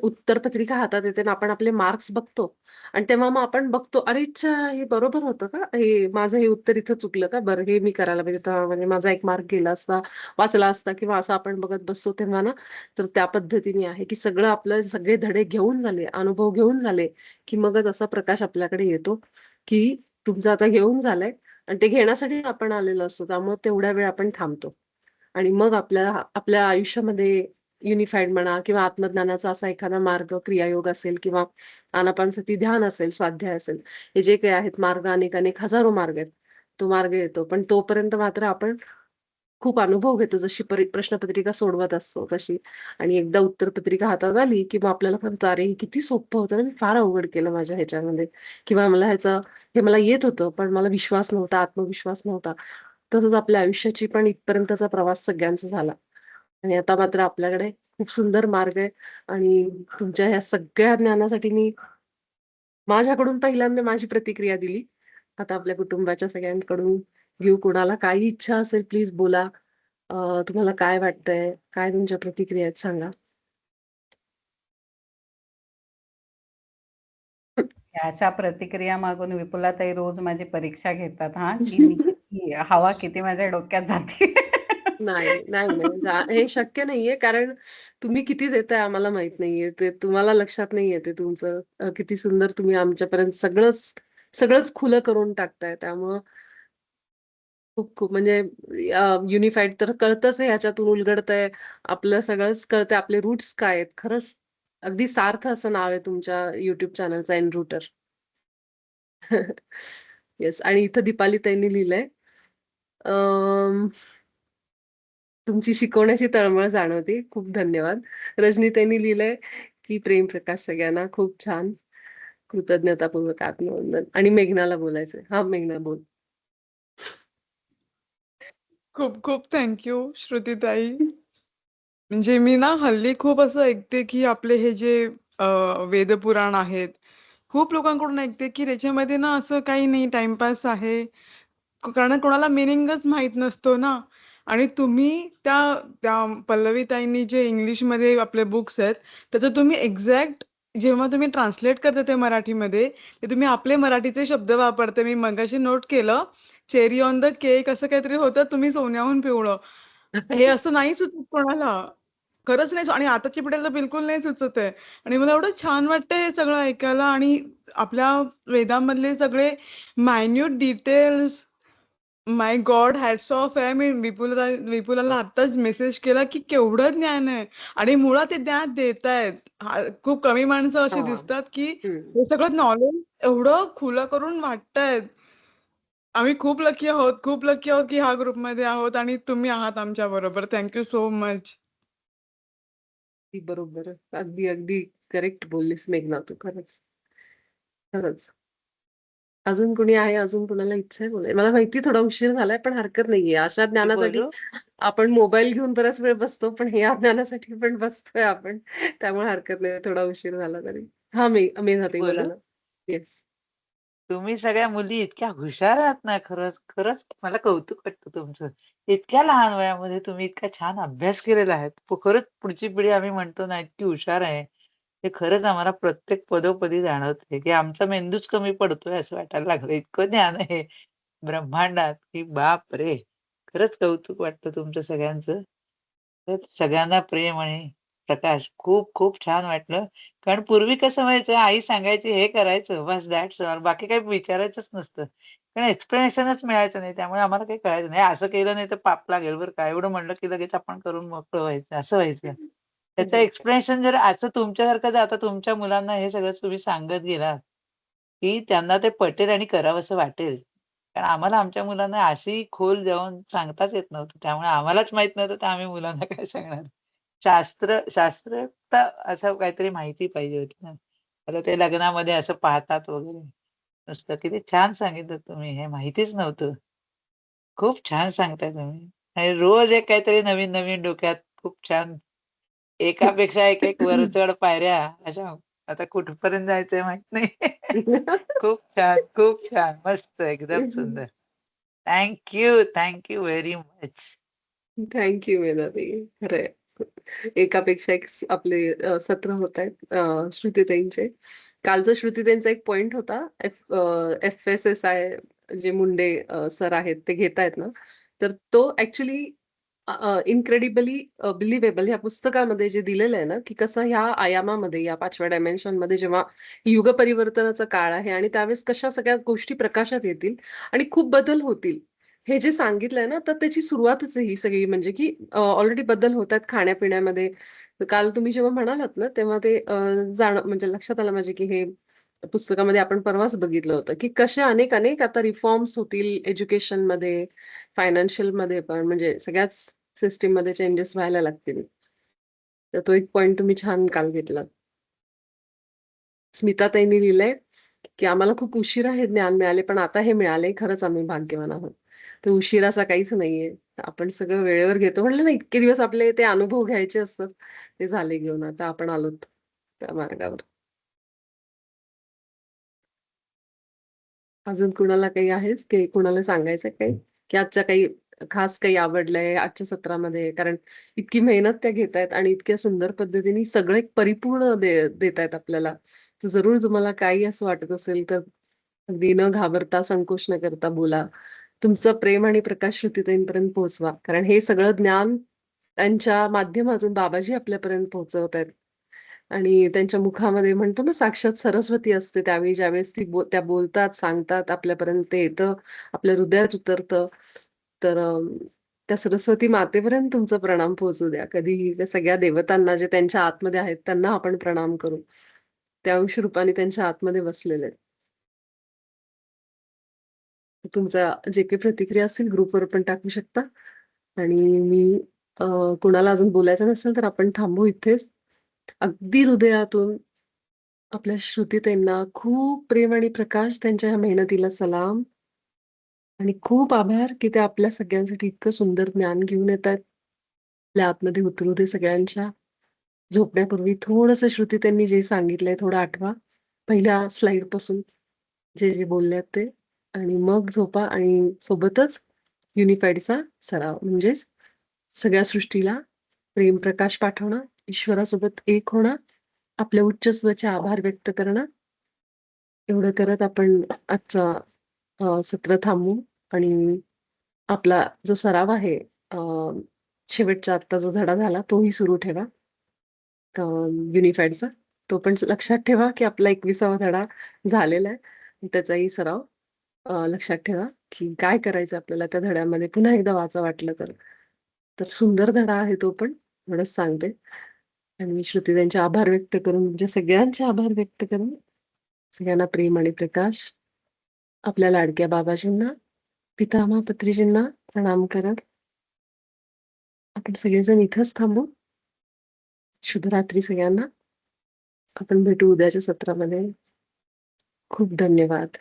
उत्तरपत्रिका हातात येते ना, आपण आपले मार्क्स बघतो आणि तेव्हा मग आपण बघतो, "अरे अच्छा, हे बरोबर होतं का? हे माझं हे उत्तर इथं चुकलं का? बरं, हे मी करायला पाहिजे होतं. म्हणजे माझा 1 मार्क गेला असता, वाचला असता." किंवा असं आपण बघत बसतो तेव्हा ना, तर त्या पद्धतीने आहे, की सगळं आपलं सगळे धडे घेऊन झाले, अनुभव घेऊन झाले, की मगच असा प्रकाश आपल्याकडे येतो, की तुमचं आता घेऊन झालंय आणि ते घेण्यासाठी आपण आलेलो असतो. त्यामुळे तेवढा वेळ आपण थांबतो. आणि मग आपल्या आपल्या आयुष्यामध्ये युनिफाईड म्हणा किंवा आत्मज्ञानाचा असा एखादा मार्ग, क्रियायोग असेल किंवा आनापानसती ध्यान असेल, स्वाध्याय असेल, हे जे काही आहेत मार्ग, अनेक हजारो मार्ग आहेत. तो मार्ग येतो. पण तोपर्यंत मात्र आपण खूप अनुभव घेतो. जशी प्रश्नपत्रिका सोडवत असतो तशी. आणि एकदा उत्तरपत्रिका हातात आली, की मग आपल्याला कळतं, "अरे, हे किती सोपं होतं ना, मी फार अवघड केलं माझ्या ह्याच्यामध्ये." किंवा मला हे मला येत होतं, पण मला विश्वास नव्हता, आत्मविश्वास नव्हता. तसंच आपल्या आयुष्याची पण इथपर्यंतचा प्रवास सगळ्यांचा झाला. आणि आता मात्र आपल्याकडे खूप सुंदर मार्ग आहे आणि तुमच्या ह्या सगळ्या ज्ञानासाठी मी माझ्याकडून पहिल्यांदा माझी प्रतिक्रिया दिली. आता आपल्या कुटुंबाच्या सगळ्यांकडून घेऊ. कुणाला काही इच्छा असेल प्लीज बोला. तुम्हाला काय वाटतंय? काय तुमच्या प्रतिक्रिया आहेत सांगा? ह्याच्या प्रतिक्रिया मागून विपुलाताई रोज माझी परीक्षा घेतात हां, की मी किती हवा किती माझ्या डोक्यात जाते. नाही. हे शक्य नाहीये कारण तुम्ही किती देताय आम्हाला माहीत नाहीये. ते तुम्हाला लक्षात नाहीये ते तुमचं किती सुंदर तुम्ही आमच्यापर्यंत सगळंच खुलं करून टाकताय. त्यामुळं खूप म्हणजे युनिफाईड तर कळतंच आहे ह्याच्यातून उलगडतंय. आपलं सगळंच कळतंय. आपले रूट्स काय आहेत. खरंच अगदी सार्थ असं नाव आहे तुमच्या YouTube चॅनलचं एनरूटर. येस आणि इथं दीपाली ताईंनी लिहिलंय अं, तुमची शिकवण्याची तळमळ जाणवते. खूप धन्यवाद. रजनीताईंनी लिहिलंय, की प्रेम प्रकाश सगळ्यांना. खूप छान. कृतज्ञतापूर्वक आत्मवंदन आणि मेघनाला बोलायचंय. हां, मेघना बोल. खूप खूप थँक यू श्रुतीताई. म्हणजे मी ना हल्ली खूप असं ऐकते, की आपले हे जे वेदपुराण आहेत, खूप लोकांकडून ऐकते, की त्याच्यामध्ये ना असं काही नाही टाईमपास आहे. कारण कोणाला मीनिंगच माहीत नसतो ना आणि तुम्ही त्या त्या पल्लवीताईंनी जे इंग्लिशमध्ये आपले बुक्स आहेत, त्याचं तुम्ही एक्झॅक्ट जेव्हा तुम्ही ट्रान्सलेट करता ते मराठीमध्ये, ते तुम्ही आपले मराठीचे शब्द वापरते. मी मगाशी नोट केलं, चेरी ऑन द केक असं काहीतरी होतं, तुम्ही सोन्याहून पिवळं. हे असं नाही सुचत कोणाला. खरंच नाही आणि आताच्या पिढीला तर बिलकुल नाही सुचत आहे. आणि मला एवढं छान वाटतंय हे सगळं ऐकायला आणि आपल्या वेदांमधले सगळे मायन्यूट डिटेल्स माय गॉड हॅट्स ऑफ आहे. मी विपुलाला आत्ताच मेसेज केला, की केवढं ज्ञान आहे आणि मुळात ते ज्ञान देतायत. खूप कमी माणसं अशी हां. दिसतात, की हं. हे सगळं नॉलेज एवढं खुलं करून वाटतायत. आम्ही खूप लकी आहोत, की ह्या ग्रुपमध्ये आहोत आणि तुम्ही आहात आमच्याबरोबर. Thank you so much. अगदी बरोबर. अगदी करेक्ट बोललीस मेघना तू खरंच. खरंच. अजून कुणी आहे? अजून कुणाला इच्छा आहे बोलायला? मला माहिती थोडा उशीर झालाय, पण हरकत नाहीये. अशा मी ज्ञानासाठी बोलू? आपण मोबाईल घेऊन बराच वेळ बसतो, पण या ज्ञानासाठी पण बसतोय आपण. त्यामुळे हरकत नाही थोडा उशीर झाला तरी. हां, मी मेधाताई बोला बोलू? ना. येस. तुम्ही सगळ्या मुली इतक्या हुशार आहात ना खरंच मला कौतुक वाटतं तुमचं. इतक्या लहान वयामध्ये तुम्ही इतका छान अभ्यास केलेला आहे. खरंच पुढची पिढी आम्ही म्हणतो ना इतकी हुशार आहे. हे खरंच आम्हाला प्रत्येक पदोपदी जाणवतंय, की आमचा मेंदूच कमी पडतोय असं वाटायला लागलं. इतकं ज्ञान आहे ब्रह्मांडात, की बापरे! खरंच कौतुक वाटतं तुमचं सगळ्यांचं. तर सगळ्यांना प्रेम आणि प्रकाश खूप खूप छान वाटलं. कारण पूर्वी कसं व्हायचं आई सांगायची हे करायचं बस दॅट्स ऑल बाकी काही विचारायचंच नसतं. कारण एक्सप्लेनेशनच मिळायचं नाही. त्यामुळे आम्हाला काही कळायचं नाही. असं केलं नाही तर पाप लागेल बरं का. एवढं म्हणलं की लगेच आपण करून मोकळं व्हायचं असं व्हायचं. त्याचं एक्सप्लेनेशन जर असं तुमच्यासारखं जर आता तुमच्या मुलांना हे सगळं तुम्ही सांगत गेलात, की त्यांना ते पटेल आणि करावंसं वाटेल. कारण आम्हाला आमच्या मुलांना अशी खोल जाऊन सांगताच येत नव्हतं. त्यामुळे आम्हालाच माहीत नव्हतं तर आम्ही मुलांना काय सांगणार. शास्त्रयुक्त असं काहीतरी माहिती पाहिजे होती ना. आता ते लग्नामध्ये असं पाहतात वगैरे. नुसतं किती छान सांगितलं तुम्ही हे माहितीच नव्हतं. खूप छान सांगताय तुम्ही आणि रोज एक काहीतरी नवीन-नवीन डोक्यात खूप छान एकापेक्षा एक वर-चढ पायऱ्या अशा आता कुठपर्यंत जायचंय माहीत नाही. खूप छान. मस्त एकदम सुंदर. Thank you very much. Thank you मीनाताई. खरंय. एकापेक्षा एक आपले सत्र होतायत श्रुतीताईंचे. कालचा श्रुतीताईंचा एक पॉइंट होता FSSI जे मुंडे सर आहेत ते घेतायत ना, तर तो ॲक्चुअली इन्क्रेडिबली बिलिव्हेबल ह्या पुस्तकामध्ये जे दिलेलं आहे ना, की कसं ह्या आयामामध्ये, या 5व्या डायमेन्शनमध्ये जेव्हा युग परिवर्तनाचा काळ आहे आणि त्यावेळेस कशा सगळ्या गोष्टी प्रकाशात येतील आणि खूप बदल होतील. हे जे सांगितलंय ना, तर त्याची सुरुवातच आहे ही सगळी म्हणजे की ऑलरेडी बदल होतात खाण्यापिण्यामध्ये. तर काल तुम्ही जेव्हा म्हणालात ना, तेव्हा ते म्हणजे लक्षात आलं माझ्या की हे पुस्तकामध्ये आपण परवाच बघितलं होतं, की कशा अनेक आता रिफॉर्म्स होतील एज्युकेशनमध्ये, फायनान्शियलमध्ये पण म्हणजे सगळ्याच सिस्टममध्ये चेंजेस व्हायला लागतील. तर तो एक पॉइंट तुम्ही छान काल घेतलात. स्मिताताईंनी लिहिलंय, की आम्हाला खूप उशिरा हे ज्ञान मिळाले, पण आता हे मिळालंय. खरंच आम्ही भाग्यवान आहोत. तर उशीर असा काहीच नाहीये. आपण सगळं वेळेवर घेतो. म्हटलं ना, इतके दिवस आपले ते अनुभव घ्यायचे असतात. ते झाले घेऊन. आता आपण आलोत त्या मार्गावर. अजून कुणाला काही आहेच, की कुणाला सांगायचं काही? की आजच्या काही खास काही आवडलंय आजच्या सत्रामध्ये? कारण इतकी मेहनत त्या घेतायत आणि इतक्या सुंदर पद्धतीने सगळं एक परिपूर्ण देतायत आपल्याला. तर जरूर तुम्हाला काही असं वाटत असेल तर अगदी न घाबरता, संकोच न करता बोला. तुमचं प्रेम आणि प्रकाश श्रुतीताईंपर्यंत पोहोचवा. कारण हे सगळं ज्ञान त्यांच्या माध्यमातून बाबाजी आपल्यापर्यंत पोहोचवतायत. आणि त्यांच्या मुखामध्ये म्हणतो ना साक्षात सरस्वती असते त्यावेळी ज्यावेळेस त्या बोलतात, सांगतात, आपल्यापर्यंत ते येतं, आपल्या हृदयात उतरतं. तर त्या सरस्वती मातेपर्यंत तुमचा प्रणाम पोहोचू द्या. कधीही त्या सगळ्या देवतांना जे त्यांच्या आतमध्ये आहेत त्यांना आपण प्रणाम करू. त्या अंश रूपाने त्यांच्या आतमध्ये बसलेले आहेत. तुमच्या जे काही प्रतिक्रिया असतील ग्रुपवर पण टाकू शकता. आणि मी कुणाला अजून बोलायचं नसेल तर आपण थांबू इथेच. अगदी हृदयातून आपल्या श्रुतीताईंना खूप प्रेम आणि प्रकाश त्यांच्या ह्या मेहनतीला सलाम आणि खूप आभार की त्या आपल्या सगळ्यांसाठी इतकं सुंदर ज्ञान घेऊन येतात. आपल्या आतमध्ये उतरू दे सगळ्यांच्या. झोपण्यापूर्वी थोडंसं श्रुतीताईंनी जे सांगितलंय थोडं आठवा. पहिल्या स्लाईडपासून जे बोलल्यात ते आणि मग झोपा आणि सोबतच युनिफाईडचा सराव म्हणजेच सगळ्या सृष्टीला प्रेम प्रकाश पाठवणं, ईश्वरासोबत एक होणं, आपल्या उच्च स्वचे आभार व्यक्त करणं. एवढं करत आपण आजचा सत्र थांबवू आणि आपला जो सराव आहे शेवटचा आत्ता जो धडा झाला तोही सुरू ठेवा युनिफाईडचा. तो पण लक्षात ठेवा की आपला 21वा धडा झालेला आहे. त्याचाही सराव लक्षात ठेवा की काय करायचं आपल्याला त्या धड्यामध्ये पुन्हा एकदा वाचा वाटलं तर. तर सुंदर धडा आहे तो पण एवढंच सांगते. आणि श्रुती त्यांचे आभार व्यक्त करून म्हणजे सगळ्यांचे आभार व्यक्त करून सगळ्यांना प्रेम आणि प्रकाश आपल्या लाडक्या बाबाजींना, पितामह पत्रीजींना प्रणाम करत आपण सगळेजण इथंच थांबू. शुभरात्री सगळ्यांना. आपण भेटू उद्याच्या सत्रामध्ये. खूप धन्यवाद.